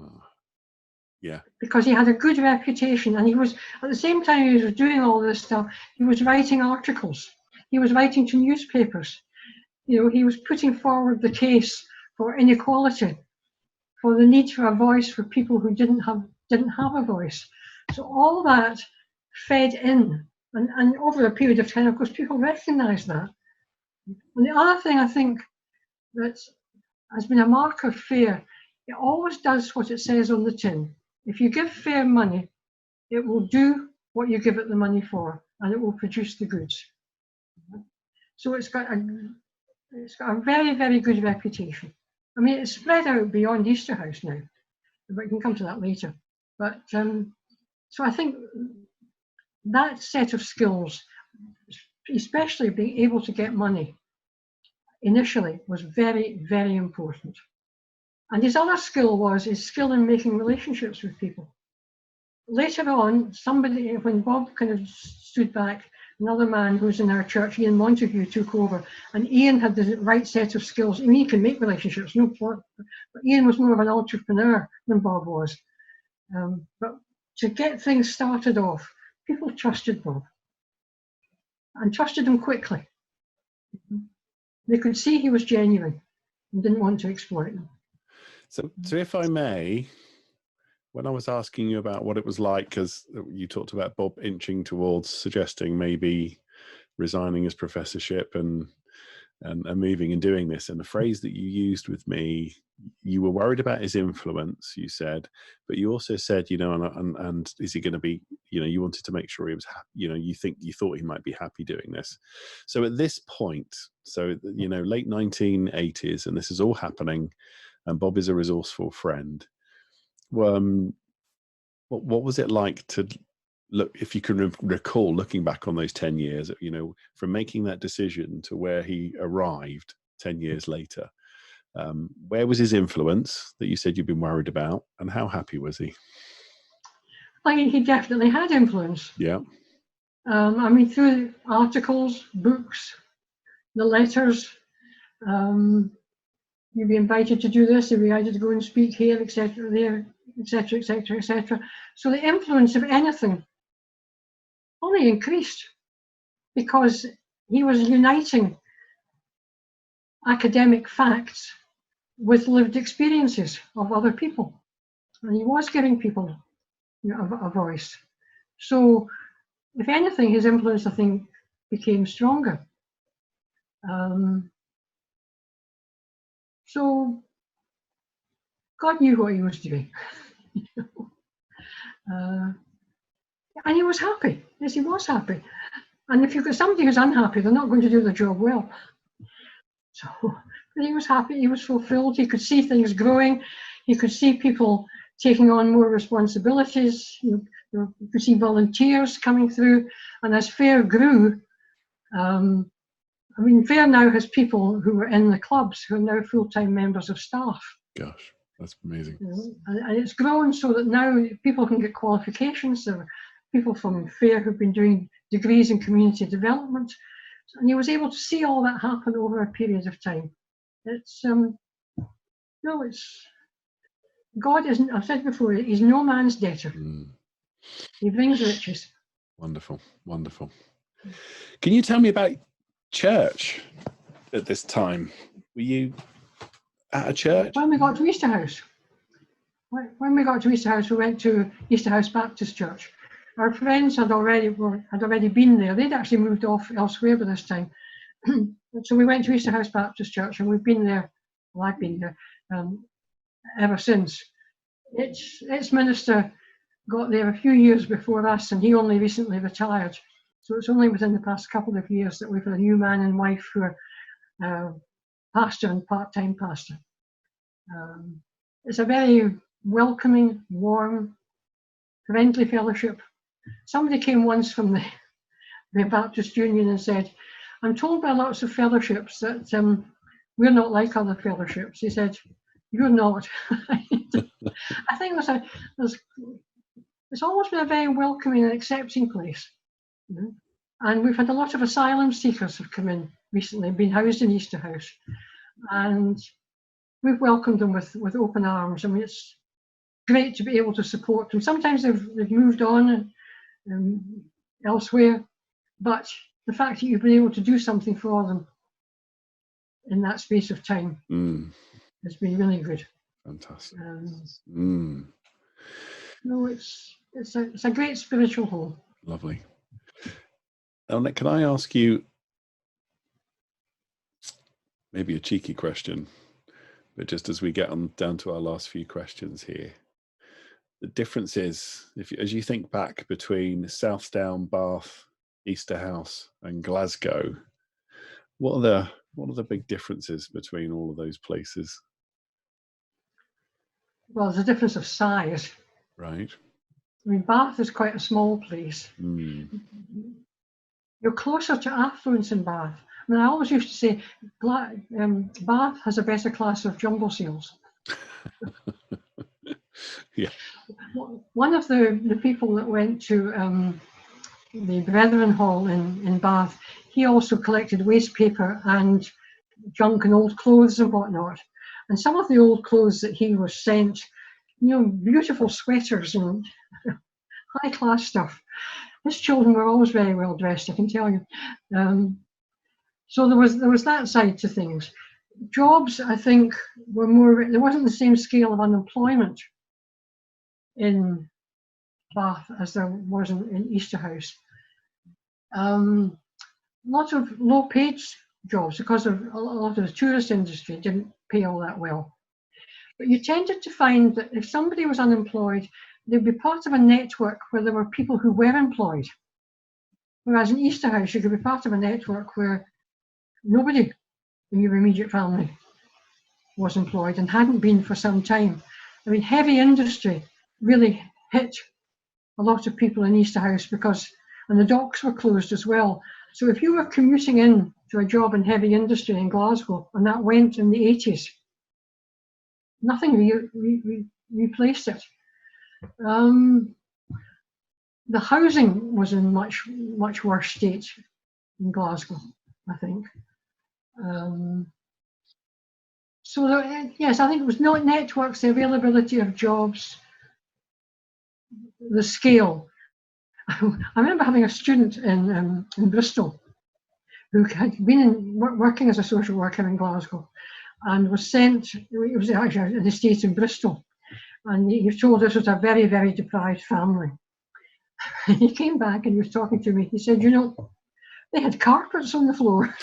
yeah. Because he had a good reputation, and he was, at the same time he was doing all this stuff, he was writing articles. He was writing to newspapers. He was putting forward the case for inequality, for the need for a voice for people who didn't have a voice. So all that fed in, and over a period of time, of course, people recognised that. And the other thing I think that has been a mark of FARE, it always does what it says on the tin. If you give FARE money, it will do what you give it the money for, and it will produce the goods. So it's got a very, very good reputation. I mean, it's spread out beyond Easterhouse now, but we can come to that later. But so I think that set of skills, especially being able to get money initially, was very, very important. And his other skill was his skill in making relationships with people. Later on, when Bob kind of stood back, another man who's in our church, Ian Montague, took over, and Ian had the right set of skills. I mean, he can make relationships, no point, but Ian was more of an entrepreneur than Bob was. But to get things started off, people trusted Bob and trusted him quickly. They could see he was genuine and didn't want to exploit them. So if I may, when I was asking you about what it was like, because you talked about Bob inching towards suggesting maybe resigning his professorship and moving and doing this, and the phrase that you used with me, you were worried about his influence, you said, but you also said, you know, and is he going to be, you know, you wanted to make sure he was happy, you know, you thought he might be happy doing this. So at this point, so, you know, late 1980s, and this is all happening, and Bob is a resourceful friend. What was it like to look, if you can recall, looking back on those 10 years, you know, from making that decision to where he arrived 10 years later, where was his influence that you said you'd been worried about, and how happy was he? I mean, he definitely had influence. Yeah. I mean, through articles, books, the letters, you'd be invited to do this, you'd be invited to go and speak here, etc., there, etc., etc., etc. So the influence of anything only increased because he was uniting academic facts with lived experiences of other people, and he was giving people, you know, a voice. So, if anything, his influence, I think, became stronger. So, God knew what he was doing. And he was happy. Yes, he was happy. And if you've got somebody who's unhappy, they're not going to do the job well. So, but he was happy, he was fulfilled, he could see things growing, he could see people taking on more responsibilities, you could see volunteers coming through. And as FAIR grew, I mean, FAIR now has people who are in the clubs who are now full-time members of staff. Gosh, that's amazing. You know, and it's grown so that now people can get qualifications. There are people from FAIR who've been doing degrees in community development. And he was able to see all that happen over a period of time. It's, no, it's, God isn't, I've said before, he's no man's debtor. He brings riches. Wonderful, wonderful. Can you tell me about church at this time? Were you at a church? When we got to Easterhouse, we went to Easterhouse Baptist Church. Our friends had already been there. They'd actually moved off elsewhere by this time. So we went to Easterhouse Baptist Church, and we've been there, well, I've been there ever since. Its minister got there a few years before us, and he only recently retired. So it's only within the past couple of years that we've had a new man and wife who are pastor and part-time pastor. It's a very welcoming, warm, friendly fellowship. Somebody came once from the Baptist Union and said, I'm told by lots of fellowships that we're not like other fellowships. He said, you're not. I think it's always been a very welcoming and accepting place. You know? And we've had a lot of asylum seekers have come in recently, been housed in Easterhouse. And we've welcomed them with open arms. I mean, it's great to be able to support them. Sometimes they've moved on elsewhere, but the fact that you've been able to do something for them in that space of time has been really good. Fantastic. No, it's a great spiritual home. Lovely. Annette, can I ask you maybe a cheeky question, but just as we get on down to our last few questions here, the difference is, as you think back between Southdown, Bath, Easterhouse, and Glasgow, what are the big differences between all of those places? Well, there's a difference of size. Right. I mean, Bath is quite a small place. You're closer to affluence in Bath. I mean, I always used to say Bath has a better class of jumble sales. Yeah. One of the people that went to the Brethren Hall in Bath, he also collected waste paper and junk and old clothes and whatnot. And some of the old clothes that he was sent, you know, beautiful sweaters and high class stuff. His children were always very well dressed, I can tell you. So there was that side to things. Jobs, I think, were more, there wasn't the same scale of unemployment in Bath as there was in Easterhouse. Lots of low-paid jobs because of a lot of the tourist industry didn't pay all that well. But you tended to find that if somebody was unemployed, they'd be part of a network where there were people who were employed. Whereas in Easterhouse, you could be part of a network where nobody in your immediate family was employed and hadn't been for some time. I mean, heavy industry really hit a lot of people in Easterhouse and the docks were closed as well. So if you were commuting in to a job in heavy industry in Glasgow, and that went in the 80s, nothing replaced it. The housing was in much worse state in Glasgow, I think. So yes, I think it was not networks, the availability of jobs, the scale. I remember having a student in Bristol who had been working as a social worker in Glasgow and was sent, it was actually an estate in Bristol, and he was told this was a very, very deprived family. And he came back and he was talking to me. He said, you know, they had carpets on the floor.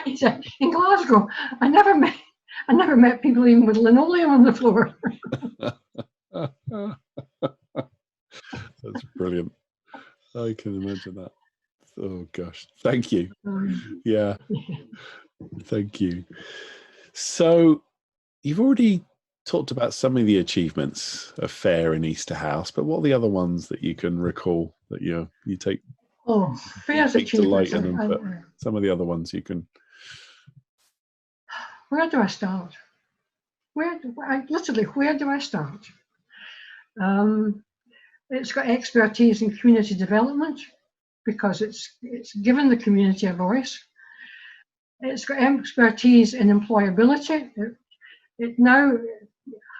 He said, in Glasgow, I never met people even with linoleum on the floor. That's brilliant. I can imagine that. Oh gosh, thank you. Yeah, thank you. So you've already talked about some of the achievements of Fair in Easterhouse, but what are the other ones that you can recall that you take? Oh, Fair's achievements. Delight in them, but some of the other ones you can. Where do I start? Where do I start? It's got expertise in community development because it's given the community a voice. It's got expertise in employability. It now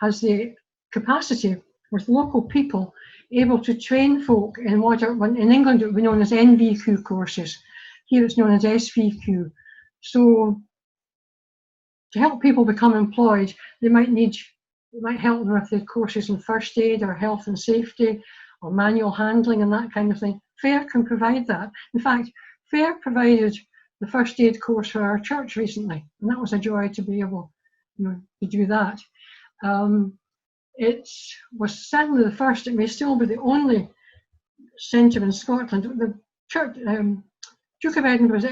has the capacity with local people able to train folk in what in England it would be known as NVQ courses. Here it's known as SVQ. So to help people become employed, they might help them with the courses in first aid or health and safety or manual handling and that kind of thing. Fair can provide that. In fact, Fair provided the first aid course for our church recently, and that was a joy to be able to do that. It was certainly the first, it may still be the only centre in Scotland. The church, Duke of Edinburgh's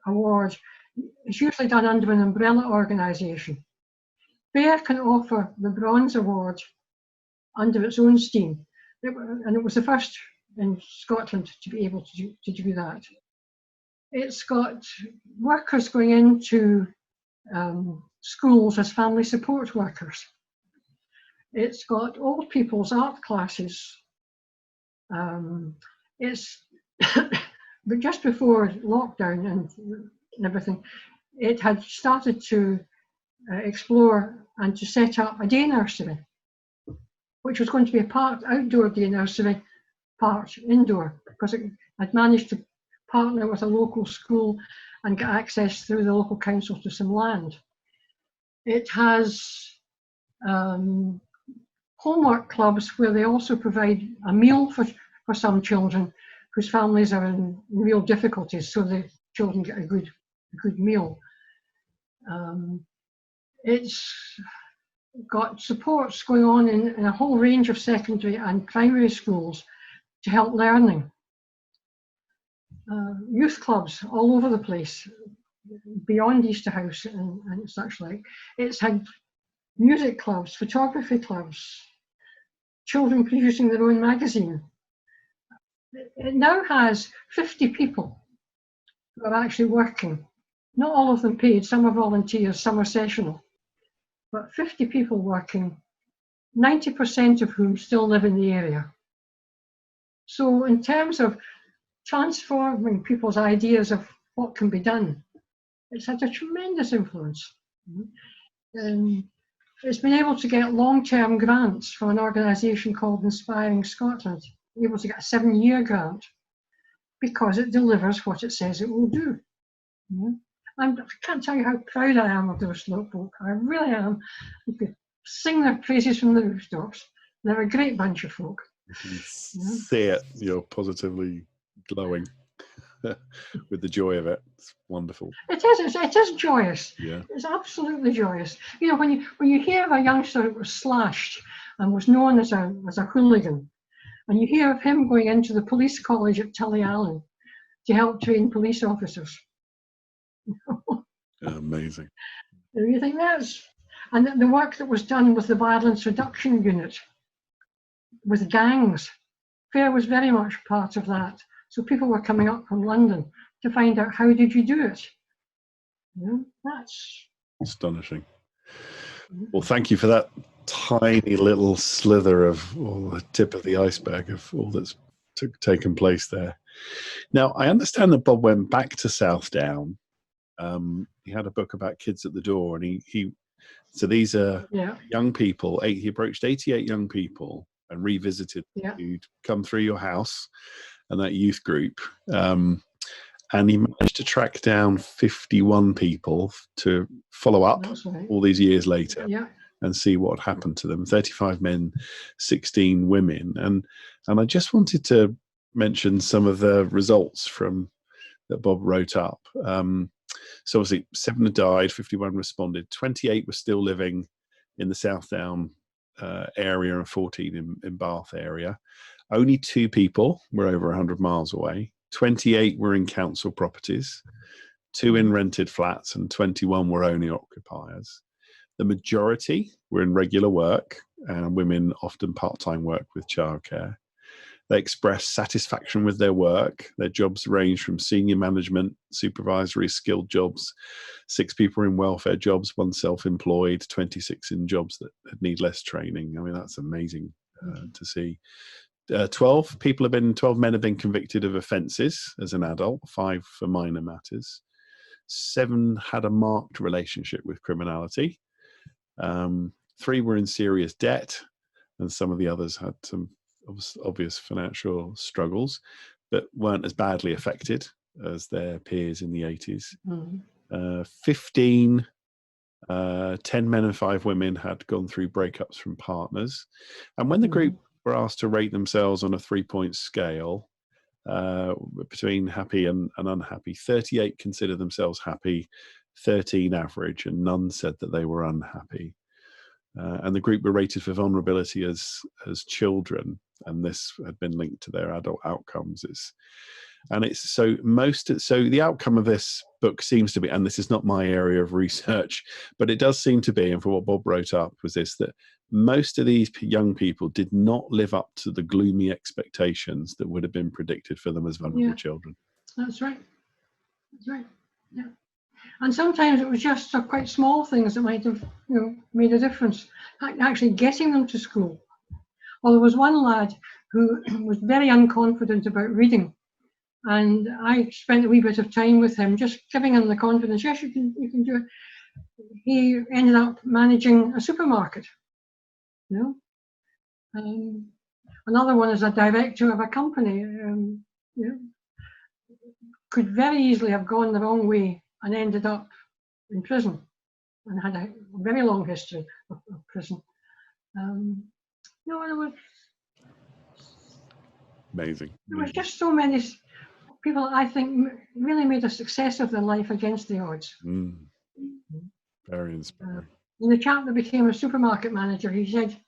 award is usually done under an umbrella organisation. Fair can offer the Bronze Award under its own steam, and it was the first in Scotland to be able to do that. It's got workers going into schools as family support workers. It's got old people's art classes. But just before lockdown and everything, it had started to explore and to set up a day nursery, which was going to be a part outdoor day nursery, part indoor, because it had managed to partner with a local school and get access through the local council to some land. It has homework clubs where they also provide a meal for some children whose families are in real difficulties, so the children get a good meal. It's got supports going on in a whole range of secondary and primary schools to help learning. Youth clubs all over the place, beyond Easterhouse and such like. It's had music clubs, photography clubs, children producing their own magazine. It now has 50 people who are actually working. Not all of them paid, some are volunteers, some are sessional, but 50 people working, 90% of whom still live in the area. So in terms of transforming people's ideas of what can be done, it's had a tremendous influence. It's been able to get long-term grants from an organisation called Inspiring Scotland, able to get a 7-year grant because it delivers what it says it will do. I can't tell you how proud I am of those folk. I really am. You could sing their praises from the rooftops. They're a great bunch of folk. See it. You're positively glowing with the joy of it. It's wonderful. It is joyous. Yeah. It's absolutely joyous. You know, when you hear of a youngster that was slashed and was known as a hooligan, and you hear of him going into the police college at Tullyallen to help train police officers. Amazing. You think and the work that was done with the violence reduction unit, with gangs, Fair was very much part of that. So people were coming up from London to find out, how did you do it? That's astonishing. Well, thank you for that tiny little slither of the tip of the iceberg of all that's taken place there. Now, I understand that Bob went back to Southdown. He had a book about kids at the door, and so these are young people. He approached 88 young people and revisited who'd come through your house and that youth group. And he managed to track down 51 people to follow up all these years later and see what happened to them. 35 men, 16 women. And I just wanted to mention some of the results that Bob wrote up. So obviously 7 had died, 51 responded, 28 were still living in the Southdown area and 14 in Bath area. Only 2 people were over 100 miles away. 28 were in council properties, 2 in rented flats, and 21 were owner occupiers. The majority were in regular work, and women often part-time work with childcare. They expressed satisfaction with their work. Their jobs ranged from senior management, supervisory, skilled jobs, 6 people in welfare jobs, 1 self-employed, 26 in jobs that need less training. I mean, that's amazing to see. 12 men have been convicted of offences as an adult, 5 for minor matters. 7 had a marked relationship with criminality. 3 were in serious debt, and some of the others had some obvious financial struggles, but weren't as badly affected as their peers in the 80s. 15, 10 men and 5 women had gone through breakups from partners. And when the group were asked to rate themselves on a 3-point scale between happy and unhappy, 38 considered themselves happy, 13 average, and none said that they were unhappy. And the group were rated for vulnerability as children, and this had been linked to their adult outcomes. So the outcome of this book seems to be, and this is not my area of research, but it does seem to be, and for what Bob wrote up, was this, that most of these young people did not live up to the gloomy expectations that would have been predicted for them as vulnerable children. That's right. Yeah. And sometimes it was just quite small things that might have, made a difference. Actually getting them to school. Well, there was one lad who was very unconfident about reading, and I spent a wee bit of time with him, just giving him the confidence. Yes, you can do it. He ended up managing a supermarket. Another one is a director of a company. Could very easily have gone the wrong way and ended up in prison, and had a very long history of prison. There was amazing. There was just so many people, I think, really made a success of their life against the odds. Very inspiring. And the chap that became a supermarket manager, he said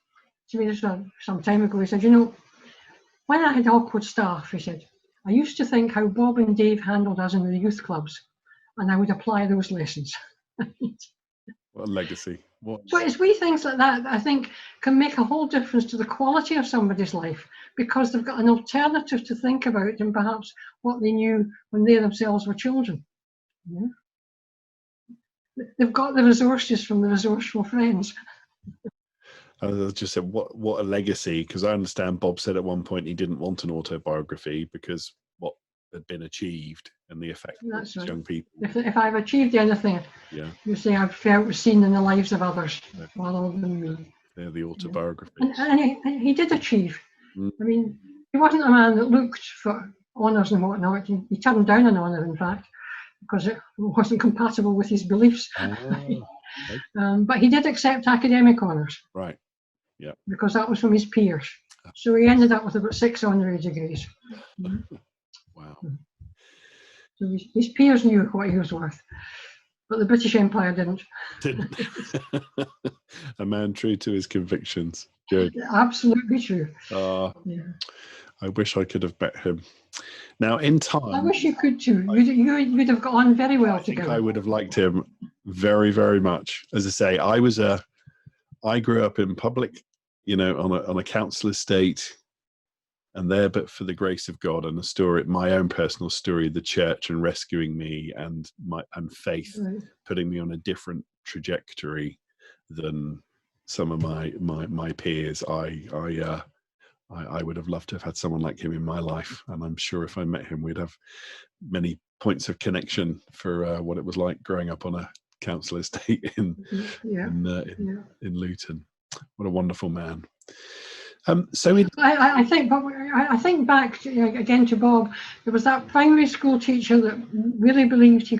to me some time ago, he said, when I had awkward staff, he said, I used to think how Bob and Dave handled us in the youth clubs, and I would apply those lessons. What a legacy. So it's wee things like that I think can make a whole difference to the quality of somebody's life, because they've got an alternative to think about than perhaps what they knew when they themselves were children. Yeah. They've got the resources from the resourceful friends. I just said, what a legacy, because I understand Bob said at one point he didn't want an autobiography because what had been achieved and the effect on That's right. young people. If I've achieved anything, Yeah, you say I've felt seen in the lives of others rather than me. They're the autobiographies. And he did achieve. Mm. I mean, he wasn't a man that looked for honours and whatnot. He turned down an honour, in fact, because it wasn't compatible with his beliefs. Okay. But he did accept academic honours. Right. Yeah. Because that was from his peers. So he ended up with about 6 honorary degrees. Wow. So his peers knew what he was worth, but the British Empire didn't. A man true to his convictions. Good. Absolutely true. Yeah. I wish I could have met him. Now, in time, I wish you could too. You'd have got on very well together. I think I would have liked him very, very much. As I say, I grew up in public, on a council estate, and there, but for the grace of God and the story, my own personal story, the church and rescuing me, and faith putting me on a different trajectory than some of my peers. I would have loved to have had someone like him in my life, and I'm sure if I met him, we'd have many points of connection for what it was like growing up on a council estate in Luton. What a wonderful man. I think back again to Bob. There was that primary school teacher that really believed he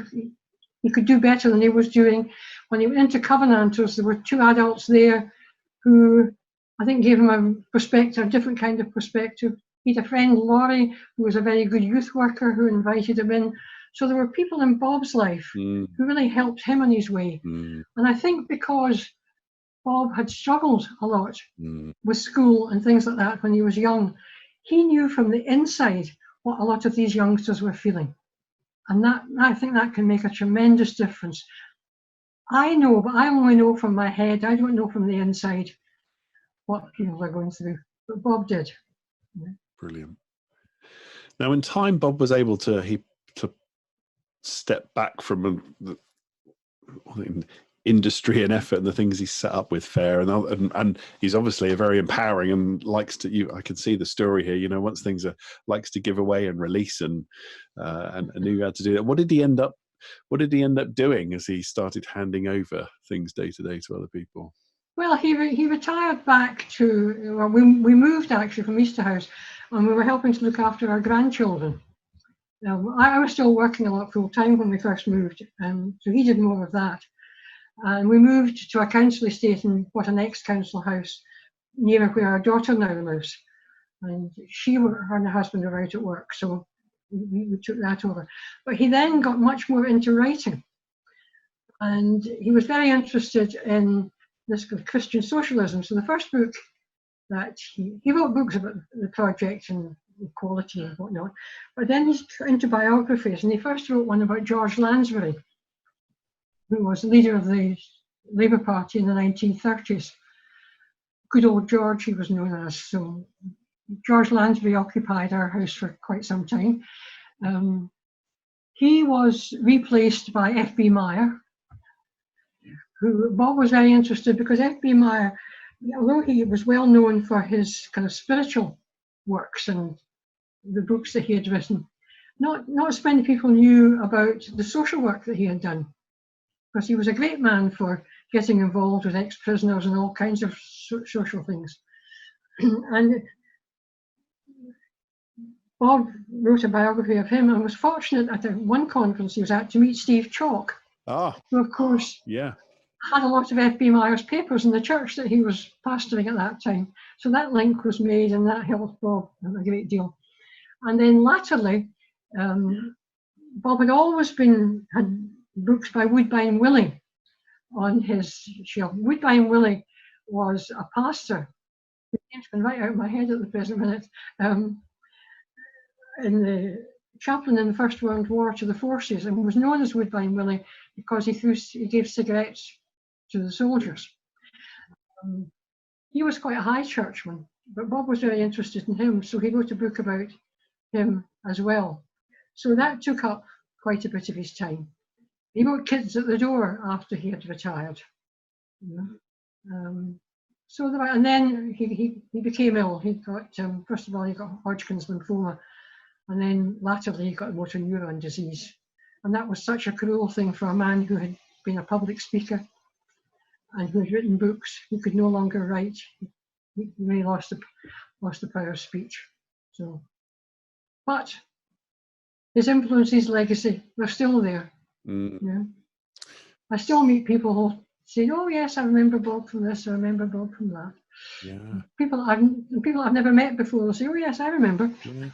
could do better than he was doing. When he went into Covenanters, there were 2 adults there who I think gave him a different kind of perspective. He had a friend, Laurie, who was a very good youth worker, who invited him in. So there were people in Bob's life who really helped him on his way. And I think because Bob had struggled a lot with school and things like that when he was young, he knew from the inside what a lot of these youngsters were feeling. And I think that can make a tremendous difference. I know, but I only know from my head. I don't know from the inside what people are going through. But Bob did. Brilliant. Now, in time, Bob was able to step back from the industry and effort and the things he's set up with FAIR, and he's obviously a very empowering and likes to. I can see the story here. Once things likes to give away and release and knew how to do that. What did he end up doing as he started handing over things day to day to other people? Well, he retired back to. Well, we moved actually from Easterhouse, and we were helping to look after our grandchildren. I was still working a lot full time when we first moved, so he did more of that. And we moved to a council estate in what an ex-council house near where our daughter now lives. And her and her husband were out at work, so we took that over. But he then got much more into writing. And he was very interested in this Christian Socialism. So the first book that he wrote books about the project and equality and whatnot, but then he's into biographies, and he first wrote one about George Lansbury, who was leader of the Labour Party in the 1930s. Good old George, he was known as. So George Lansbury occupied our house for quite some time. He was replaced by F.B. Meyer, who Bob was very interested because F.B. Meyer, although he was well known for his kind of spiritual works and the books that he had written, not as many people knew about the social work that he had done, because he was a great man for getting involved with ex-prisoners and all kinds of social things. And Bob wrote a biography of him and was fortunate at one conference he was at to meet Steve Chalk, who of course had a lot of F.B. Meyer's papers in the church that he was pastoring at that time. So that link was made, and that helped Bob a great deal. And then latterly, Bob had always had books by Woodbine Willie on his shelf. Woodbine Willie was a pastor, his name's gone right out of my head at the present minute, in the chaplain in the First World War to the forces, and was known as Woodbine Willie because he gave cigarettes to the soldiers. He was quite a high churchman, but Bob was very interested in him, so he wrote a book about him as well. So that took up quite a bit of his time. He wrote Kids at the Door after he had retired. And then he became ill. He got, first of all, he got Hodgkin's lymphoma, and then latterly he got motor neuron disease. And that was such a cruel thing for a man who had been a public speaker and who had written books. He could no longer write. He really lost the power of speech. So, but his influence, his legacy, they're still there. Yeah. I still meet people who say, "Oh yes, I remember Bob from this. I remember Bob from that." Yeah. People I've never met before will say, "Oh yes, I remember." Yeah.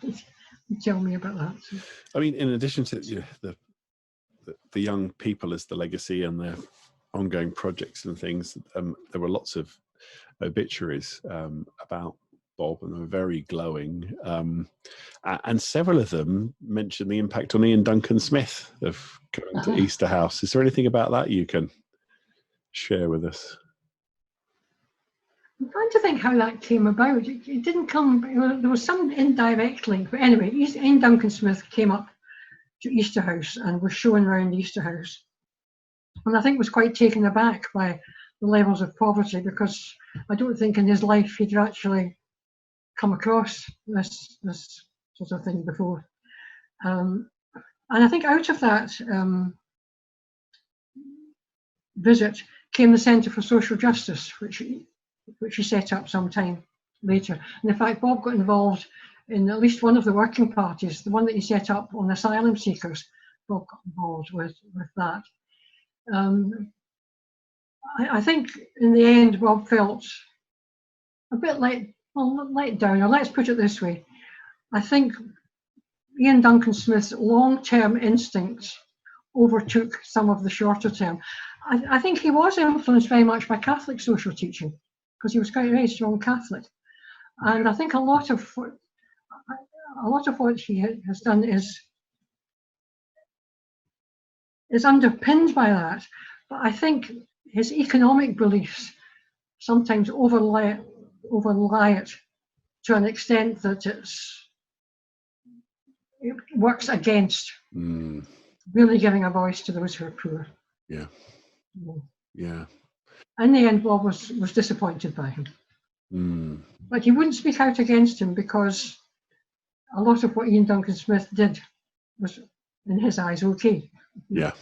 Tell me about that. So. I mean, in addition to the young people as the legacy and their ongoing projects and things, there were lots of obituaries about Bob, and they were very glowing. And several of them mentioned the impact on Ian Duncan Smith of going to Easterhouse. Is there anything about that you can share with us? I'm trying to think how that came about. It didn't come, there was some indirect link, but anyway, Ian Duncan Smith came up to Easterhouse and was shown around Easterhouse. And I think was quite taken aback by the levels of poverty, because I don't think in his life he'd actually come across this sort of thing before. And I think out of that visit came the Centre for Social Justice, which he set up some time later. And in fact, Bob got involved in at least one of the working parties, the one that he set up on asylum seekers. Bob got involved with that. I think in the end, Bob felt a bit let down, or let's put it this way. I think Ian Duncan Smith's long-term instincts overtook some of the shorter term. I think he was influenced very much by Catholic social teaching, because he was quite a very strong Catholic. And I think a lot of what he has done is underpinned by that. But I think his economic beliefs sometimes overlie it to an extent that it works against really giving a voice to those who are poor. Yeah. Yeah. In the end, Bob was disappointed by him. But he wouldn't speak out against him, because a lot of what Ian Duncan Smith did was, in his eyes, okay. Yeah.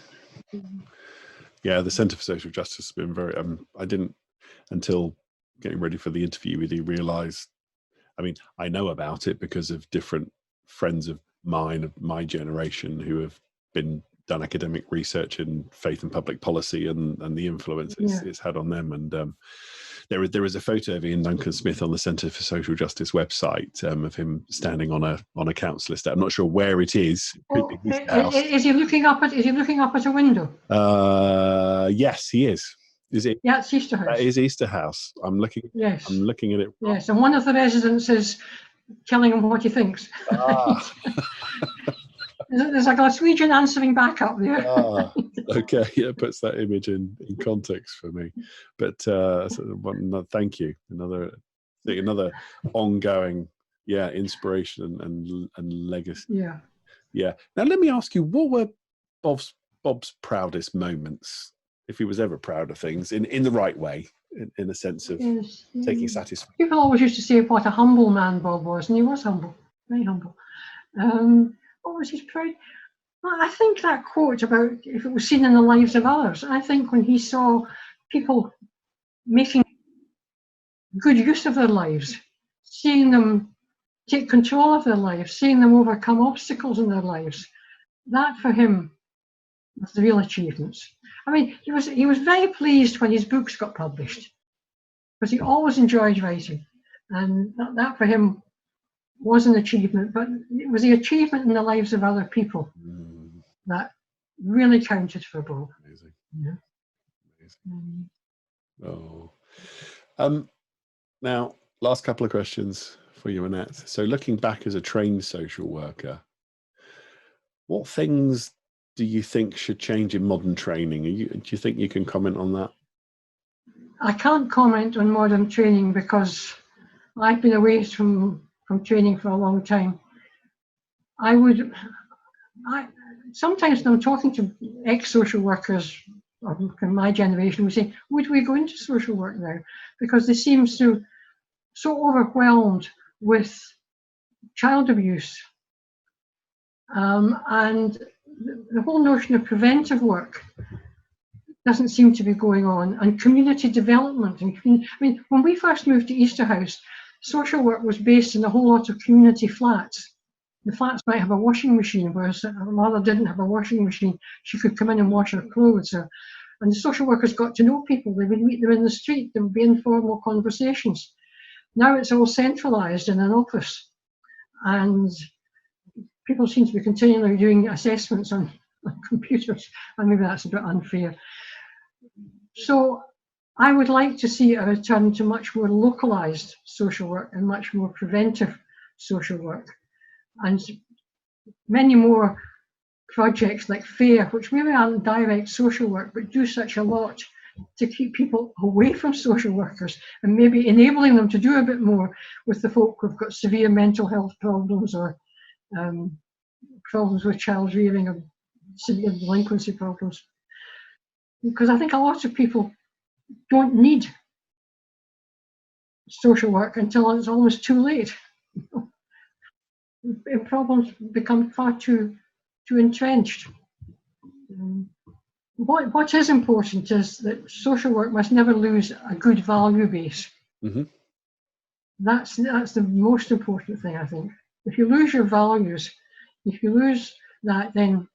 Yeah, the Centre for Social Justice has been very, I didn't, until getting ready for the interview with you, realise, I mean, I know about it because of different friends of mine, of my generation, who have done academic research in faith and public policy, and the influence it's had on them. And there is a photo of Ian Duncan Smith on the Centre for Social Justice website of him standing on a council estate. I'm not sure where it is. Is he looking up at a window? Yes, he is. Is it? Yeah, it's Easterhouse. That is Easterhouse. I'm looking. Yes. I'm looking at it. Yes, and one of the residents is telling him what he thinks. There's a Glaswegian answering back up there. Okay, yeah, puts that image in context for me. But thank you. Another ongoing, inspiration and legacy. Yeah. Yeah. Now let me ask you, what were Bob's proudest moments, if he was ever proud of things, in the right way, in a sense of taking satisfaction? People always used to say what a humble man Bob was, and he was humble, very humble. What was his proud? Well, I think that quote about if it was seen in the lives of others, I think when he saw people making good use of their lives, seeing them take control of their lives, seeing them overcome obstacles in their lives, that for him was the real achievements. I mean, he was very pleased when his books got published, because he always enjoyed writing, and that for him was an achievement, but it was the achievement in the lives of other people that really counted for Bob. Amazing. Yeah. Amazing. Now, last couple of questions for you, Annette. So looking back as a trained social worker, what things do you think should change in modern training? Do you think you can comment on that? I can't comment on modern training because I've been away from training for a long time. Sometimes when I'm talking to ex-social workers from my generation, we say, would we go into social work now? Because they seem so overwhelmed with child abuse. And the whole notion of preventive work doesn't seem to be going on, and community development. When we first moved to Easterhouse, social work was based in a whole lot of community flats. The flats might have a washing machine, whereas her mother didn't have a washing machine. She could come in and wash her clothes. And the social workers got to know people. They would meet them in the street. There would be informal conversations. Now it's all centralised in an office. And people seem to be continually doing assessments on computers. And maybe that's a bit unfair. So I would like to see a return to much more localised social work and much more preventive social work. And many more projects like FAIR, which maybe aren't direct social work, but do such a lot to keep people away from social workers and maybe enabling them to do a bit more with the folk who've got severe mental health problems or problems with child rearing or severe delinquency problems. Because I think a lot of people don't need social work until it's almost too late. Problems become far too entrenched. What is important is that social work must never lose a good value base. Mm-hmm. That's the most important thing, I think. If you lose your values, if you lose that, then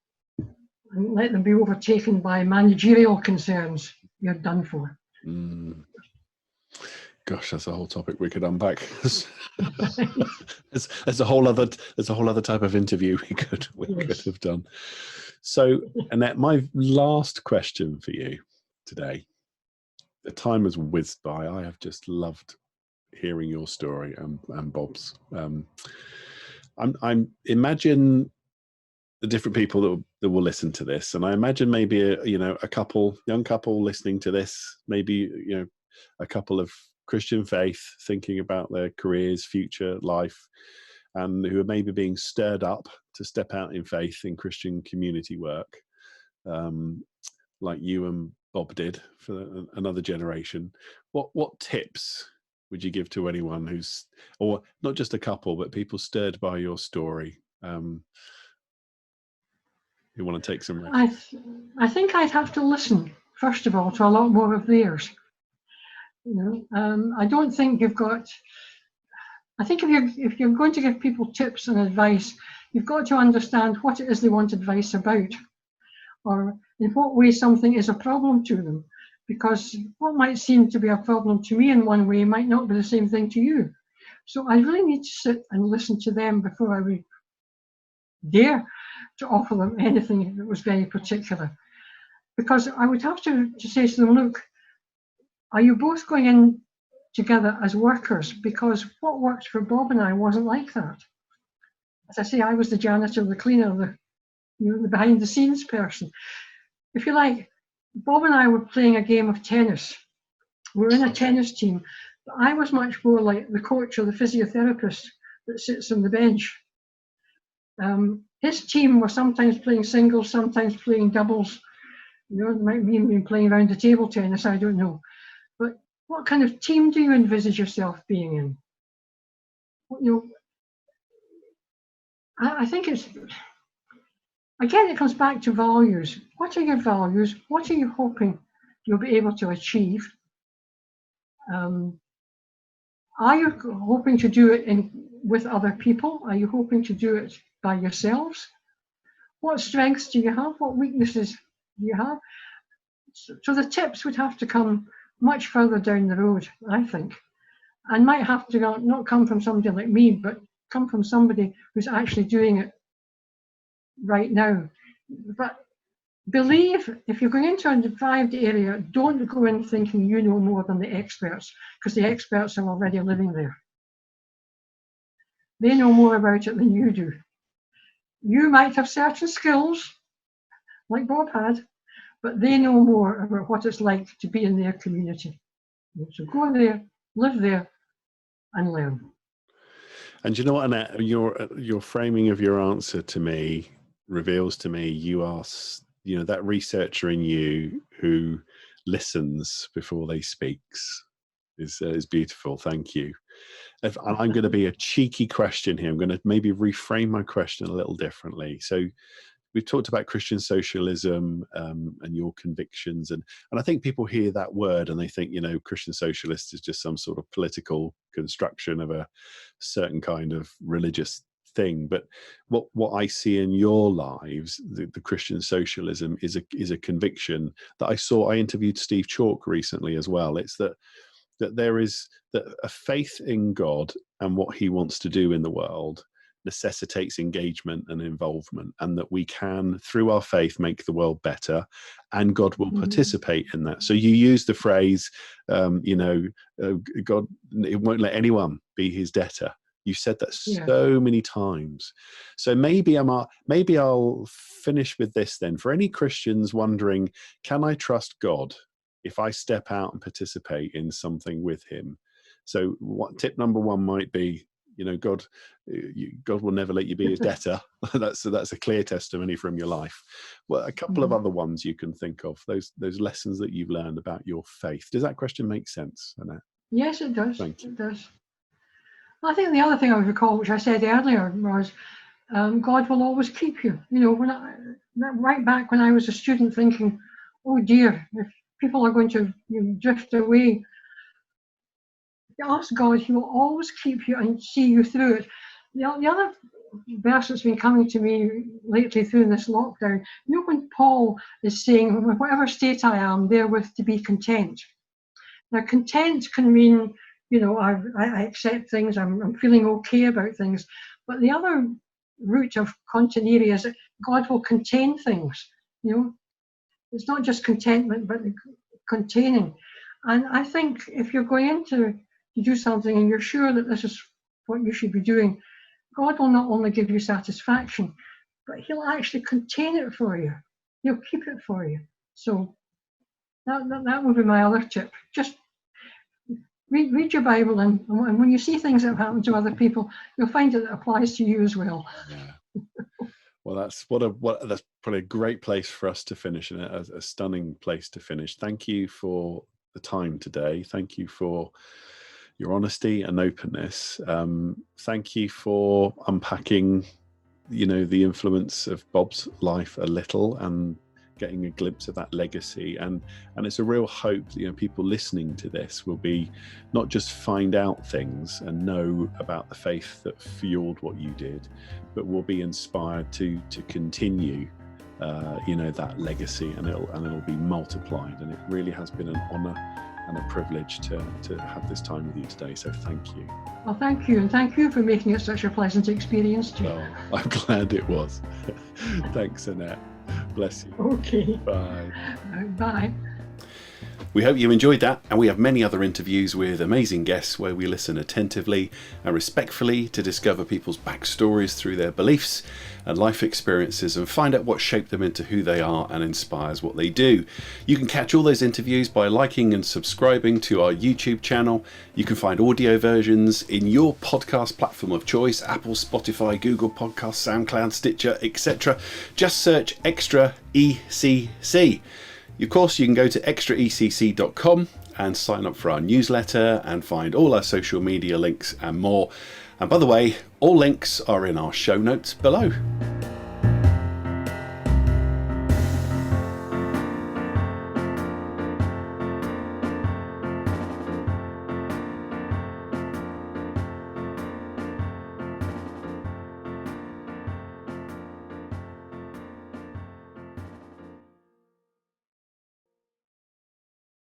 and let them be overtaken by managerial concerns, you're done for. Mm. Gosh, that's a whole topic we could unpack. There's a whole other type of interview we could have done. So, Annette, my last question for you today. The time has whizzed by. I have just loved hearing your story and Bob's. I'm imagine the different people that will listen to this, and I imagine maybe a young couple listening to this, maybe a couple of Christian faith thinking about their careers, future, life, and who are maybe being stirred up to step out in faith in Christian community work, like you and Bob did for another generation. What tips would you give to anyone who's, or not just a couple, but people stirred by your story, who want to take some risks? I think I'd have to listen, first of all, to a lot more of theirs. I don't think you've got. I think if you're going to give people tips and advice, you've got to understand what it is they want advice about, or in what way something is a problem to them. Because what might seem to be a problem to me in one way might not be the same thing to you. So I really need to sit and listen to them before I would dare to offer them anything that was very particular. Because I would have to say to them, look, are you both going in together as workers? Because what worked for Bob and I wasn't like that. As I say, I was the janitor, the cleaner, the behind the scenes person. If you like, Bob and I were playing a game of tennis. We're in a tennis team. But I was much more like the coach or the physiotherapist that sits on the bench. His team were sometimes playing singles, sometimes playing doubles. It might mean playing around the table tennis, I don't know. But what kind of team do you envisage yourself being in? I think again, it comes back to values. What are your values? What are you hoping you'll be able to achieve? Are you hoping to do it with other people? Are you hoping to do it by yourselves? What strengths do you have? What weaknesses do you have? So the tips would have to come much further down the road, I think, and might have to not come from somebody like me, but come from somebody who's actually doing it right now. But believe, if you're going into a deprived area, don't go in thinking you know more than the experts, because the experts are already living there. They know more about it than you do. You might have certain skills, like Bob had, but they know more about what it's like to be in their community. So go there, live there, and learn. And you know what, Annette, your framing of your answer to me reveals to me you are, that researcher in you who listens before they speaks is beautiful. Thank you. And I'm going to be a cheeky question here. I'm going to maybe reframe my question a little differently. So we've talked about Christian socialism and your convictions. And I think people hear that word and they think, Christian socialist is just some sort of political construction of a certain kind of religious thing. But what I see in your lives, the Christian socialism is a conviction that I interviewed Steve Chalk recently as well. It's that there is a faith in God and what he wants to do in the world necessitates engagement and involvement, and that we can, through our faith, make the world better, and God will participate in that. So you use the phrase, God, it won't let anyone be his debtor. You said that so many times. So maybe I'll finish with this then. For any Christians wondering, can I trust God if I step out and participate in something with him? So what tip number one might be, God will never let you be his debtor. That's a clear testimony from your life. Well, a couple of other ones you can think of, those lessons that you've learned about your faith. Does that question make sense, Annette? Yes, it does. Thank you. It does. I think the other thing I would recall, which I said earlier, was God will always keep you. Right back when I was a student, thinking, oh dear, if people are going to drift away, ask God, he will always keep you and see you through it. The other verse that's been coming to me lately through this lockdown, when Paul is saying, whatever state I am, therewith to be content. Now, content can mean, I accept things, I'm feeling okay about things. But the other root of contenere is that God will contain things. It's not just contentment, but containing. And I think if you're going into do something and you're sure that this is what you should be doing, God will not only give you satisfaction, but he'll actually contain it for you. He'll keep it for you. So that would be my other tip. Just read your Bible, and when you see things that have happened to other people, you'll find that it applies to you as well. Yeah. Well, that's probably a great place for us to finish, and a stunning place to finish. Thank you for the time today. Thank you for your honesty and openness. Thank you for unpacking, the influence of Bob's life a little and getting a glimpse of that legacy. And it's a real hope that people listening to this will be not just find out things and know about the faith that fueled what you did, but will be inspired to continue that legacy, and it'll be multiplied. And it really has been an honor and a privilege to have this time with you today. So thank you. Well, thank you. And thank you for making it such a pleasant experience too. Well, I'm glad it was. Thanks, Annette. Bless you. Okay. Bye. Bye. We hope you enjoyed that, and we have many other interviews with amazing guests where we listen attentively and respectfully to discover people's backstories through their beliefs and life experiences and find out what shaped them into who they are and inspires what they do. You can catch all those interviews by liking and subscribing to our YouTube channel. You can find audio versions in your podcast platform of choice: Apple, Spotify, Google Podcasts, SoundCloud, Stitcher, etc. Just search Extra ECC. Of course, you can go to extraecc.com and sign up for our newsletter and find all our social media links and more. And by the way, all links are in our show notes below.